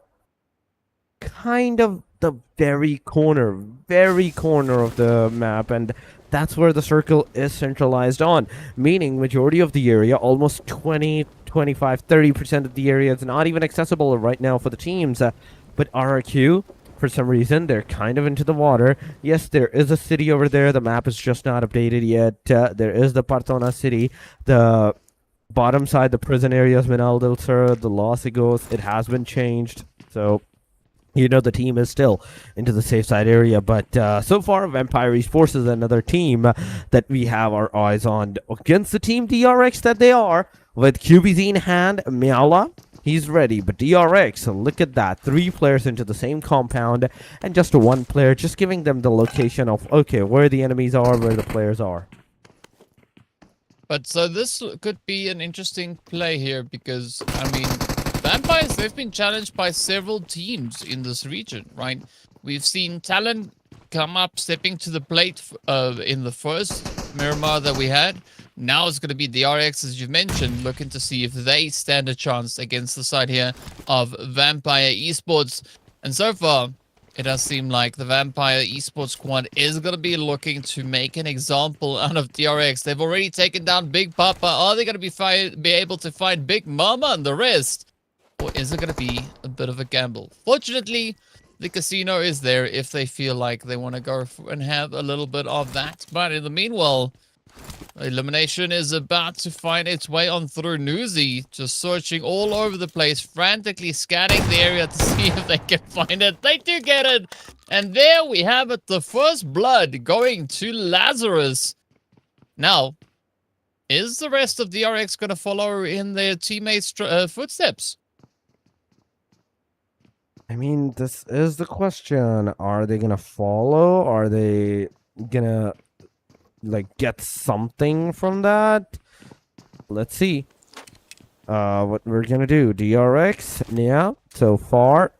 kind of the very corner of the map, and that's where the circle is centralized on, meaning majority of the area, almost 20, 25, 30% of the area is not even accessible right now for the teams. But RRQ, for some reason, they're kind of into the water. Yes, there is a city over there. The map is just not updated yet. There is the Partona city. The bottom side, the prison areas, Minal del Sur, the Los Igos, it has been changed. So, you know, the team is still into the safe side area. But so far, Vampire Esports is another team that we have our eyes on against the team DRX that they are. With QBZ in hand, Miala, he's ready, but DRX, look at that. 3 players into the same compound, and just 1 player, just giving them the location of, okay, where the enemies are, where the players are. But so this could be an interesting play here, because, I mean, Vampires, they've been challenged by several teams in this region, right? We've seen TALON come up, stepping to the plate in the first Miramar that we had. Now it's going to be the RX, as you've mentioned, looking to see if they stand a chance against the side here of Vampire Esports. And so far, it does seem like the Vampire Esports squad is going to be looking to make an example out of DRX. They've already taken down Big Papa. Are they going to be able to find Big Mama and the rest? Or is it going to be a bit of a gamble? Fortunately, the casino is there if they feel like they want to go and have a little bit of that. But in the meanwhile, elimination is about to find its way on through. Newsy just searching all over the place, frantically scanning the area to see if they can find it. They do get it. And there we have it. The first blood going to Lazarus. Now, is the rest of DRX going to follow in their teammates' footsteps? I mean, this is the question. Are they gonna follow? Are they gonna like get something from that? Let's see. What we're gonna do. DRX, yeah. So far,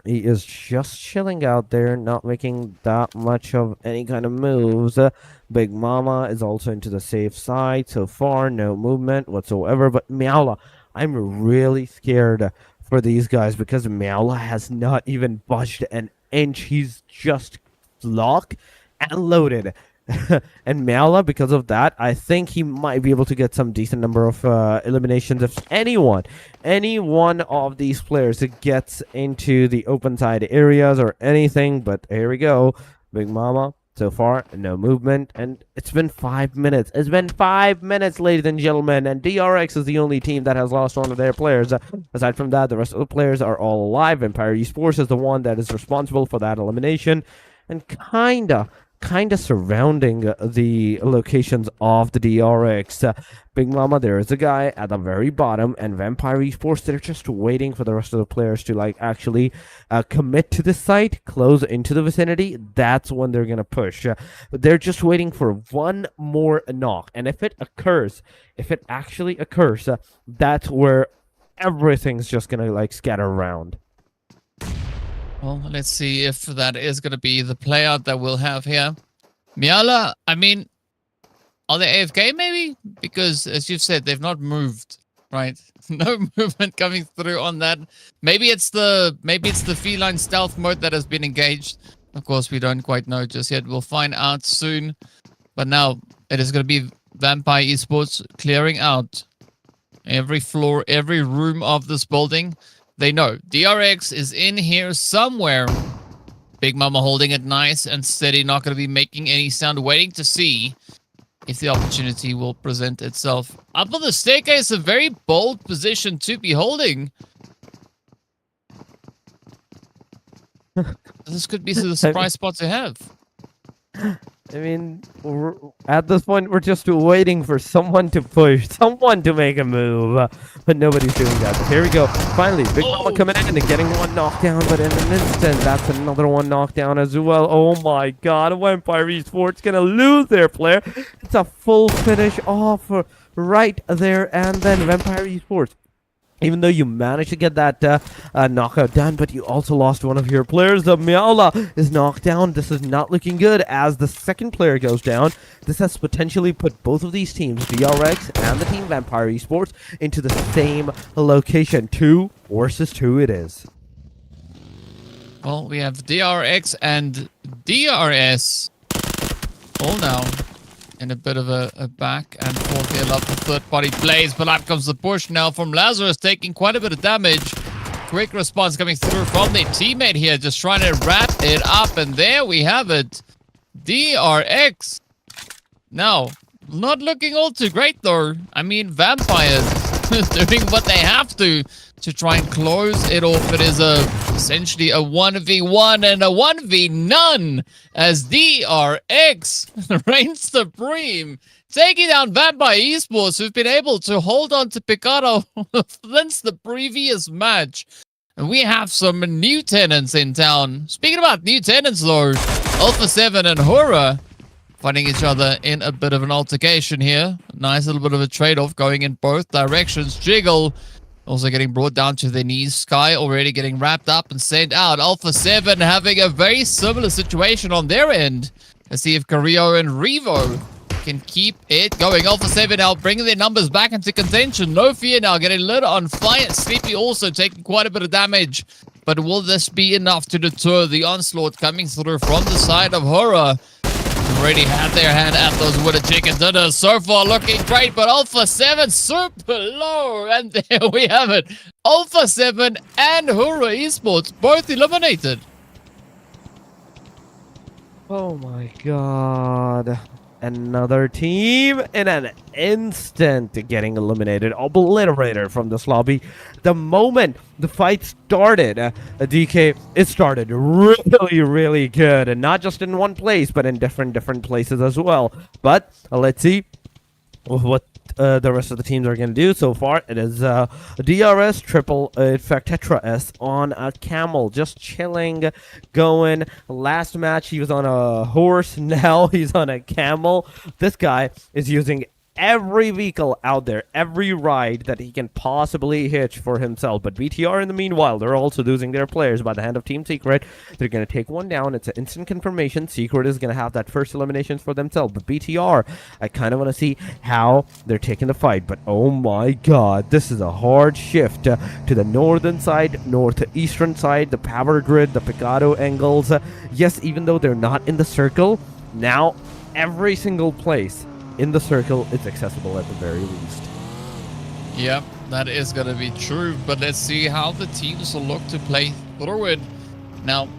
he is just chilling out there, not making that much of any kind of moves. Big Mama is also into the safe side. So far, no movement whatsoever. But Miaula, I'm really scared for these guys because Miaula has not even budged an inch. He's just locked and loaded. And Miaula, because of that, I think he might be able to get some decent number of eliminations. If any one of these players that gets into the open side areas or anything. But here we go. Big Mama. So far, no movement, and it's been 5 minutes. It's been 5 minutes, ladies and gentlemen, and DRX is the only team that has lost one of their players. Aside from that, the rest of the players are all alive. Empire Esports is the one that is responsible for that elimination, and kinda surrounding the locations of the DRX. Big Mama, there is a guy at the very bottom, and Vampire Esports, they're just waiting for the rest of the players to like actually commit to the site, close into the vicinity. That's when they're gonna push. They're just waiting for one more knock, and if it actually occurs, that's where everything's just gonna like scatter around. Well, let's see if that is going to be the play out that we'll have here. Miaula, I mean, are they AFK maybe? Because as you've said, they've not moved, right? No movement coming through on that. Maybe it's the feline stealth mode that has been engaged. Of course, we don't quite know just yet. We'll find out soon. But now it is going to be Vampire Esports clearing out every floor, every room of this building. They know DRX is in here somewhere. Big Mama holding it nice and steady, not going to be making any sound, waiting to see if the opportunity will present itself. Up on the staircase, a very bold position to be holding. This could be the surprise spot to have. I mean, at this point, we're just waiting for someone to push, someone to make a move, but nobody's doing that. But here we go. Finally, Big Mama coming in and getting one knockdown, but in an instant, that's another one knockdown as well. Oh my god, Vampire Esports gonna lose their player. It's a full finish off right there, and then Vampire Esports, even though you managed to get that knockout done, but you also lost one of your players. The Miaula is knocked down. This is not looking good as the second player goes down. This has potentially put both of these teams, DRX and the team Vampire Esports, into the same location. 2 versus 2 it is. Well, we have DRX and DRS all now in a bit of a back and forth here. Love the third-party plays, but up comes the push now from Lazarus, taking quite a bit of damage. Quick response coming through from their teammate here, just trying to wrap it up, and there we have it. DRX. Now, not looking all too great, though. I mean, Vampires doing what they have to try and close it off. It is essentially a 1v1 and a 1v none as DRX reigns supreme, taking down Vampire Esports, who've been able to hold on to Picado since the previous match. And we have some new tenants in town. Speaking about new tenants, though, Alpha 7 and HORAA fighting each other in a bit of an altercation here. Nice little bit of a trade-off going in both directions. Jiggle also getting brought down to their knees. Sky already getting wrapped up and sent out. Alpha 7 having a very similar situation on their end. Let's see if Carrillo and Revo can keep it going. Alpha 7 now bringing their numbers back into contention. No Fear now getting lit on fire. Sleepy also taking quite a bit of damage. But will this be enough to deter the onslaught coming through from the side of HORAA? Already had their hand at those wooden chicken dinners. So far looking great, but Alpha 7 super low. And there we have it. Alpha 7 and HORAA Esports both eliminated. Oh my god. Another team in an instant getting eliminated, obliterated from this lobby. The moment the fight started, DK, it started really good. And not just in one place, but in different places as well. But let's see what the rest of the teams are going to do. So far, it is DRS, triple, in fact, Tetra S on a camel, just chilling, going. Last match, he was on a horse. Now he's on a camel. This guy is using every vehicle out there, every ride that he can possibly hitch for himself. But BTR, in the meanwhile, they're also losing their players by the hand of Team Secret. They're going to take one down. It's an instant confirmation. Secret is going to have that first elimination for themselves. But BTR, I kind of want to see how they're taking the fight. But oh my god, this is a hard shift to the northern side, northeastern side, the power grid, the Picado angles. Yes, even though they're not in the circle, now every single place in the circle is accessible at the very least. Yep, that is going to be true. But let's see how the teams will look to play through it. Now,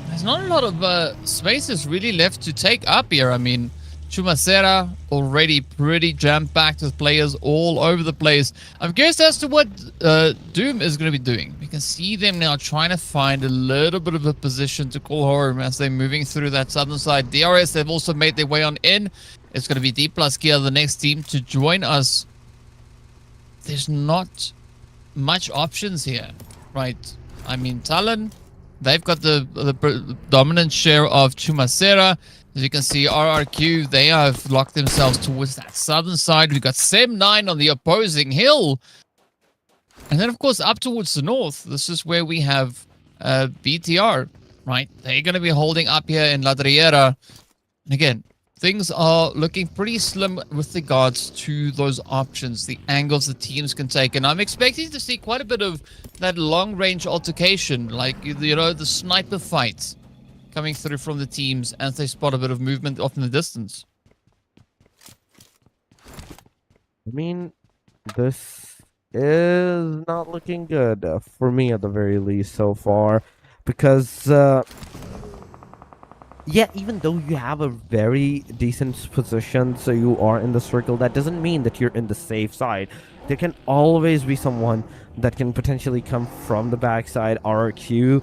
there's not a lot of spaces really left to take up here. I mean, Chumacera already pretty jam-packed with players all over the place. I'm curious as to what Doom is going to be doing. We can see them now trying to find a little bit of a position to call home as they're moving through that southern side. DRS, they've also made their way on in. It's going to be DPLUS Gear, the next team to join us. There's not much options here, right? I mean, Talon, they've got the dominant share of Chumacera. As you can see, RRQ, they have locked themselves towards that southern side. We've got Sem9 on the opposing hill. And then, of course, up towards the north, this is where we have BTR, right? They're going to be holding up here in Ladriera. And again, things are looking pretty slim with regards to those options, the angles the teams can take. And I'm expecting to see quite a bit of that long-range altercation, like, you know, the sniper fights coming through from the teams as they spot a bit of movement off in the distance. I mean, this is not looking good for me at the very least so far, because yeah, even though you have a very decent position, so you are in the circle, that doesn't mean that you're in the safe side. There can always be someone that can potentially come from the backside. RRQ,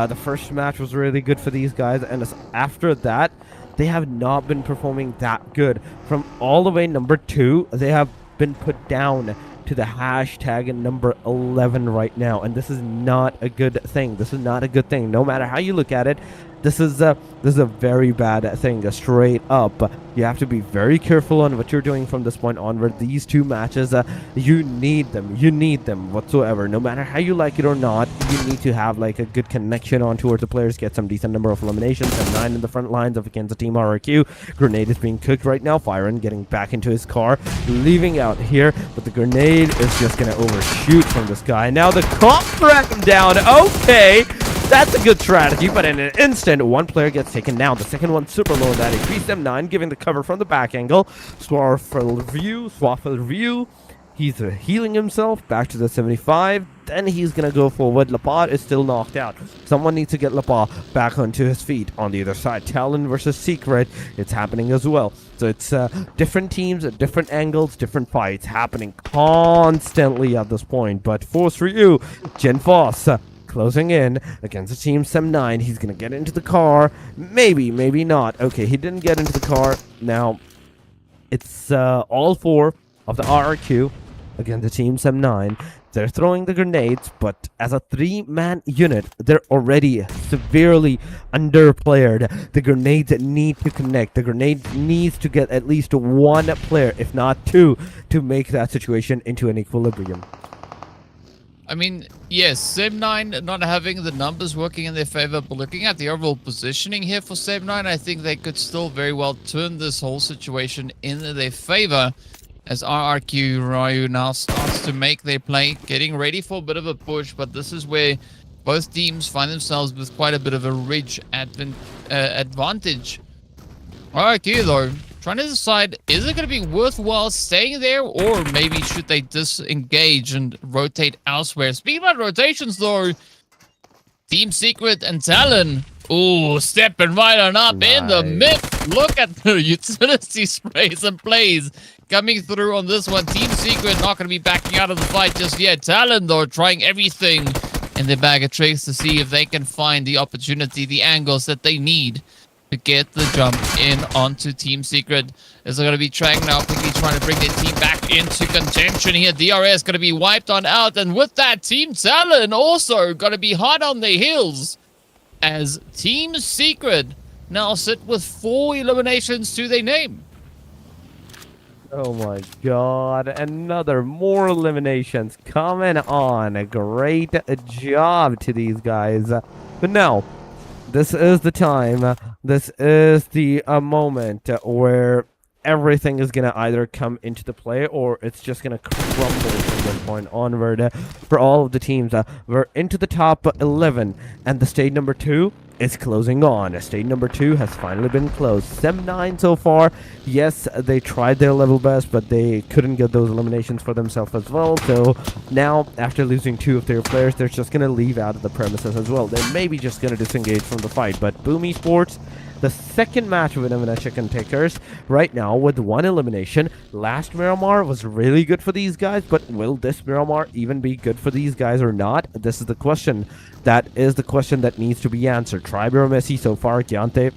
the first match was really good for these guys, and after that, they have not been performing that good. From all the way number 2, they have been put down to the hashtag number 11 right now, and this is not a good thing. This is not a good thing. No matter how you look at it, this is a very bad thing, straight up. You have to be very careful on what you're doing from this point onward. These two matches, you need them whatsoever. No matter how you like it or not, you need to have like a good connection on towards the players, get some decent number of eliminations. And 9 in the front lines of against the team RRQ. Grenade is being cooked right now. Firen getting back into his car, leaving out here, but the grenade is just gonna overshoot from this guy. Now the cop track him down. Okay, that's a good strategy, but in an instant, one player gets taken down. The second one super low in that HP. Sem9 giving the cover from the back angle. Swaffle view. He's healing himself back to the 75. Then he's going to go forward. Lapar is still knocked out. Someone needs to get Lapar back onto his feet. On the other side, Talon versus Secret. It's happening as well. So it's different teams, different angles, different fights happening constantly at this point. But Force Ryu, Gen Foss, closing in against the team Sem9. He's going to get into the car. Maybe not. Okay, he didn't get into the car. Now, it's all 4 of the RRQ against the team Sem9. They're throwing the grenades, but as a 3-man unit, they're already severely underplayed. The grenades need to connect. The grenade needs to get at least 1 player, if not 2, to make that situation into an equilibrium. I mean, yes, Sem9 not having the numbers working in their favor, but looking at the overall positioning here for Sem9, I think they could still very well turn this whole situation in their favor as RRQ Ryu now starts to make their play, getting ready for a bit of a push, but this is where both teams find themselves with quite a bit of a ridge advantage. RRQ though, trying to decide, is it going to be worthwhile staying there, or maybe should they disengage and rotate elsewhere? Speaking about rotations though, Team Secret and Talon, ooh, stepping right on up in the mid. Look at the utility sprays and plays coming through on this one. Team Secret not going to be backing out of the fight just yet. Talon though, trying everything in their bag of tricks to see if they can find the opportunity, the angles that they need to get the jump in onto Team Secret. Is going to be trying now, quickly trying to bring their team back into contention here. DRS going to be wiped on out, and with that, Team Talon also going to be hot on their heels, as Team Secret now sit with 4 eliminations to their name. Oh my god, more eliminations coming on. A great job to these guys. But now, this is the time, this is the moment where everything is going to either come into the play or it's just going to crumble from this point onward for all of the teams. We're into the top 11, and the stage number 2 is closing on. Stage number 2 has finally been closed. Sem 9 so far, yes, they tried their level best, but they couldn't get those eliminations for themselves as well. So now, after losing 2 of their players, they're just going to leave out of the premises as well. They're maybe just going to disengage from the fight. But Boom Esports, the second match with them in Chicken Takers right now with 1 elimination. Last Miramar was really good for these guys, but will this Miramar even be good for these guys or not? This is the question. That is the question that needs to be answered. AEROMACY so far, Giante,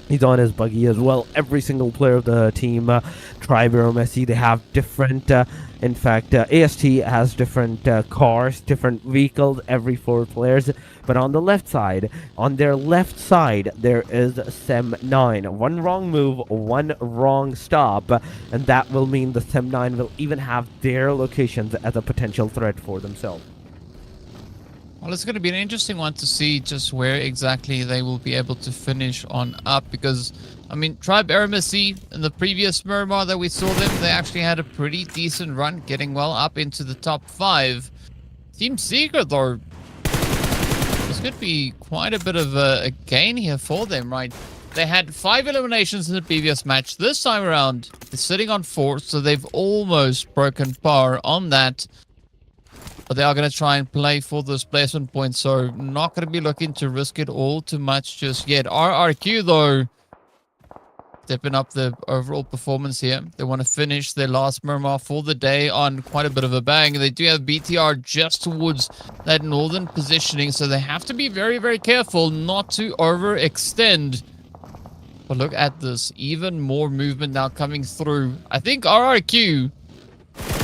he's on his buggy as well. Every single player of the team, AEROMACY, they have different, in fact, AST has different cars, different vehicles, every 4 players. But on the left side, on their left side, there is Sem 9. 1 wrong move, 1 wrong stop, and that will mean the Sem 9 will even have their locations as a potential threat for themselves. Well, it's going to be an interesting one to see just where exactly they will be able to finish on up, because, I mean, AEROMACY in the previous Miramar that we saw them, they actually had a pretty decent run, getting well up into the top 5. Team Secret, though, this could be quite a bit of a gain here for them, right? They had 5 eliminations in the previous match. This time around, they're sitting on 4, so they've almost broken par on that. But they are going to try and play for those placement points, so not going to be looking to risk it all too much just yet. RRQ, though, stepping up the overall performance here. They want to finish their last Miramar for the day on quite a bit of a bang. They do have BTR just towards that northern positioning, so they have to be very, very careful not to overextend. But look at this. Even more movement now coming through. I think RRQ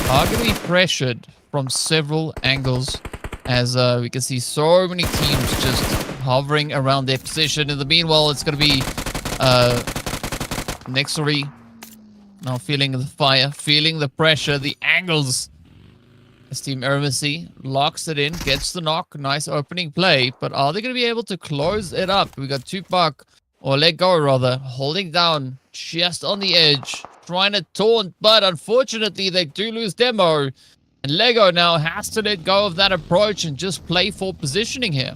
are going to be pressured from several angles, as we can see so many teams just hovering around their position. In the meanwhile, it's going to be NEXORY now feeling the fire, feeling the pressure, the angles. As Team AEROMACY locks it in, gets the knock. Nice opening play, but are they going to be able to close it up? We got Tupac, or let go rather, holding down just on the edge, trying to taunt, but unfortunately they do lose Demo. And Lego now has to let go of that approach and just play for positioning here.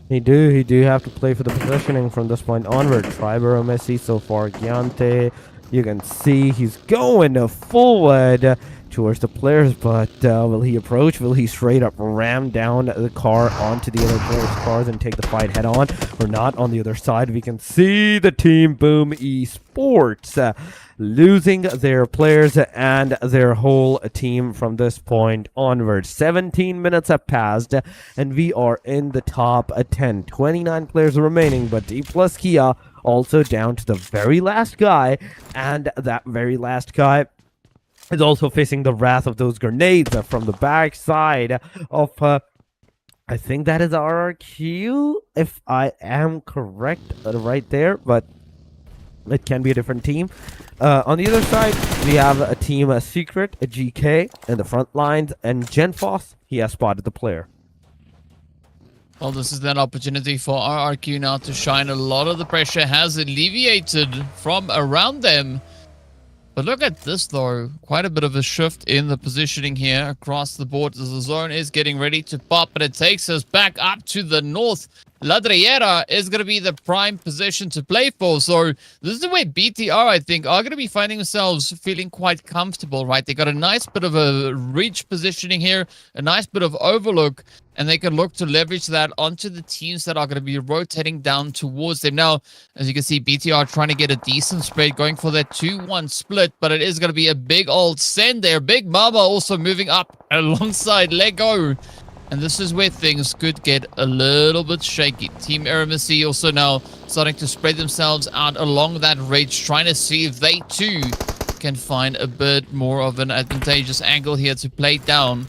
He do have to play for the positioning from this point onward. AEROMACY so far, Giante, you can see he's going forward towards the players, but will he approach? Will he straight up ram down the car onto the other players' cars and take the fight head on? Or not? On the other side, we can see the team Boom Esports losing their players and their whole team from this point onward. 17 minutes have passed, and we are in the top 10. 29 players remaining, but DPLUS Kia also down to the very last guy, and that very last guy is also facing the wrath of those grenades from the back side of, I think that is RRQ, if I am correct right there, but it can be a different team. On the other side, we have a team Secret, a GK in the front lines, and Genfoss, he has spotted the player. Well, this is that opportunity for RRQ now to shine. A lot of the pressure has alleviated from around them. But look at this, though. Quite a bit of a shift in the positioning here across the board as the zone is getting ready to pop, but it takes us back up to the north. Ladriera is going to be the prime position to play for. So this is the way BTR, I think, are going to be finding themselves feeling quite comfortable, right? They got a nice bit of a reach positioning here, a nice bit of overlook, and they can look to leverage that onto the teams that are going to be rotating down towards them. Now, as you can see, BTR trying to get a decent spread, going for that 2-1 split, but it is going to be a big old send there. Big Mama also moving up alongside Lego. And this is where things could get a little bit shaky. Team AEROMACY also now starting to spread themselves out along that ridge, trying to see if they too can find a bit more of an advantageous angle here to play down.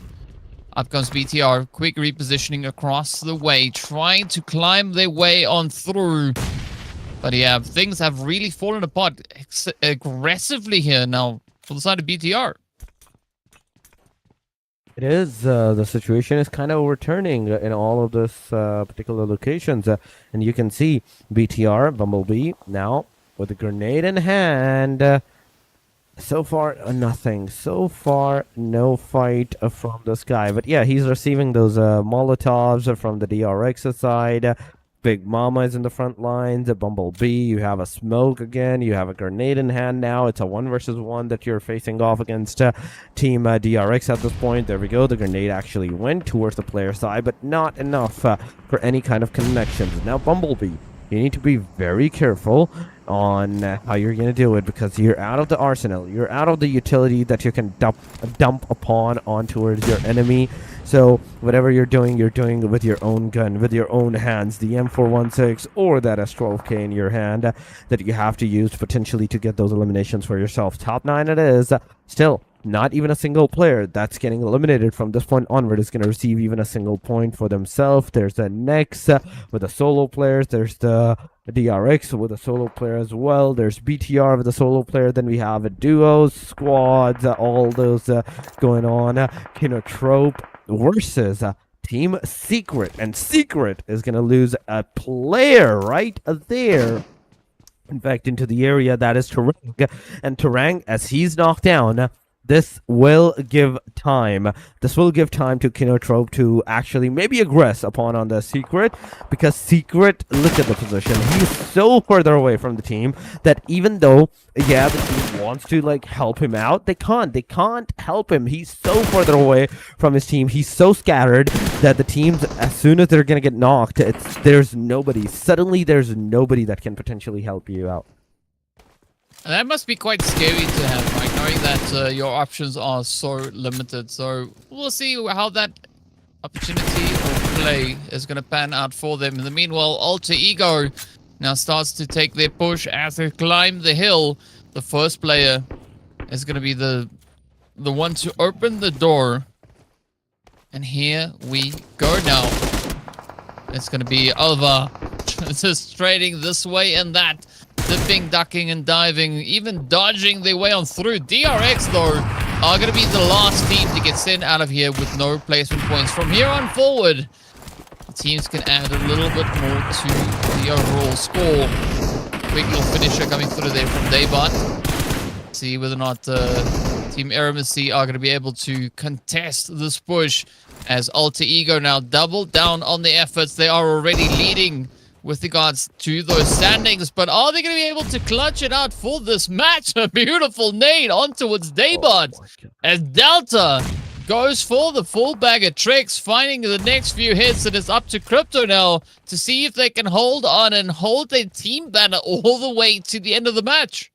Up comes BTR, quick repositioning across the way, trying to climb their way on through. But yeah, things have really fallen apart aggressively here now for the side of BTR. It is, the situation is kind of overturning in all of those particular locations. And you can see BTR, Bumblebee, now with a grenade in hand. So far, nothing. So far, no fight from this guy. But yeah, he's receiving those Molotovs from the DRX side. Big Mama is in the front lines. A Bumblebee, you have a smoke again. You have a grenade in hand now. It's a 1 versus 1 that you're facing off against Team DRX at this point. There we go. The grenade actually went towards the player side, but not enough for any kind of connections. Now, Bumblebee, you need to be very careful on how you're going to do it, because you're out of the arsenal. You're out of the utility that you can dump upon on towards your enemy. So whatever you're doing with your own gun, with your own hands, the M416 or that S12K in your hand that you have to use potentially to get those eliminations for yourself. Top 9 it is. Still, not even a single player that's getting eliminated from this point onward is going to receive even a single point for themselves. There's the Nex with the solo players. There's the DRX with a solo player as well. There's BTR with a solo player. Then we have duos, squads, all those going on. KINOTROPE versus Team Secret. And Secret is going to lose a player right there. In fact, into the area that is Terang. And Terang, as he's knocked down, this will give time. This will give time to KINOTROPE to actually maybe aggress upon on the Secret, because Secret, look at the position. He's so further away from the team that even though, yeah, the team wants to like help him out, they can't. They can't help him. He's so further away from his team. He's so scattered that the teams, as soon as they're gonna get knocked, there's nobody. Suddenly, there's nobody that can potentially help you out. And that must be quite scary to have, right? Knowing that your options are so limited. So we'll see how that opportunity or play is going to pan out for them. In the meanwhile, Alter Ego now starts to take their push as they climb the hill. The first player is going to be the one to open the door. And here we go now. It's going to be Alva just trading this way and that. Dipping, ducking, and diving, even dodging their way on through. DRX, though, are going to be the last team to get sent out of here with no placement points. From here on forward, the teams can add a little bit more to the overall score. Quick little finisher coming through there from Daybot. See whether or not Team AEROMACY are going to be able to contest this push, as Alter Ego now double down on the efforts. They are already leading with regards to those standings, but are they going to be able to clutch it out for this match? A beautiful nade on towards Daybot, as Delta goes for the full bag of tricks, finding the next few hits, and it's up to Crypto now to see if they can hold on and hold their team banner all the way to the end of the match.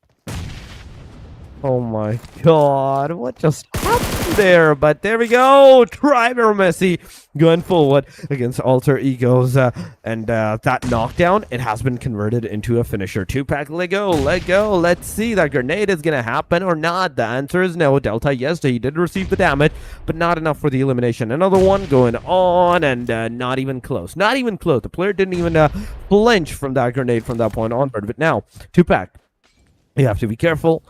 Oh my god, what just happened there? But there we go, AEROMACY going forward against Alter Egos, and that knockdown, it has been converted into a finisher. 2-pack, let go, let's see, that grenade is gonna happen or not. The answer is no. Delta, yes, he did receive the damage, but not enough for the elimination. Another one going on, and not even close, the player didn't even flinch from that grenade from that point onward. But now, 2-pack, you have to be careful.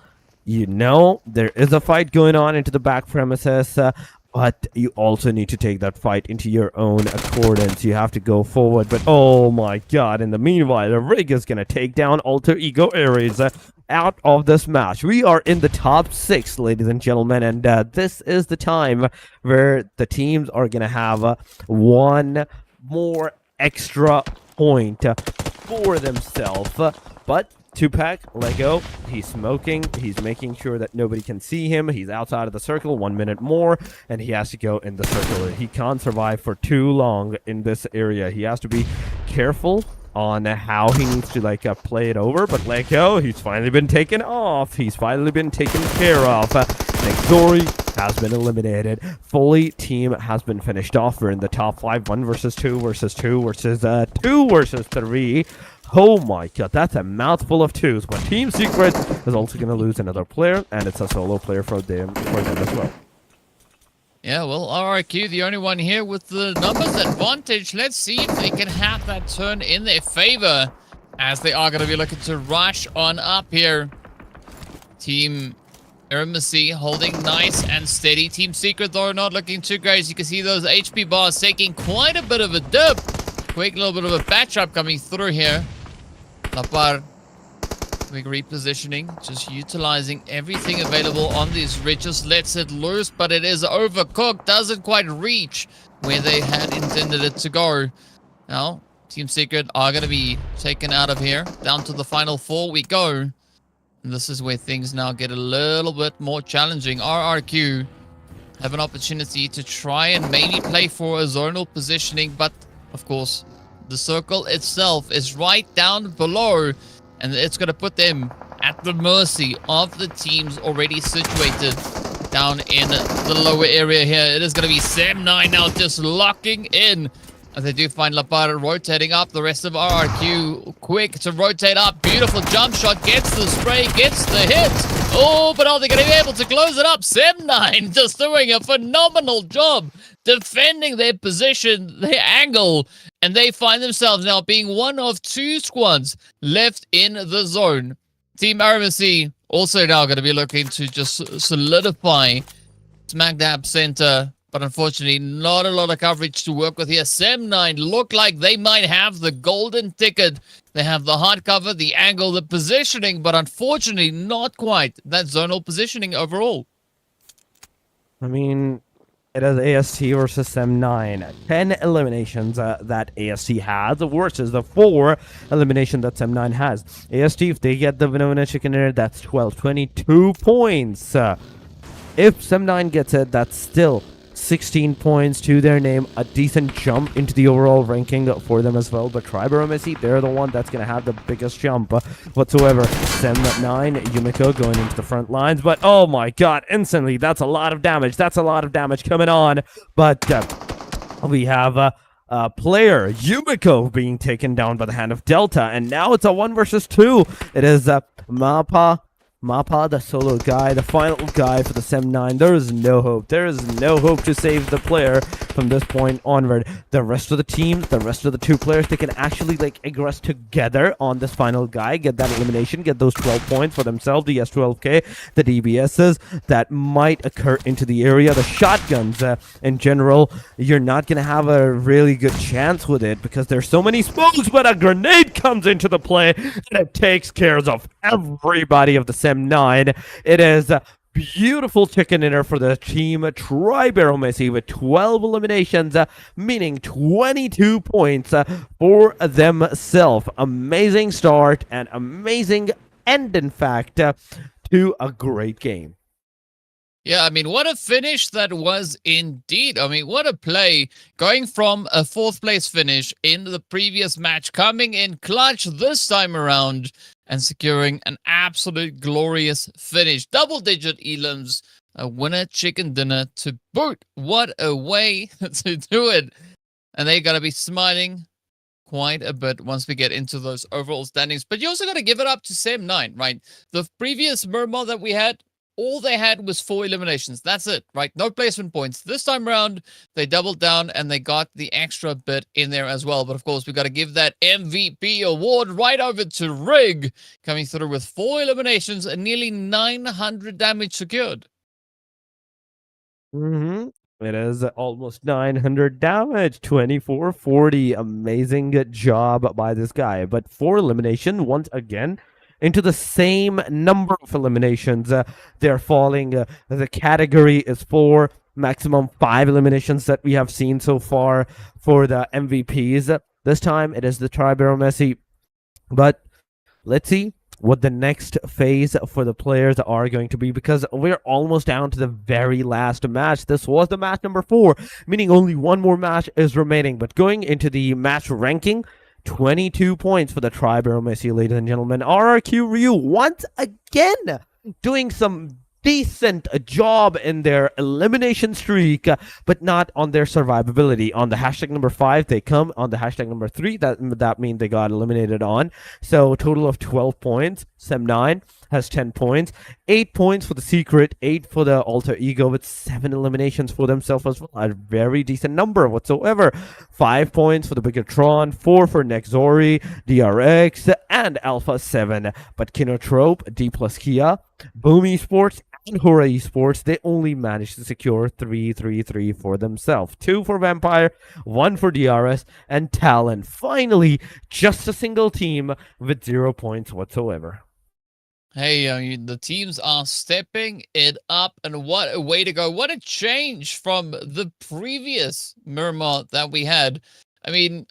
You know, there is a fight going on into the back premises, but you also need to take that fight into your own accordance. You have to go forward, but oh my god, in the meanwhile, the Rig is going to take down Alter Ego Ares. out of this match. We are in the top 6, ladies and gentlemen, and this is the time where the teams are going to have one more extra point for themselves. But Tupac, Lego, he's smoking. He's making sure that nobody can see him. He's outside of the circle. 1 minute more, and he has to go in the circle. He can't survive for too long in this area. He has to be careful on how he needs to play it over. But Lego, he's finally been taken off. He's finally been taken care of. NEXORY has been eliminated. Fully team has been finished off. We're in the top 5. 1 versus 2 versus 2 versus 2 versus 3. Oh my god, that's a mouthful of 2s. But Team Secret is also going to lose another player, and it's a solo player for them as well. Yeah, well, RRQ, the only one here with the numbers advantage. Let's see if they can have that turn in their favor, as they are going to be looking to rush on up here. Team EARENA holding nice and steady. Team Secret, though, not looking too great. As you can see, those HP bars taking quite a bit of a dip. Quick little bit of a batch up coming through here. Lapar, quick repositioning, just utilizing everything available on these ridges. Lets it loose, but it is overcooked. Doesn't quite reach where they had intended it to go. Now, Team Secret are going to be taken out of here. Down to the final 4 we go. And this is where things now get a little bit more challenging. RRQ have an opportunity to try and maybe play for a zonal positioning, but of course, the circle itself is right down below, and it's going to put them at the mercy of the teams already situated down in the lower area here. It is going to be Sem9 now just locking in, as they do find Lapar rotating up. The rest of RRQ quick to rotate up. Beautiful jump shot, gets the spray, gets the hit. Oh, but are they going to be able to close it up? Sem9 just doing a phenomenal job defending their position, their angle, and they find themselves now being one of 2 squads left in the zone. Team AEROMACY also now going to be looking to just solidify smack dab center, but unfortunately not a lot of coverage to work with here. Sem9 look like they might have the golden ticket. They have the hard cover, the angle, the positioning, but unfortunately not quite that zonal positioning overall. I mean, it is AST versus Sem9. 10 eliminations that AST has versus the 4 elimination that Sem9 has. AST, if they get the winner chicken dinner, that's 12, 22 points. If Sem9 gets it, that's still 16 points to their name. A decent jump into the overall ranking for them as well. But AEROMACY, they're the one that's going to have the biggest jump whatsoever. Sem9, Yumiko going into the front lines. But oh my god, instantly, that's a lot of damage. That's a lot of damage coming on. But we have a player, Yumiko, being taken down by the hand of Delta. And now it's a 1 versus 2. It is Mappa, the solo guy, the final guy for the Sem9. There is no hope. There is no hope to save the player from this point onward. The rest of the teams, the rest of the 2 players, they can actually aggress together on this final guy, get that elimination, get those 12 points for themselves, the S12K, the DBSs that might occur into the area. The shotguns, in general, you're not going to have a really good chance with it because there's so many smokes, but a grenade comes into the play and it takes care of everybody of the Sem9. It is a beautiful chicken dinner for the team AEROMACY with 12 eliminations, meaning 22 points for themselves. Amazing start and amazing end, in fact, to a great game. Yeah, I mean, what a finish that was indeed. I mean, what a play. Going from a 4th place finish in the previous match, coming in clutch this time around and securing an absolute glorious finish. Double-digit elims, a winner chicken dinner to boot. What a way to do it. And they're going to be smiling quite a bit once we get into those overall standings. But you also got to give it up to Sem9, right? The previous Miramar that we had, all they had was 4 eliminations. That's it, right? No placement points. This time around, they doubled down and they got the extra bit in there as well. But of course, we got to give that MVP award right over to Rig, coming through with 4 eliminations and nearly 900 damage secured. It is almost 900 damage, 2440. Amazing job by this guy. But 4 elimination, once again, into the same number of eliminations. They're falling. The category is 4, maximum 5 eliminations that we have seen so far for the MVPs. This time it is the AEROMACY, but let's see what the next phase for the players are going to be, because we're almost down to the very last match. This was the match number 4, meaning only one more match is remaining. But going into the match ranking, 22 points for the AEROMACY, ladies and gentlemen. RRQ Ryu once again doing some decent job in their elimination streak, but not on their survivability. On the hashtag number 5, they come. On the hashtag number 3, that means they got eliminated on. So total of 12 points. Sem9 has 10 points, 8 points for the Secret, 8 for the Alter Ego, with 7 eliminations for themselves as well. A very decent number whatsoever. 5 points for the BIGETRON, 4 for NEXORY, DRX, and Alpha 7. But KINOTROPE, DPLUS Kia, Boom Esports, and HORAA Esports, they only managed to secure 3 for themselves. 2 for Vampire, 1 for DRS, and TALON. Finally, just a single team with 0 points whatsoever. Hey, the teams are stepping it up, and what a way to go. What a change from the previous Miramar that we had. I mean,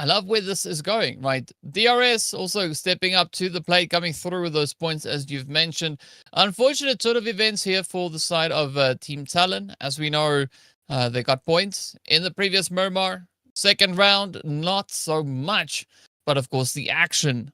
I love where this is going, right? DRS also stepping up to the plate, coming through with those points, as you've mentioned. Unfortunate sort of events here for the side of Team TALON. As we know, they got points in the previous Miramar. Second round, not so much. But of course, the action,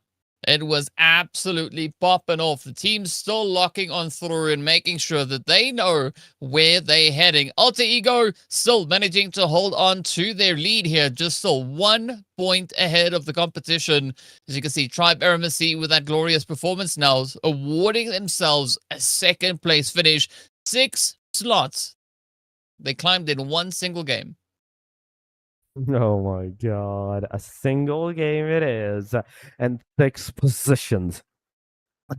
it was absolutely popping off. The team's still locking on through and making sure that they know where they're heading. Alter Ego still managing to hold on to their lead here, just still 1 point ahead of the competition. As you can see, AEROMACY with that glorious performance now, awarding themselves a second place finish. 6 slots they climbed in one single game. Oh my god, a single game it is, and 6 positions.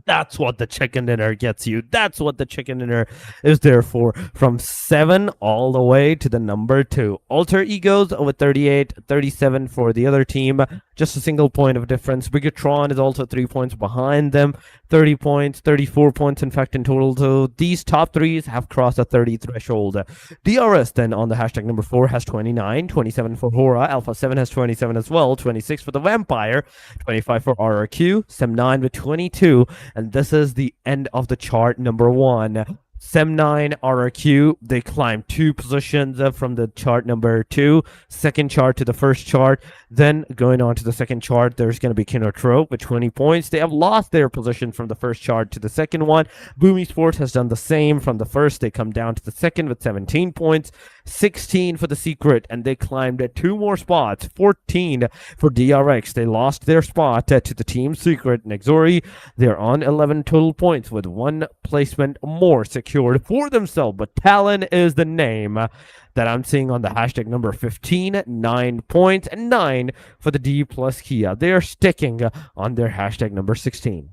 That's what the chicken dinner gets you. That's what the chicken dinner is there for. From 7 all the way to the number 2. Alter Egos with 38, 37 for the other team. Just a single point of difference. BIGETRON is also 3 points behind them. 30 points, 34 points in fact in total. So these top 3s have crossed the 30 threshold. DRS then on the hashtag number 4 has 29, 27 for HORAA. Alpha 7 has 27 as well, 26 for the Vampire, 25 for RRQ, Sem9 with 22. And this is the end of the chart number 1. Sem9, RRQ, they climbed 2 positions from the chart number 2, second chart to the first chart. Then going on to the second chart, there's going to be KINOTROPE with 20 points. They have lost their position from the first chart to the second one. Boom Esports has done the same. From the first, they come down to the second with 17 points. 16 for the Secret, and they climbed 2 more spots. 14 for DRX. They lost their spot to the Team Secret. NEXORY, they're on 11 total points with 1 placement more secured for themselves. But TALON is the name that I'm seeing on the hashtag number 15. 9 points and 9 for the DPLUS Kia. They are sticking on their hashtag number 16.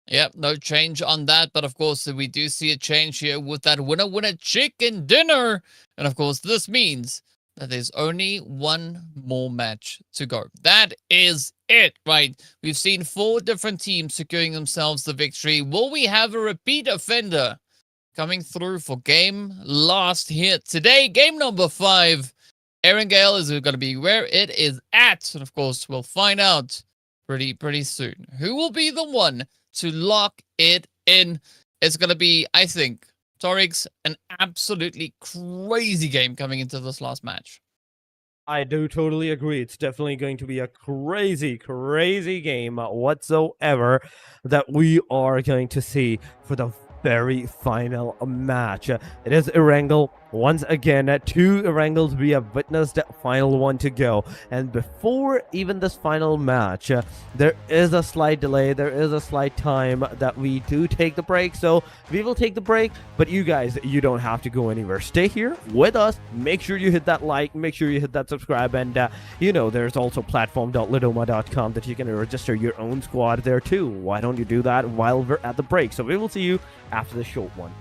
Yep, no change on that. But of course, we do see a change here with that winner chicken dinner. And of course, this means that there's only 1 more match to go. That is it, right? We've seen 4 different teams securing themselves the victory. Will we have a repeat offender coming through for game last here today? Game number 5. Erangel is going to be where it is at. And of course, we'll find out pretty soon who will be the one to lock it in. It's going to be, I think, Torix, an absolutely crazy game coming into this last match. I do totally agree. It's definitely going to be a crazy game whatsoever that we are going to see for the very final match. It is Erangel. Once again, 2 Erangels we have witnessed, final one to go. And before even this final match, there is a slight delay, there is a slight time that we do take the break. So we will take the break, but you guys, you don't have to go anywhere. Stay here with us. Make sure you hit that like, make sure you hit that subscribe, and you know, there's also platform.lidoma.com that you can register your own squad there too. Why don't you do that while we're at the break? So we will see you after the short one.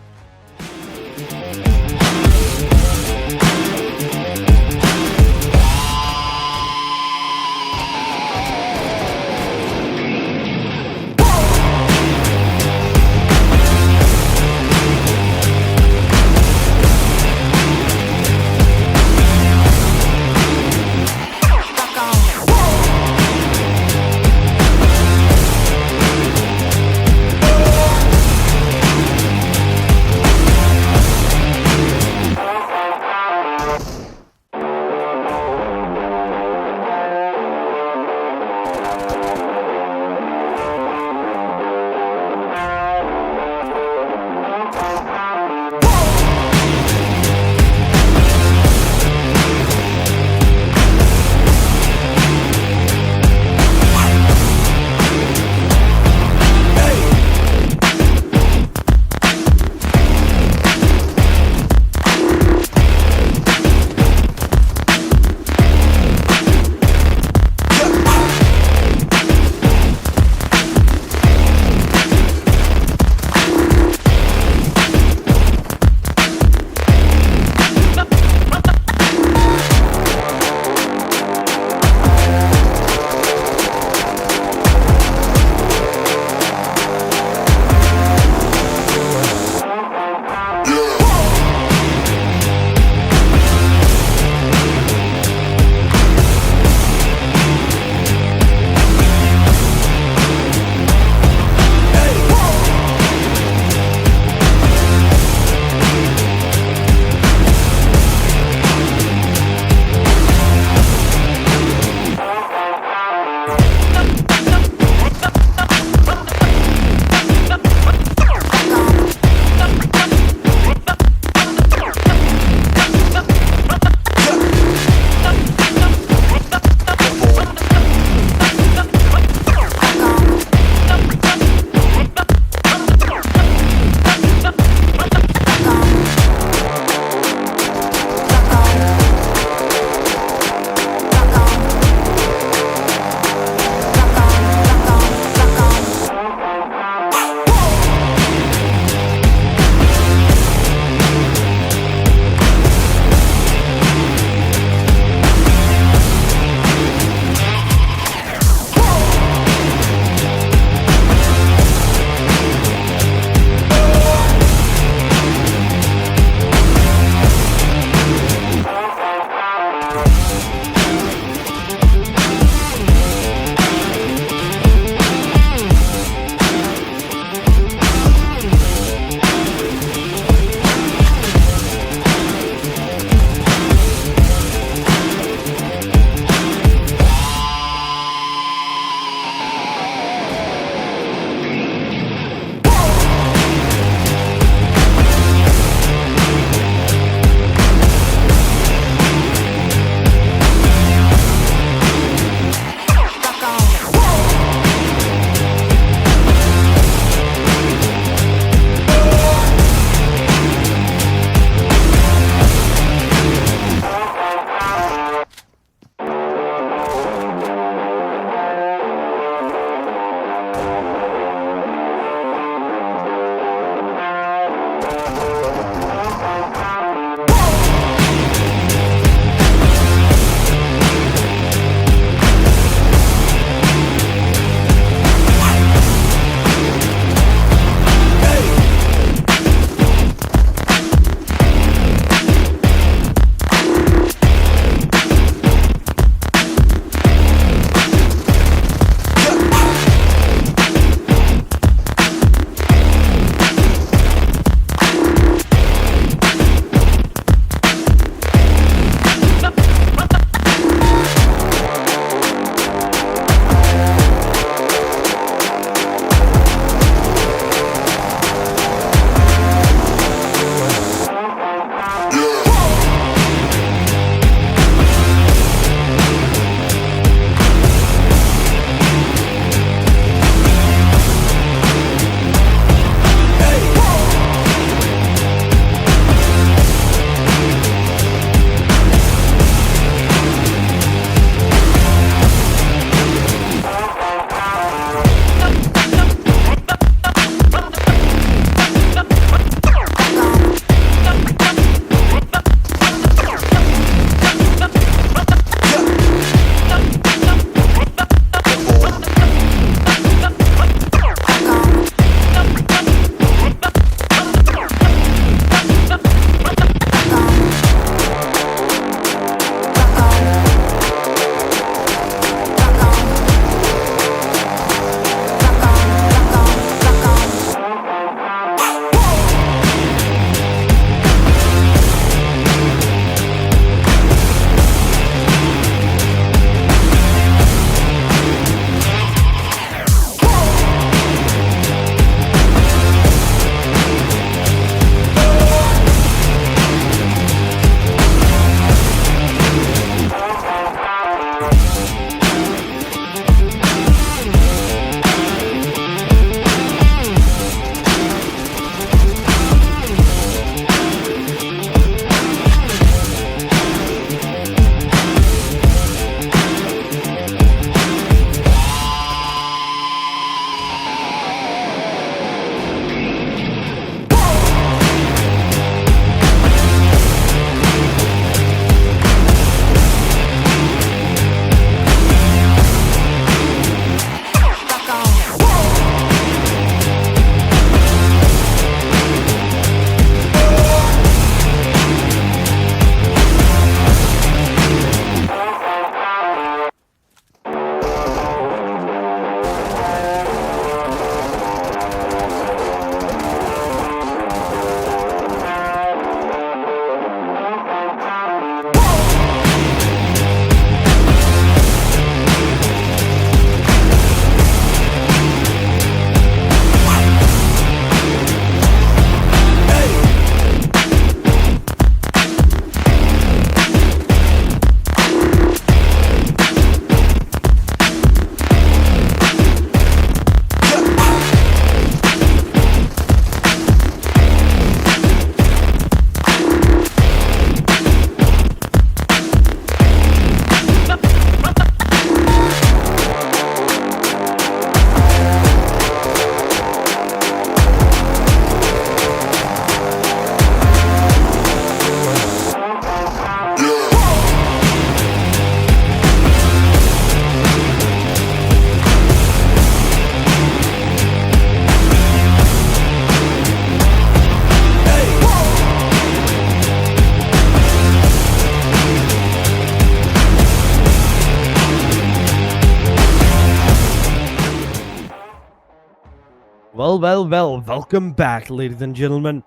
Well, welcome back, ladies and gentlemen.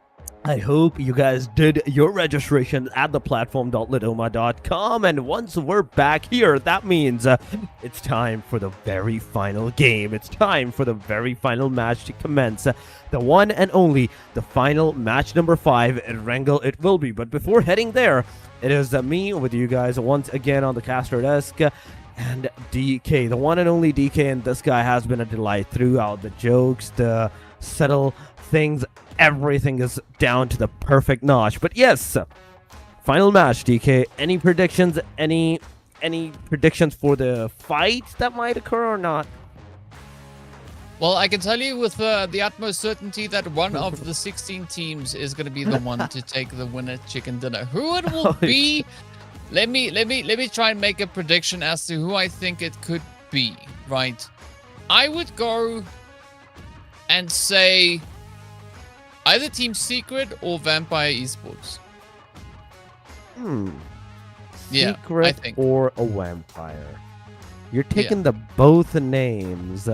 I hope you guys did your registration at the platform.lidoma.com, and once we're back here, that means it's time for the very final game. It's time for the very final match to commence. The one and only, the final match number 5, Erangel it will be. But before heading there, it is me with you guys once again on the caster desk. And DK, the one and only DK, and this guy has been a delight throughout. The jokes, the subtle things, everything is down to the perfect notch. But yes, final match, DK. Any predictions? Any predictions for the fight that might occur or not? Well, I can tell you with the utmost certainty that one of the 16 teams is going to be the one to take the winner chicken dinner. Who it will be? Let me try and make a prediction as to who I think it could be, right? I would go and say either Team Secret or Vampire Esports. Yeah, Secret I think. or a Vampire. You're taking the both names.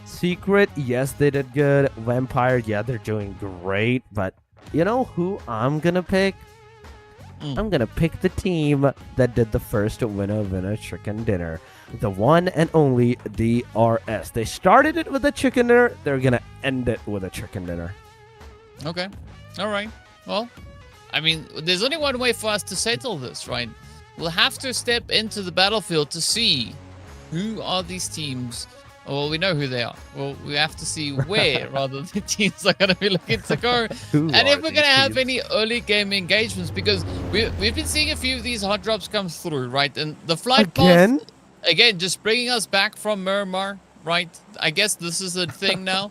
Secret, yes, they did good. Vampire, yeah, they're doing great. But you know who I'm gonna pick? I'm gonna pick the team that did the first winner chicken dinner. The one and only DRS. They started it with a chicken dinner. They're gonna end it with a chicken dinner. Okay. All right. Well, I mean, there's only one way for us to settle this, right? We'll have to step into the battlefield to see who are these teams. Well, we know who they are. Well, we have to see where rather the teams are going to be looking to go. And if we're going to have any early game engagements, because we've been seeing a few of these hot drops come through, right? And the flight path, again, just bringing us back from Miramar, right? I guess this is a thing now.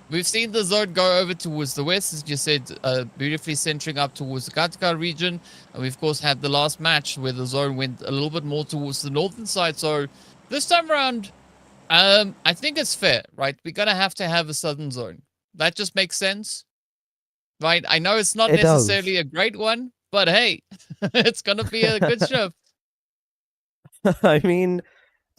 We've seen the zone go over towards the west, as you said, beautifully centering up towards the Galacticos region. And we, of course, had the last match where the zone went a little bit more towards the northern side. So this time around, I think it's fair, right? We're going to have a southern zone. That just makes sense, right? I know it's not necessarily a great one, but hey, it's going to be a good shift. I mean,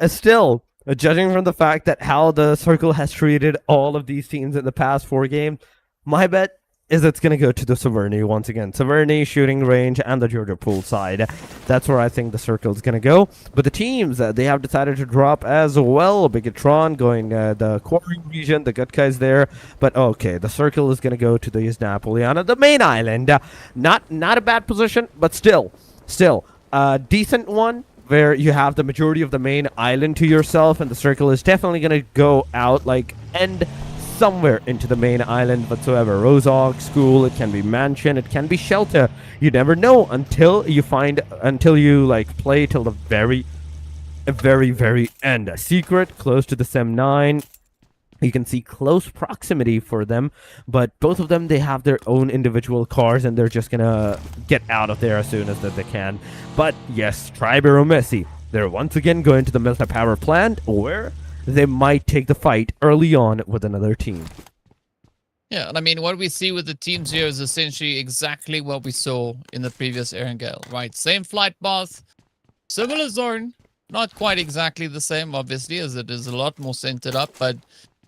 still, judging from the fact that how the circle has treated all of these teams in the past 4 games, my bet is it's going to go to the Severny once again. Severny, shooting range, and the Georgia pool side. That's where I think the circle is going to go. But the teams, they have decided to drop as well. BIGETRON going the quarry region, the good guys there. But okay, the circle is going to go to the Napoleon, the main island. Not a bad position, but still a decent one, where you have the majority of the main island to yourself, and the circle is definitely going to go out, like, end somewhere into the main island whatsoever. Rozog, school, it can be mansion, it can be shelter. You never know until you like play till the very end. A secret close to the Sem9. You can see close proximity for them, but both of them, they have their own individual cars, and they're just gonna get out of there as soon as they can. But yes, AEROMACY, they're once again going to the Milta power plant, where they might take the fight early on with another team. Yeah, and I mean, what we see with the teams here is essentially exactly what we saw in the previous Erangel, right? Same flight path, similar zone, not quite exactly the same, obviously, as it is a lot more centered up, but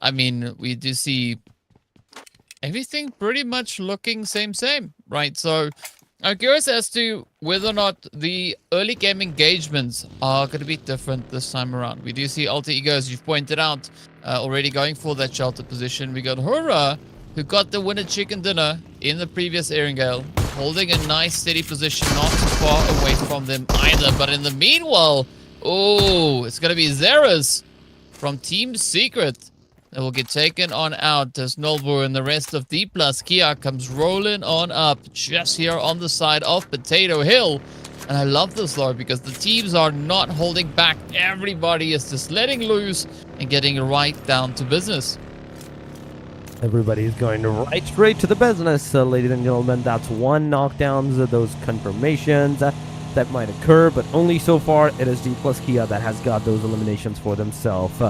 I mean, we do see everything pretty much looking same, right? So I'm curious as to whether or not the early game engagements are going to be different this time around. We do see Alter Ego, as you've pointed out, already going for that shelter position. We got HORAA, who got the winner chicken dinner in the previous Erangel, holding a nice steady position, not too far away from them either. But in the meanwhile, oh, it's going to be Zeras from Team Secret that will get taken on out as Nolbur and the rest of DPLUS. Kia comes rolling on up just here on the side of Potato Hill. And I love this though, because the teams are not holding back. Everybody is just letting loose and getting right down to business. Everybody's going right straight to the business, ladies and gentlemen. That's one knockdowns, those confirmations that might occur, but only so far it is DPLUS Kia that has got those eliminations for themselves.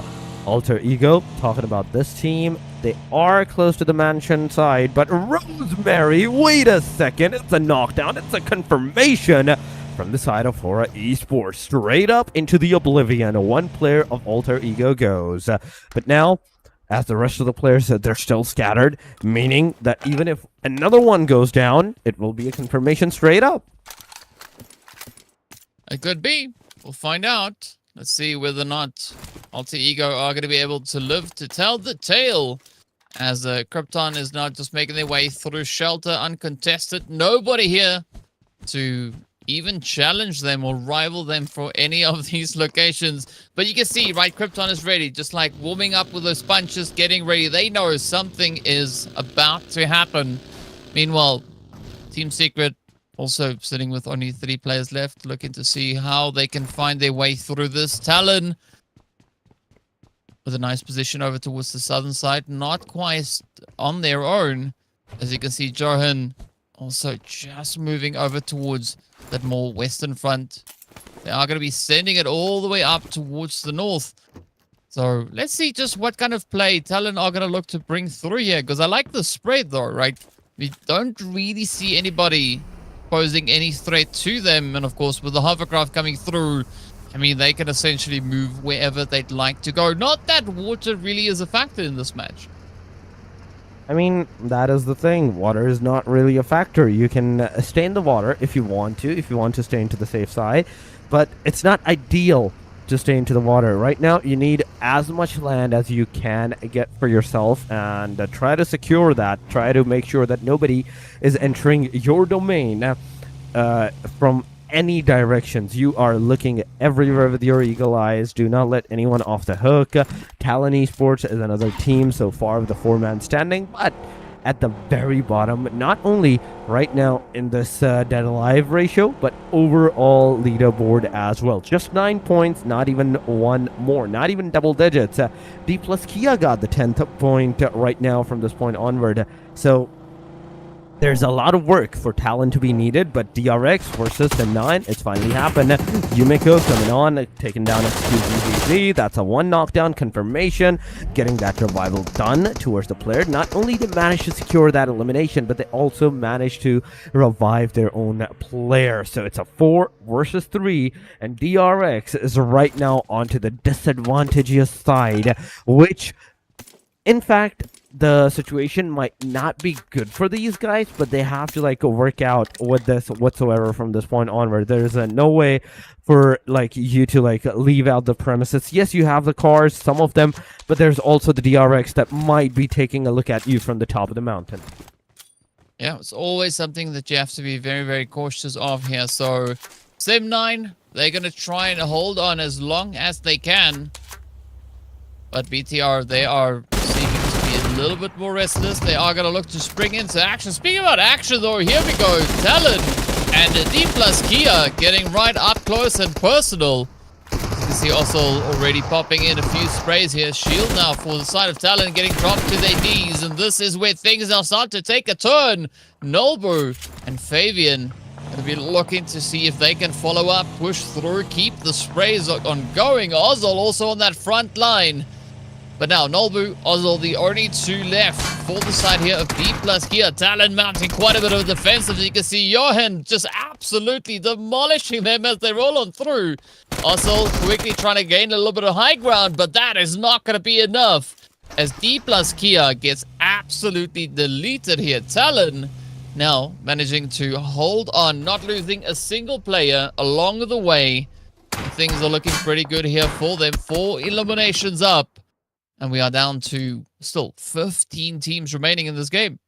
Alter Ego, talking about this team, they are close to the mansion side, but Rosemary, wait a second, it's a knockdown, it's a confirmation from the side of HORAA Esports, straight up into the oblivion. One player of Alter Ego goes. But now, as the rest of the players said, they're still scattered, meaning that even if another one goes down, it will be a confirmation straight up. It could be. We'll find out. Let's see whether or not Alter Ego are going to be able to live to tell the tale. As Krypton is now just making their way through shelter uncontested. Nobody here to even challenge them or rival them for any of these locations. But you can see, right, Krypton is ready. Just like warming up with those punches, getting ready. They know something is about to happen. Meanwhile, Team Secret also sitting with only 3 players left, looking to see how they can find their way through this. Talon with a nice position over towards the southern side, not quite on their own. As you can see, Johan also just moving over towards that more western front. They are going to be sending it all the way up towards the north. So let's see just what kind of play Talon are going to look to bring through here, because I like the spread though, right? We don't really see anybody posing any threat to them. And of course, with the hovercraft coming through, I mean, they can essentially move wherever they'd like to go. Not that water really is a factor in this match. I mean, that is the thing. Water is not really a factor. You can stay in the water if you want to stay into the safe side. But it's not ideal to stay into the water. Right now, you need as much land as you can get for yourself and try to secure that. Try to make sure that nobody is entering your domain from any directions. You are looking everywhere with your eagle eyes. Do not let anyone off the hook. Talon Esports is another team so far with the 4-man standing, but at the very bottom, not only right now in this dead alive ratio, but overall leaderboard as well. Just 9 points, not even one more, not even double digits. DPLUS Kia got the 10th point right now from this point onward. So there's a lot of work for Talon to be needed, but DRX versus the 9, it's finally happened. Yumiko coming on, taking down XQZZ. That's a 1 knockdown confirmation, getting that revival done towards the player. Not only did they manage to secure that elimination, but they also managed to revive their own player. So it's a 4 versus 3, and DRX is right now onto the disadvantageous side, which, in fact, the situation might not be good for these guys, but they have to like work out with this whatsoever from this point onward. There's no way for like you to like leave out the premises. Yes, you have the cars, some of them, but there's also the DRX that might be taking a look at you from the top of the mountain. Yeah, it's always something that you have to be very, very cautious of here. So Sim 9, they're going to try and hold on as long as they can. But BTR, they are seeming to be a little bit more restless. They are going to look to spring into action. Speaking about action, though, here we go. Talon and DPLUS Kia getting right up close and personal. You can see also already popping in a few sprays here. Shield now for the side of Talon getting dropped to their knees. And this is where things now start to take a turn. Nolbu and Fabian going to be looking to see if they can follow up, push through, keep the sprays on going. Ozol also on that front line. But now, Nolbu, Ozol, the only 2 left for the side here of DPLUS Kia. Talon mounting quite a bit of defensive. You can see Johan just absolutely demolishing them as they roll on through. Ozol quickly trying to gain a little bit of high ground, but that is not going to be enough as DPLUS Kia gets absolutely deleted here. Talon now managing to hold on, not losing a single player along the way. Things are looking pretty good here for them. 4 eliminations up. And we are down to still 15 teams remaining in this game.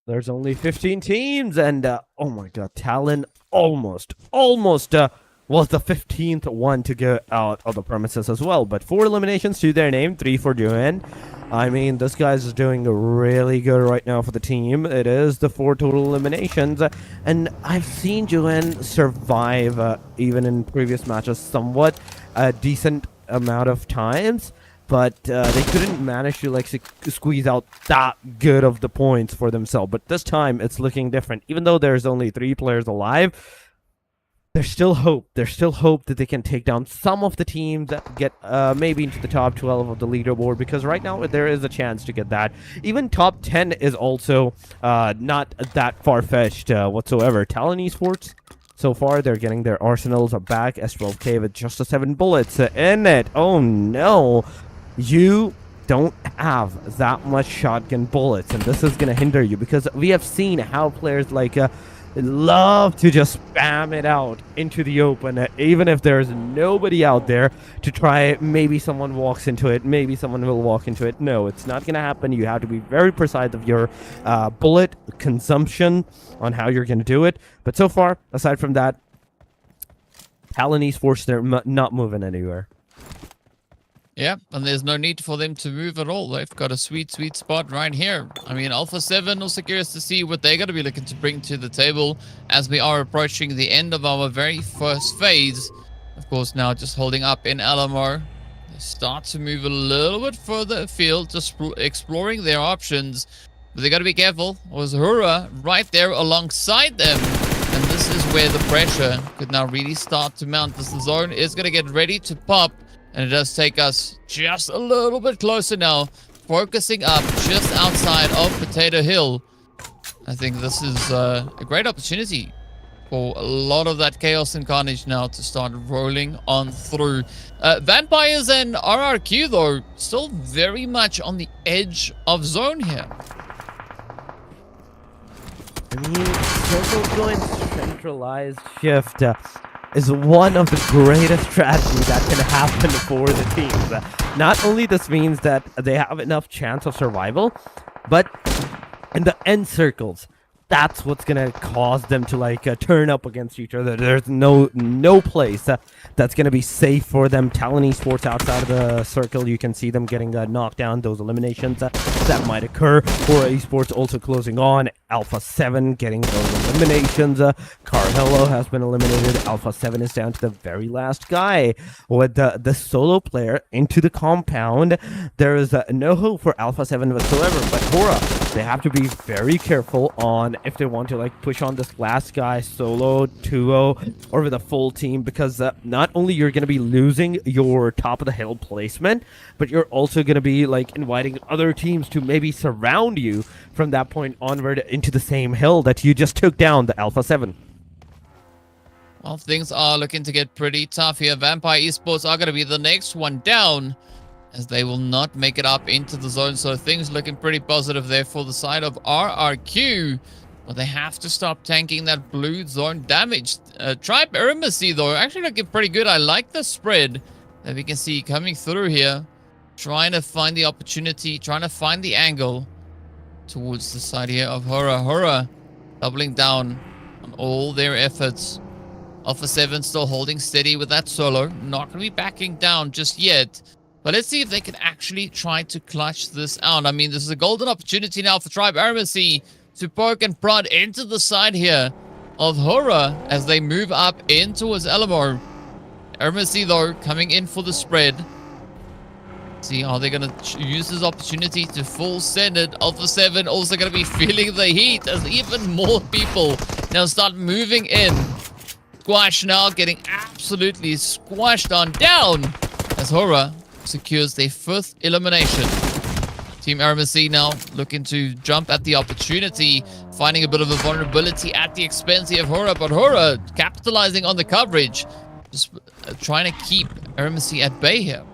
There's only 15 teams, and oh my god, Talon almost was the 15th one to get out of the premises as well. But 4 eliminations to their name, 3 for Johan. I mean, this guy's doing really good right now for the team. It is the 4 total eliminations, and I've seen Johan survive even in previous matches somewhat a decent amount of times, but they couldn't manage to like squeeze out that good of the points for themselves. But this time it's looking different. Even though there's only 3 players alive, there's still hope. There's still hope that they can take down some of the teams that get maybe into the top 12 of the leaderboard, because right now there is a chance to get that. Even top 10 is also not that far-fetched whatsoever. Talon Esports, so far, they're getting their arsenals back. S12K with just 7 bullets in it. Oh no. you don't have that much shotgun bullets, and this is going to hinder you, because we have seen how players like love to just spam it out into the open, even if there's nobody out there to try it. Maybe someone walks into it, maybe someone will walk into it. No, it's not going to happen. You have to be very precise of your bullet consumption on how you're going to do it. But so far, aside from that, Talon Esports, they're not moving anywhere. Yeah, and there's no need for them to move at all. They've got a sweet spot right here. I mean, Alpha 7, also curious to see what they're going to be looking to bring to the table as we are approaching the end of our very first phase. Of course, now just holding up in Alamo. They start to move a little bit further afield, just exploring their options. But they got to be careful. Was HORAA right there alongside them? And this is where the pressure could now really start to mount. This zone is going to get ready to pop. And it does take us just a little bit closer now, focusing up just outside of Potato Hill. I think this is a great opportunity for a lot of that chaos and carnage now to start rolling on through. Vampires and RRQ, though, still very much on the edge of zone here. I mean, Circle Joint centralized shift is one of the greatest strategies that can happen for the teams. Not only this means that they have enough chance of survival, but in the end circles, that's what's gonna cause them to like turn up against each other. There's no place that's gonna be safe for them. Talon Esports outside of the circle, you can see them getting knocked down. Those eliminations that might occur. HORAA Esports also closing on. Alpha 7 getting those eliminations. Carhello has been eliminated. Alpha 7 is down to the very last guy with the solo player into the compound. There is no hope for Alpha 7 whatsoever, but HORAA, they have to be very careful on if they want to like push on this last guy solo, 2-0, or with a full team, because not only you're going to be losing your top of the hill placement, but you're also going to be like inviting other teams to maybe surround you from that point onward into the same hill that you just took down, the Alpha 7. Well, things are looking to get pretty tough here. Vampire Esports are going to be the next one down, as they will not make it up into the zone. So things looking pretty positive there for the side of RRQ. But they have to stop tanking that blue zone damage. Tribe EARENA, though, actually looking pretty good. I like the spread that we can see coming through here. Trying to find the opportunity, trying to find the angle towards the side here of HORAA. HORAA doubling down on all their efforts. Alpha 7 still holding steady with that solo. Not going to be backing down just yet. But let's see if they can actually try to clutch this out. I mean, this is a golden opportunity now for Tribe EARENA to poke and prod into the side here of HORAA as they move up in towards Alamo. EARENA, though, coming in for the spread. See, are they going to use this opportunity to full send it? Alpha 7 also going to be feeling the heat as even more people now start moving in. Squash now getting absolutely squashed on down as HORAA secures their 5th elimination. Team EARENA now looking to jump at the opportunity, finding a bit of a vulnerability at the expense of HORAA, but HORAA capitalizing on the coverage, just trying to keep EARENA at bay here.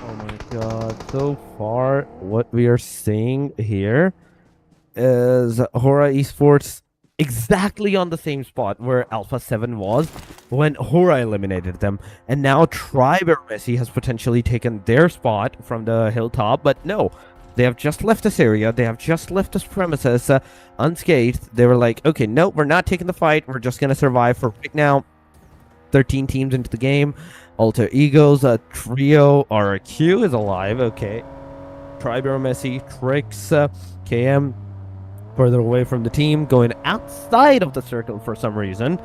Oh my god, so far what we are seeing here is HORAA Esports exactly on the same spot where Alpha 7 was when HORAA eliminated them, and now Tribe EARENA has potentially taken their spot from the hilltop, but no, they have just left this area, they have just left this premises unscathed. They were like, okay, no, we're not taking the fight, we're just gonna survive for right now. 13 teams into the game. Alter Egos, Trio, RQ is alive, okay. Tribe EARENA, Trix, KM further away from the team, going outside of the circle for some reason.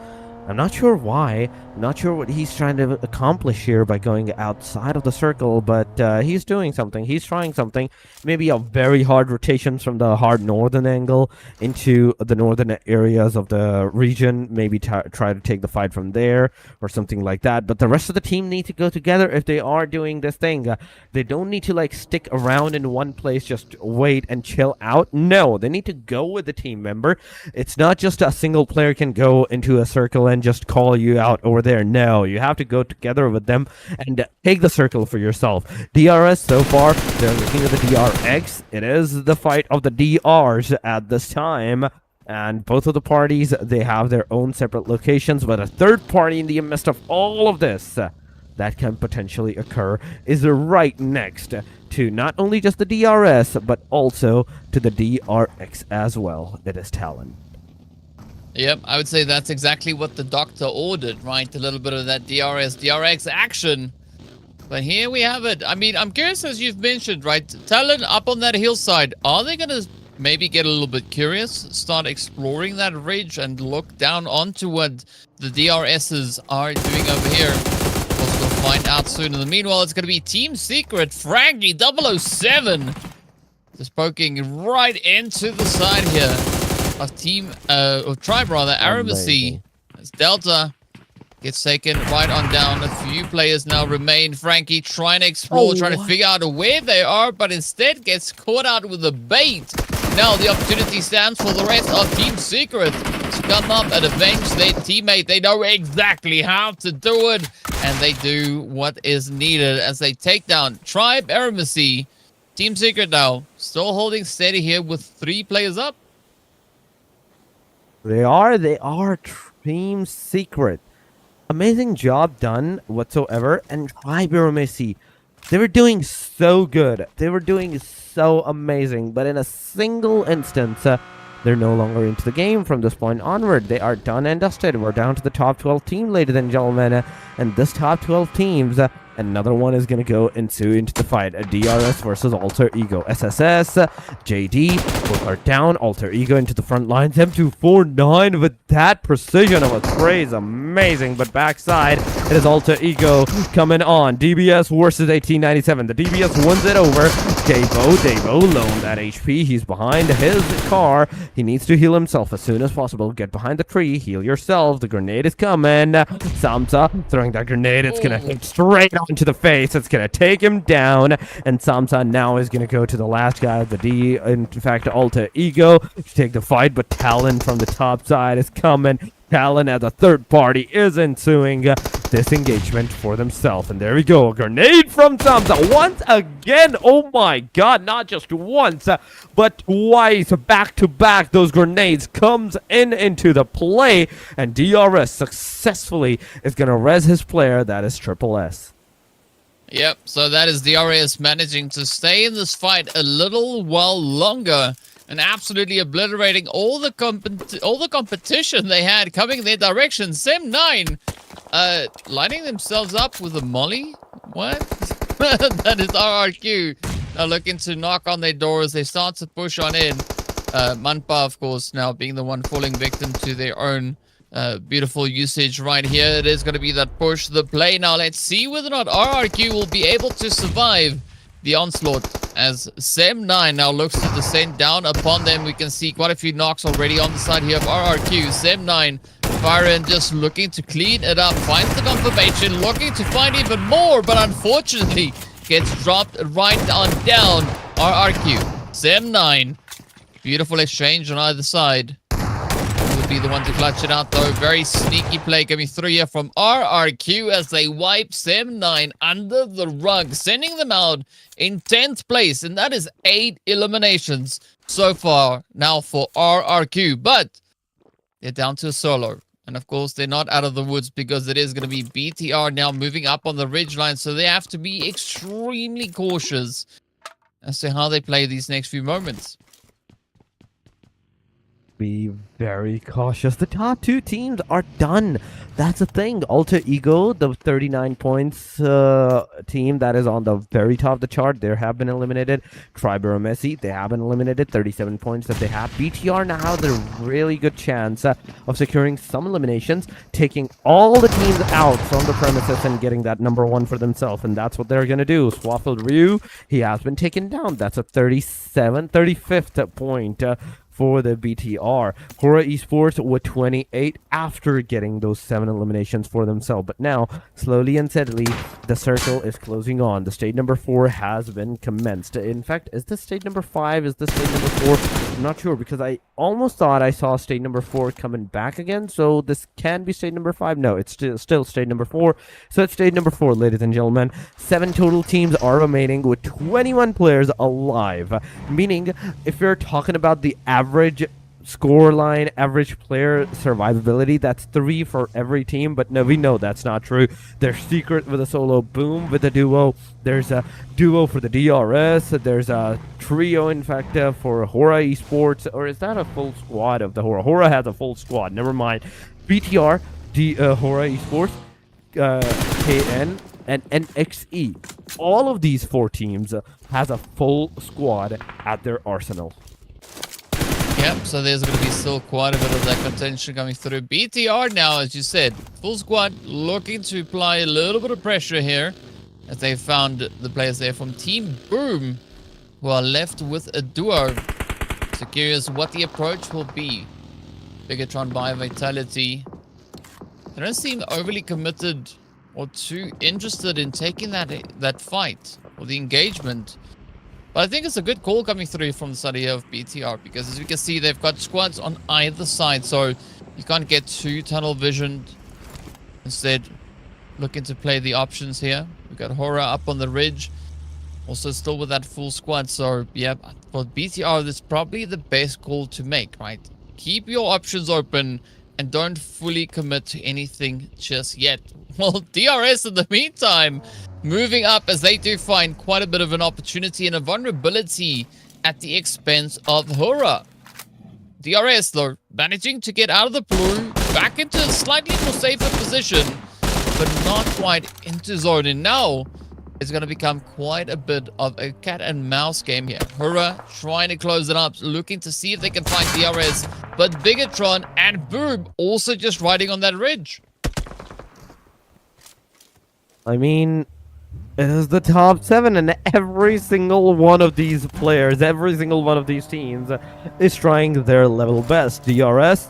I'm not sure why. I'm not sure what he's trying to accomplish here by going outside of the circle, but he's doing something. He's trying something. Maybe a very hard rotations from the hard northern angle into the northern areas of the region. Maybe try to take the fight from there or something like that. But the rest of the team need to go together if they are doing this thing. They don't need to like stick around in one place, just wait and chill out. No, they need to go with the team member. It's not just a single player can go into a circle and can just call you out over there. No, you have to go together with them and take the circle for yourself. DRS so far, they're looking at the DRX. It is the fight of the DRs at this time. And both of the parties, they have their own separate locations, but a third party in the midst of all of this that can potentially occur is right next to not only just the DRS, but also to the DRX as well. It is Talon. Yep, I would say that's exactly what the doctor ordered, right? A little bit of that DRX action. But here we have it. I mean, I'm curious, as you've mentioned, right? Talon up on that hillside, are they going to maybe get a little bit curious, start exploring that ridge and look down onto what the DRSs are doing over here? We'll find out soon. In the meanwhile, it's going to be Team Secret, Frankie 007. Just poking right into the side here of Tribe rather, AEROMACY. As Delta gets taken right on down. A few players now remain. Frankie trying to explore, trying to figure out where they are, but instead gets caught out with a bait. Now the opportunity stands for the rest of Team Secret to come up and avenge their teammate. They know exactly how to do it, and they do what is needed as they take down Tribe, AEROMACY. Team Secret now still holding steady here with 3 players up. They are Team Secret. Amazing job done whatsoever. And Tribe AEROMACY, they were doing so good. They were doing so amazing. But in a single instance, they're no longer into the game from this point onward. They are done and dusted. We're down to the top 12 team, ladies and gentlemen. And this top 12 teams, another one is going to go into the fight. A DRS versus Alter Ego. SSS, JD, both are down. Alter Ego into the front lines. M249 with that precision of a spray is amazing. But backside, it is Alter Ego coming on. DBS versus 1897. The DBS wins it over. Davo loaned that HP. He's behind his car. He needs to heal himself as soon as possible. Get behind the tree. Heal yourself. The grenade is coming. Samsa throwing that grenade. It's going to hit straight onto the face. It's going to take him down. And Samsa now is going to go to the last guy. In fact, Alter Ego to take the fight. But Talon from the top side is coming. Talon as a third party is ensuing this engagement for themselves. And there we go. A grenade from Samsa. Once again. Oh my god. Not just once, but twice. Back to back. Those grenades comes into the play. And DRS successfully is going to res his player. That is TRIPLE-S. Yep. So that is DRS managing to stay in this fight a little while longer. And absolutely obliterating all the competition they had coming their direction. Sem9 lining themselves up with a molly. What? That is RRQ. Now looking to knock on their doors. They start to push on in. Manpa, of course, now being the one falling victim to their own beautiful usage right here. It is going to be that push the play. Now let's see whether or not RRQ will be able to survive the onslaught as Sem9 now looks to descend down upon them. We can see quite a few knocks already on the side here of RRQ. Sem9 firing, just looking to clean it up, finds the confirmation, looking to find even more, but unfortunately gets dropped right on down. RRQ, Sem9, beautiful exchange on either side. Be the one to clutch it out though. Very sneaky play coming through here from RRQ as they wipe Sem9 under the rug, sending them out in 10th place, and that is 8 eliminations so far now for RRQ. But they're down to a solo, and of course they're not out of the woods because it is going to be BTR now moving up on the ridgeline, so they have to be extremely cautious as to how they play these next few moments. Be very cautious. The top 2 teams are done. That's the thing. Alter Ego, the 39 points team that is on the very top of the chart, they have been eliminated. Tribe AEROMACY, they have been eliminated. 37 points that they have. BTR now has a really good chance of securing some eliminations, taking all the teams out from the premises and getting that #1 for themselves. And that's what they're going to do. Swaffled Ryu, he has been taken down. That's a 35th point for the BTR. HORAA Esports with 28 after getting those 7 eliminations for themselves. But now, slowly and steadily, the circle is closing on. The stage number 4 has been commenced. In fact, is this stage number 5? Is this stage number 4? I'm not sure, because I almost thought I saw stage number 4 coming back again. So this can be stage number 5. No, it's still stage number 4. So it's stage number 4, ladies and gentlemen. 7 total teams are remaining with 21 players alive. Meaning, if you're talking about the average score line, average player survivability, that's 3 for every team. But no, we know that's not true. There's secret with a solo, boom with a duo. There's a duo for the DRS. There's a trio, in fact, for HORAA Esports. Or is that a full squad of the HORAA? HORAA has a full squad. Never mind. BTR, HORAA Esports, KN, and NXE. All of these 4 teams has a full squad at their arsenal. Yep, so there's going to be still quite a bit of that contention coming through. BTR now, as you said, full squad looking to apply a little bit of pressure here, as they found the players there from Team Boom, who are left with a duo. So curious what the approach will be. BIGETRON by Vitality. They don't seem overly committed or too interested in taking that fight or the engagement. But I think it's a good call coming through from the side here of BTR, because as we can see, they've got squads on either side, so you can't get too tunnel visioned. Instead, looking to play the options here. We've got HORAA up on the ridge, also still with that full squad. So yeah, for BTR, this is probably the best call to make, right? Keep your options open and don't fully commit to anything just yet. Well, DRS in the meantime, moving up as they do find quite a bit of an opportunity and a vulnerability at the expense of HORAA. DRS, though, managing to get out of the blue, back into a slightly more safer position, but not quite into zone. And now it's going to become quite a bit of a cat and mouse game here. HORAA trying to close it up, looking to see if they can find DRS, but BIGETRON and Boom also just riding on that ridge. I mean, it is the top 7, and every single one of these players, every single one of these teams is trying their level best. DRS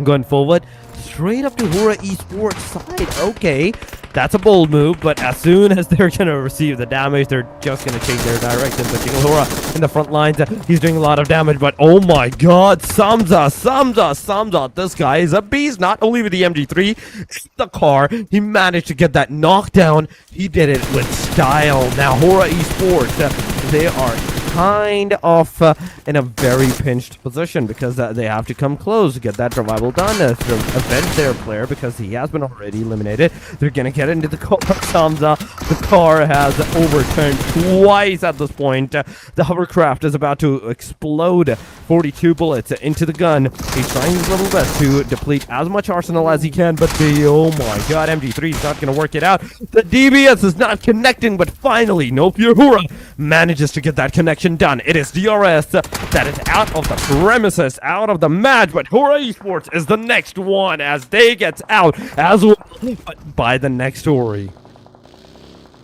going forward, straight up to HORAA Esports side. Okay, that's a bold move, but as soon as they're going to receive the damage, they're just going to change their direction. But HORAA in the front lines, he's doing a lot of damage, but oh my god, Samza, this guy is a beast. Not only with the MG3, the car, he managed to get that knockdown. He did it with style. Now HORAA Esports, they are kind of in a very pinched position, because they have to come close to get that revival done to avenge their player, because he has been already eliminated. They're gonna get into the car. Samza, the car has overturned twice at this point. The hovercraft is about to explode. 42 bullets into the gun. He's trying his level best to deplete as much arsenal as he can, but oh my god, MG3 is not gonna work it out. The DBS is not connecting, but finally, nope, your HORAA manages to get that connection done. It is DRS that is out of the premises, out of the match, but HORAA Esports is the next one as they get out as well, but by the NEXORY.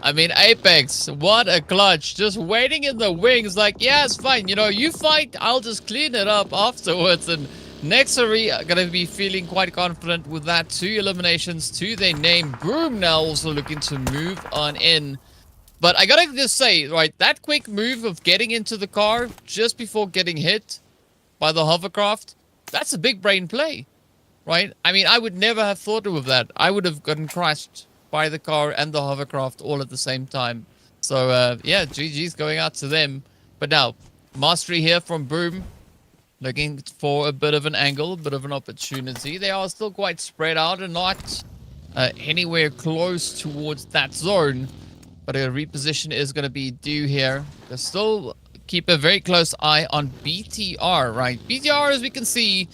I mean, Apex, what a clutch. Just waiting in the wings like, yeah, it's fine. You know, you fight, I'll just clean it up afterwards. And NEXORY are going to be feeling quite confident with that. 2 eliminations to their name. Boom now also looking to move on in. But I gotta just say, right, that quick move of getting into the car just before getting hit by the hovercraft, that's a big brain play, right? I mean, I would never have thought of that. I would have gotten crushed by the car and the hovercraft all at the same time. So, yeah, GG's going out to them. But now, mastery here from Boom, looking for a bit of an angle, a bit of an opportunity. They are still quite spread out and not anywhere close towards that zone. But a reposition is going to be due here. They still keep a very close eye on BTR, right? BTR, as we can see,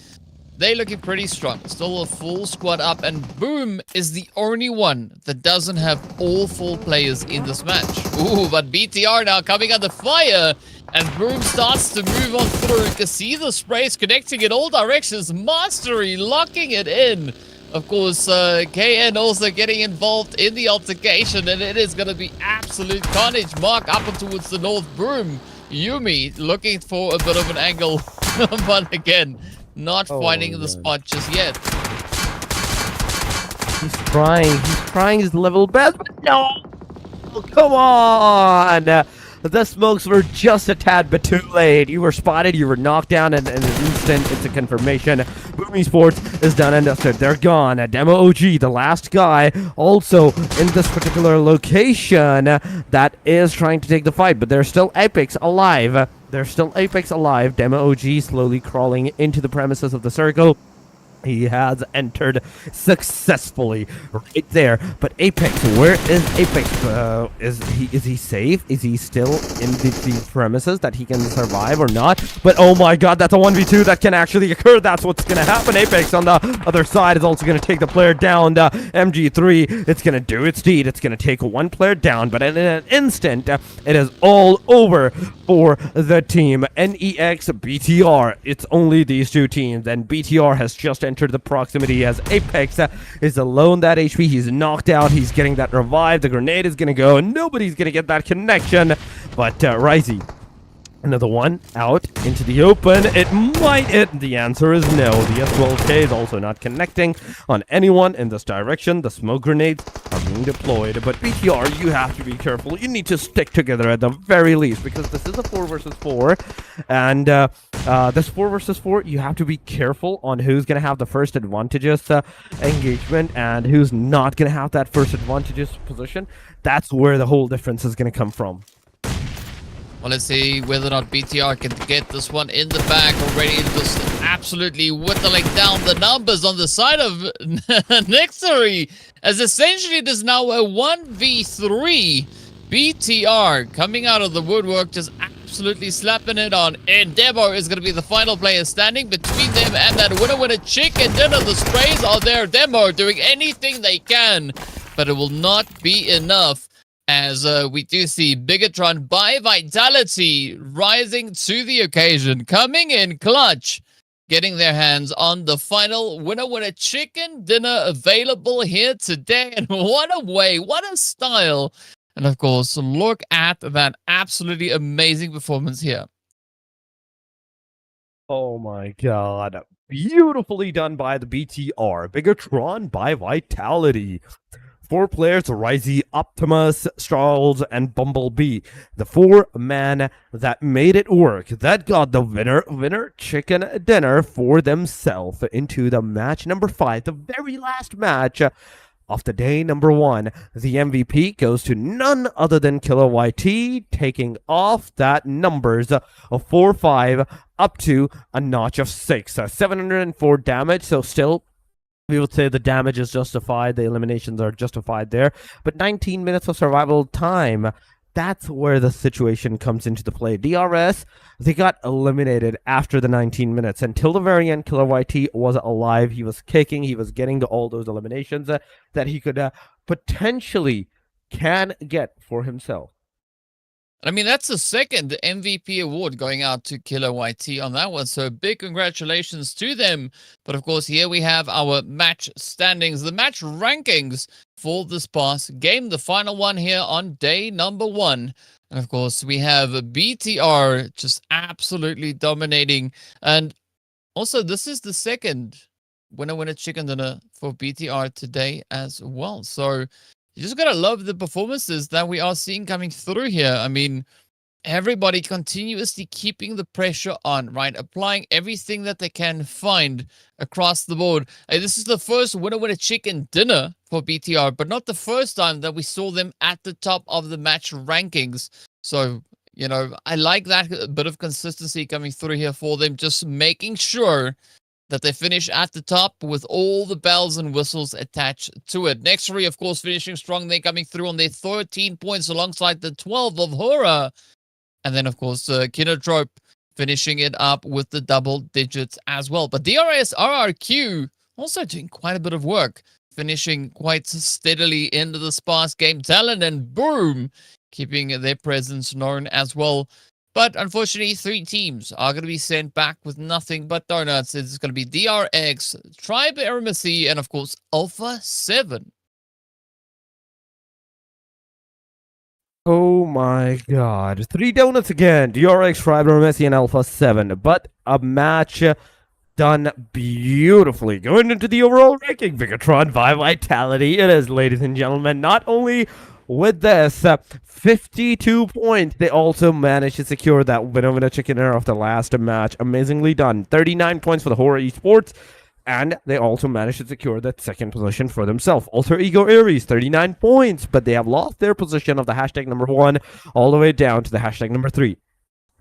they're looking pretty strong. Still a full squad up, and Boom is the only one that doesn't have all 4 players in this match. Ooh, but BTR now coming under fire as Boom starts to move on through. You can see the sprays connecting in all directions. Mastery locking it in. Of course, KN also getting involved in the altercation, and it is going to be absolute carnage. Mark up and towards the north. Boom Yumi looking for a bit of an angle, but again, not finding the spot just yet. He's trying his level best, but no! Come on! The smokes were just a tad bit too late. You were spotted, you were knocked down, and in an instant, it's a confirmation. Boom Esports is done and dusted. They're gone. Demo OG, the last guy, also in this particular location that is trying to take the fight, but there's still Apex alive. Demo OG slowly crawling into the premises of the circle. He has entered successfully right there. But Apex, where is Apex? Is he safe? Is he still in the premises that he can survive or not? But oh my god, that's a 1v2 that can actually occur. That's what's going to happen. Apex on the other side is also going to take the player down. The MG3, it's going to do its deed. It's going to take one player down. But in an instant, it is all over for the team. NEX, BTR. It's only these two teams. And BTR has just entered the proximity as Apex is alone that HP. He's knocked out. He's getting that revive. The grenade is going to go. And nobody's going to get that connection. But Risey, another one out into the open. It might hit. The answer is no. The S12K is also not connecting on anyone in this direction. The smoke grenades are being deployed. But BTR, you have to be careful. You need to stick together at the very least, because this is a 4 versus 4. And this 4 versus 4, you have to be careful on who's going to have the first advantageous engagement and who's not going to have that first advantageous position. That's where the whole difference is going to come from. Well, let's see whether or not BTR can get this one in the bag already. Just absolutely whittling down the numbers on the side of NEXORY, as essentially there's now a 1v3. BTR coming out of the woodwork, just absolutely slapping it on. And Demo is going to be the final player standing between them and that winner chicken dinner. The sprays are there. Demo doing anything they can, but it will not be enough. As we do see BIGETRON by Vitality rising to the occasion, coming in clutch, getting their hands on the final winner chicken dinner available here today. And what a way, what a style. And of course, look at that absolutely amazing performance here. Oh my god. Beautifully done by the BTR. BIGETRON by Vitality. 4 players, Risey, Optimus, Charles, and Bumblebee. The 4-man that made it work, that got the winner chicken dinner for themselves into the match number 5, the very last match of the day number 1. The MVP goes to none other than Killer YT, taking off that numbers of 4-5 up to a notch of 6. 704 damage, so still we would say the damage is justified, the eliminations are justified there, but 19 minutes of survival time, that's where the situation comes into the play. DRS, they got eliminated after the 19 minutes. Until the very end, Killer YT was alive. He was kicking, he was getting to all those eliminations that he could potentially can get for himself. I mean, that's the second MVP award going out to Killer YT on that one. So big congratulations to them. But of course, here we have our match standings, the match rankings for this past game. The final one here on day number 1. And of course, we have BTR just absolutely dominating. And also, this is the second winner chicken dinner for BTR today as well. So you just gotta love the performances that we are seeing coming through here. I mean, everybody continuously keeping the pressure on, right? Applying everything that they can find across the board. This is the first winner chicken dinner for BTR, but not the first time that we saw them at the top of the match rankings. So, you know, I like that bit of consistency coming through here for them, just making sure that they finish at the top with all the bells and whistles attached to it. NEXORY, of course, finishing strong. They're coming through on their 13 points alongside the 12 of HORAA. And then, of course, KINOTROPE finishing it up with the double digits as well. But DRS RRQ also doing quite a bit of work, finishing quite steadily into the sparse game. TALON and Boom keeping their presence known as well. But unfortunately, 3 teams are going to be sent back with nothing but donuts. It's going to be DRX, Tribe AEROMACY, and of course, Alpha 7. Oh my god. 3 donuts again. DRX, AEROMACY, and Alpha 7. But a match done beautifully. Going into the overall ranking, BIGETRON by Vitality. It is, ladies and gentlemen, not only with this 52 points, they also managed to secure that winner chicken dinner of the last match. Amazingly done. 39 points for the HORAA Esports. And they also managed to secure that second position for themselves. Alter Ego Ares, 39 points, but they have lost their position of the hashtag number 1 all the way down to the hashtag number 3.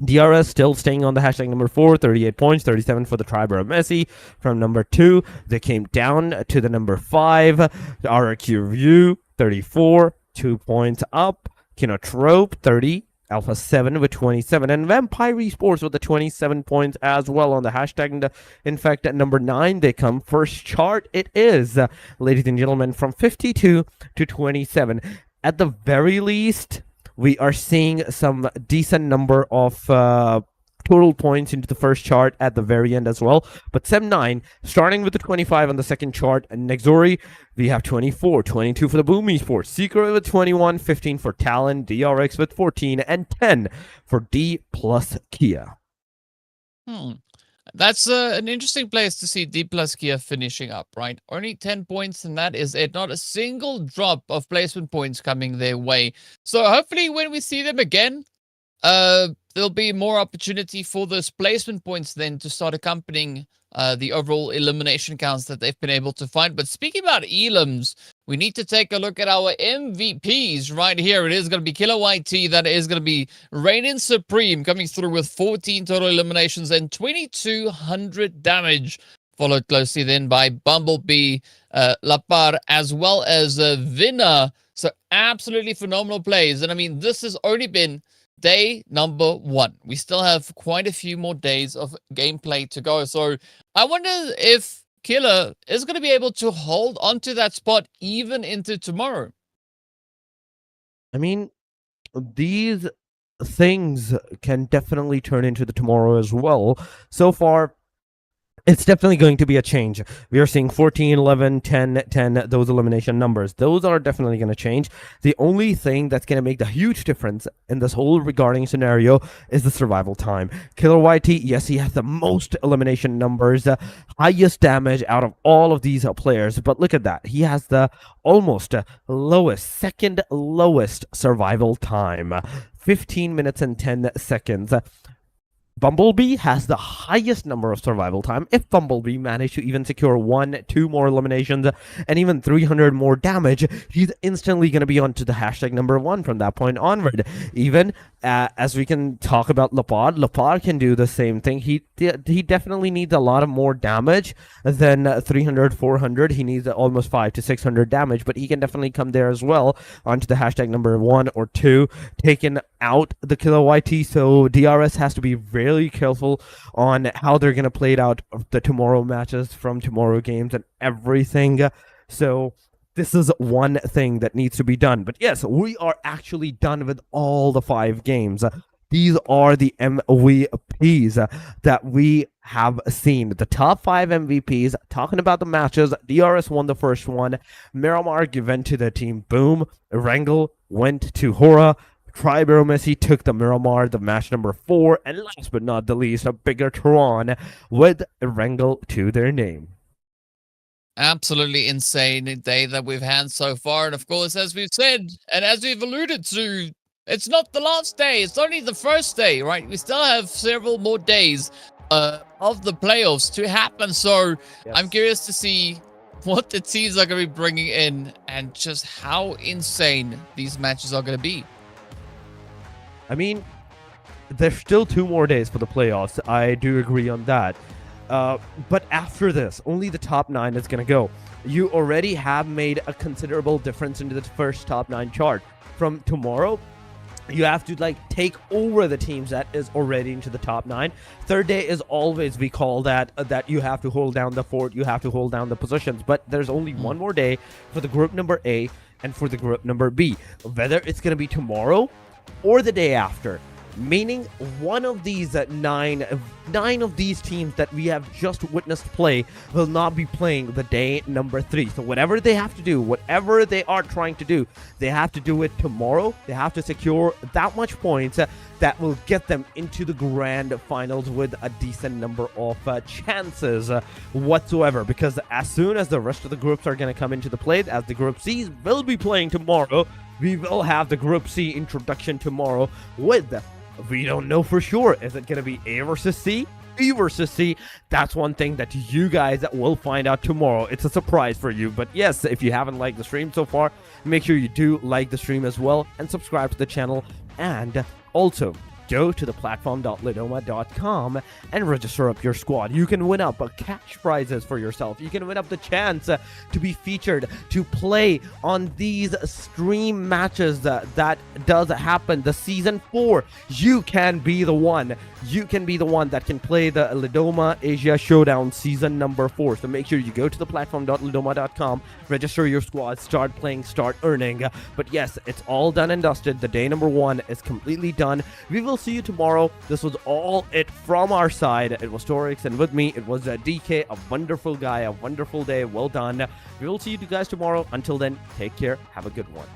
DRS still staying on the hashtag number 4, 38 points, 37 for the AEROMACY. From number 2, they came down to the number 5. RQ View, 34, 2 points up. KINOTROPE, 30. Alpha 7 with 27, and Vampire Esports with the 27 points as well on the hashtag. In fact, at number 9, they come first chart. It is, ladies and gentlemen, from 52 to 27. At the very least, we are seeing some decent number of total points into the first chart at the very end as well. But Sem9, starting with the 25 on the second chart, and NEXORY, we have 24, 22 for the Boom Esports, Secret with 21, 15 for TALON, DRX with 14, and 10 for DPLUS Kia. That's an interesting place to see DPLUS Kia finishing up, right? Only 10 points, and that is it. Not a single drop of placement points coming their way. So hopefully when we see them again, there'll be more opportunity for those placement points then to start accompanying the overall elimination counts that they've been able to find. But speaking about elims, we need to take a look at our MVPs right here. It is going to be Killer YT that is going to be reigning supreme, coming through with 14 total eliminations and 2200 damage. Followed closely then by Bumblebee, Lapar, as well as Vinna. So absolutely phenomenal plays. And I mean, this has only been day number 1. We still have quite a few more days of gameplay to go. So I wonder if Killer is going to be able to hold onto that spot even into tomorrow. I mean, these things can definitely turn into the tomorrow as well. So far, it's definitely going to be a change. We are seeing 14, 11, 10, 10, those elimination numbers. Those are definitely going to change. The only thing that's going to make the huge difference in this whole regarding scenario is the survival time. Killer YT, yes, he has the most elimination numbers, highest damage out of all of these players. But look at that. He has the almost lowest, second lowest survival time. 15 minutes and 10 seconds. Bumblebee has the highest number of survival time. If Bumblebee managed to even secure 1, 2 more eliminations and even 300 more damage, he's instantly going to be onto the hashtag number 1 from that point onward. Even as we can talk about Lapar can do the same thing. He definitely needs a lot of more damage than 300, 400. He needs almost 500 to 600 damage, but he can definitely come there as well onto the hashtag number 1 or 2, taking out the Killer YT. So DRS has to be really careful on how they're going to play it out the tomorrow matches from tomorrow games and everything. So this is one thing that needs to be done. But yes, we are actually done with all the 5 games. These are the MVPs that we have seen. The top 5 MVPs. Talking about the matches, DRS won the first one. Miramar given to the team Boom. Erangel went to HORAA. AEROMACY took the Miramar, the match number 4. And last but not the least, a BIGETRON with Erangel to their name. Absolutely insane day that we've had so far. And of course, as we've said, and as we've alluded to, it's not the last day. It's only the first day, right? We still have several more days of the playoffs to happen. So yes. I'm curious to see what the teams are going to be bringing in and just how insane these matches are going to be. I mean, there's still 2 more days for the playoffs. I do agree on that. But after this, only the top 9 is going to go. You already have made a considerable difference into the first top 9 chart. From tomorrow, you have to take over the teams that is already into the top 9. Third day is always, we call that you have to hold down the fort, you have to hold down the positions. But there's only 1 more day for the group number A and for the group number B. Whether it's going to be tomorrow or the day after, meaning one of these nine of these teams that we have just witnessed play will not be playing the day number 3. So whatever they have to do, whatever they are trying to do, they have to do it tomorrow. They have to secure that much points that will get them into the grand finals with a decent number of chances whatsoever, because as soon as the rest of the groups are going to come into the play, as the group C's will be playing tomorrow, we will have the group C introduction tomorrow with, we don't know for sure, is it going to be A versus C, B versus C? That's one thing that you guys will find out tomorrow. It's a surprise for you. But yes, if you haven't liked the stream so far, make sure you do like the stream as well and subscribe to the channel, and also go to the platform.lidoma.com and register up your squad. You can win up cash prizes for yourself. You can win up the chance to be featured, to play on these stream matches that does happen. The season 4, you can be the one. You can be the one that can play the Lidoma Asia Showdown season number 4. So make sure you go to the platform.lidoma.com, register your squad, start playing, start earning. But yes, it's all done and dusted. The day number 1 is completely done. We will see you tomorrow. This was all it from our side. It was Torix, and with me it was DK, a wonderful guy, a wonderful day. Well done. We will see you guys tomorrow. Until then, take care. Have a good one.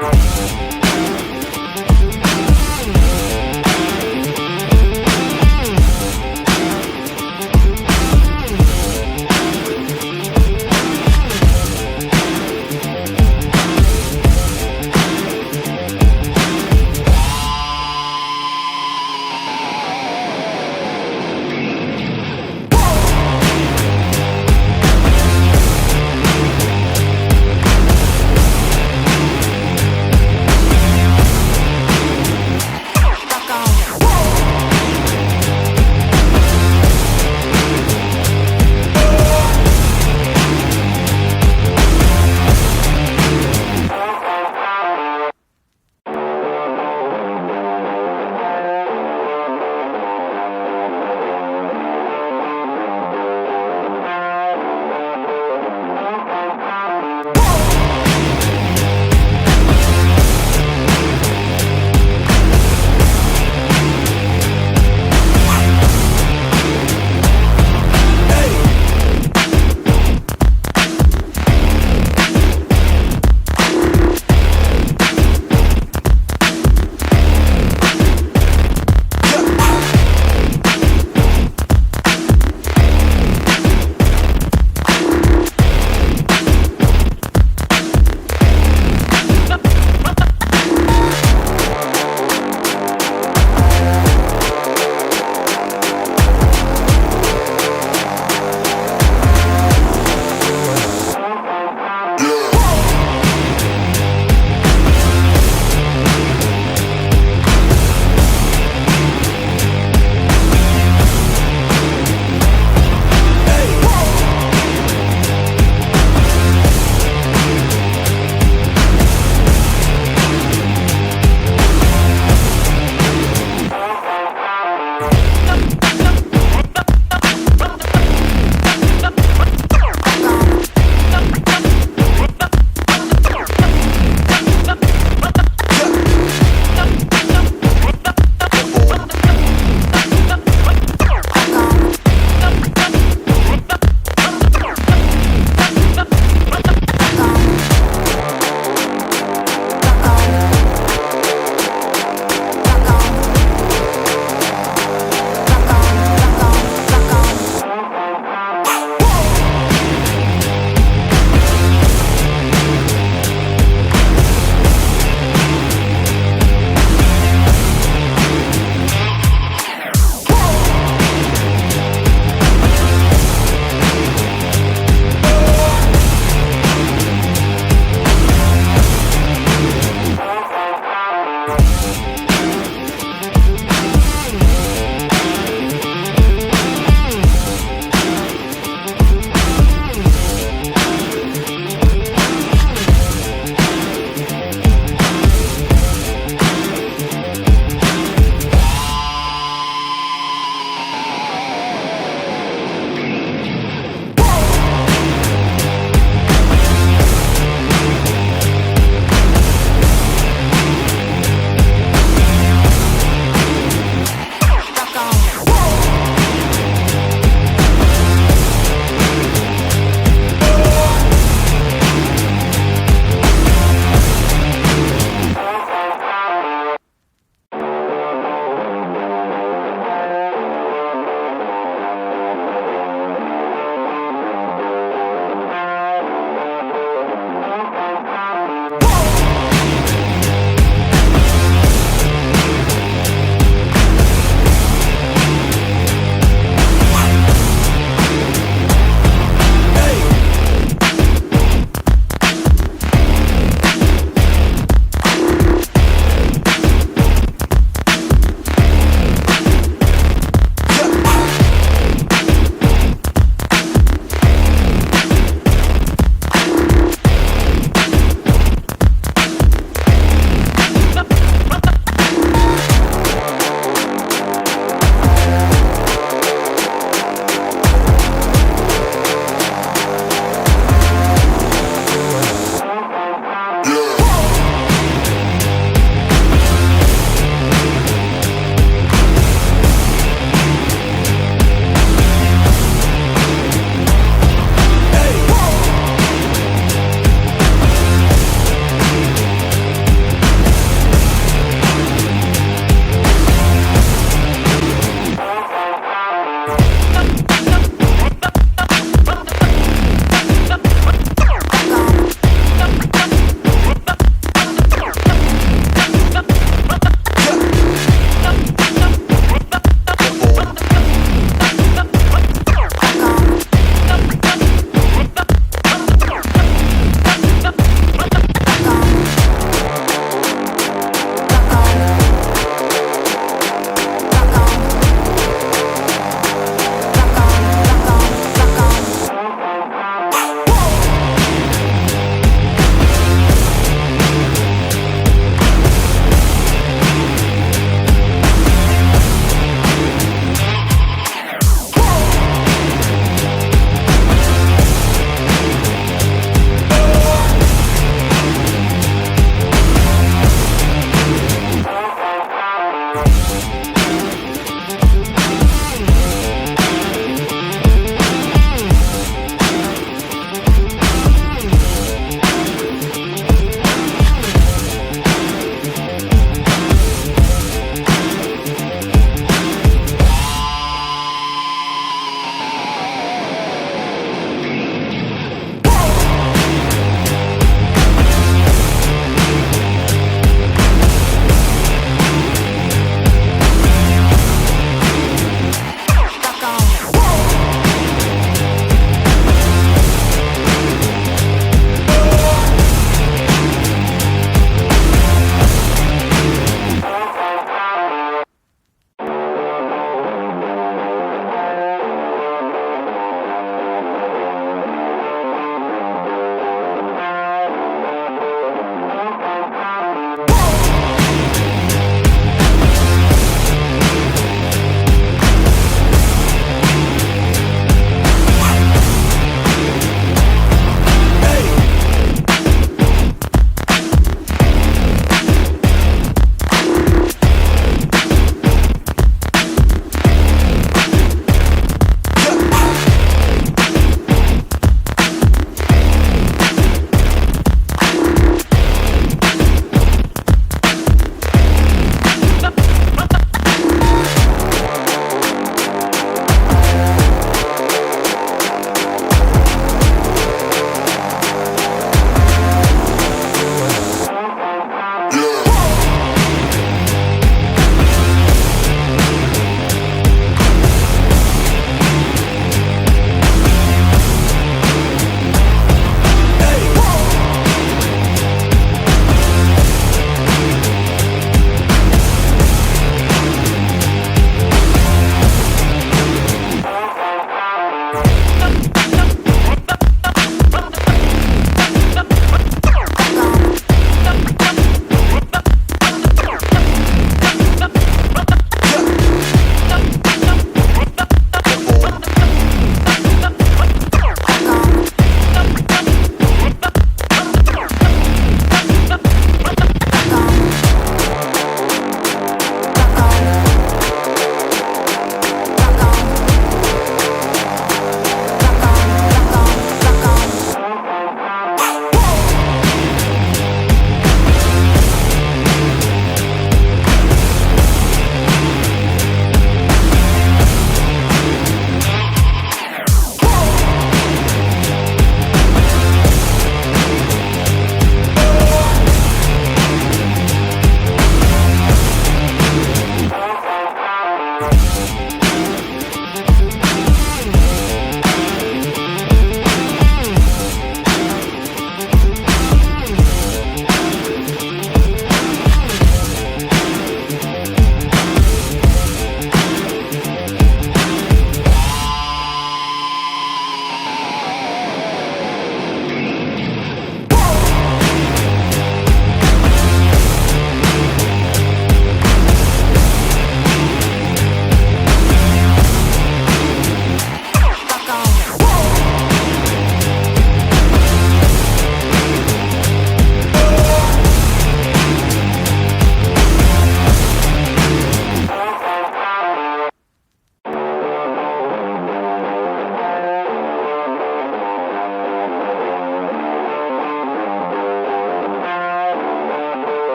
Bye.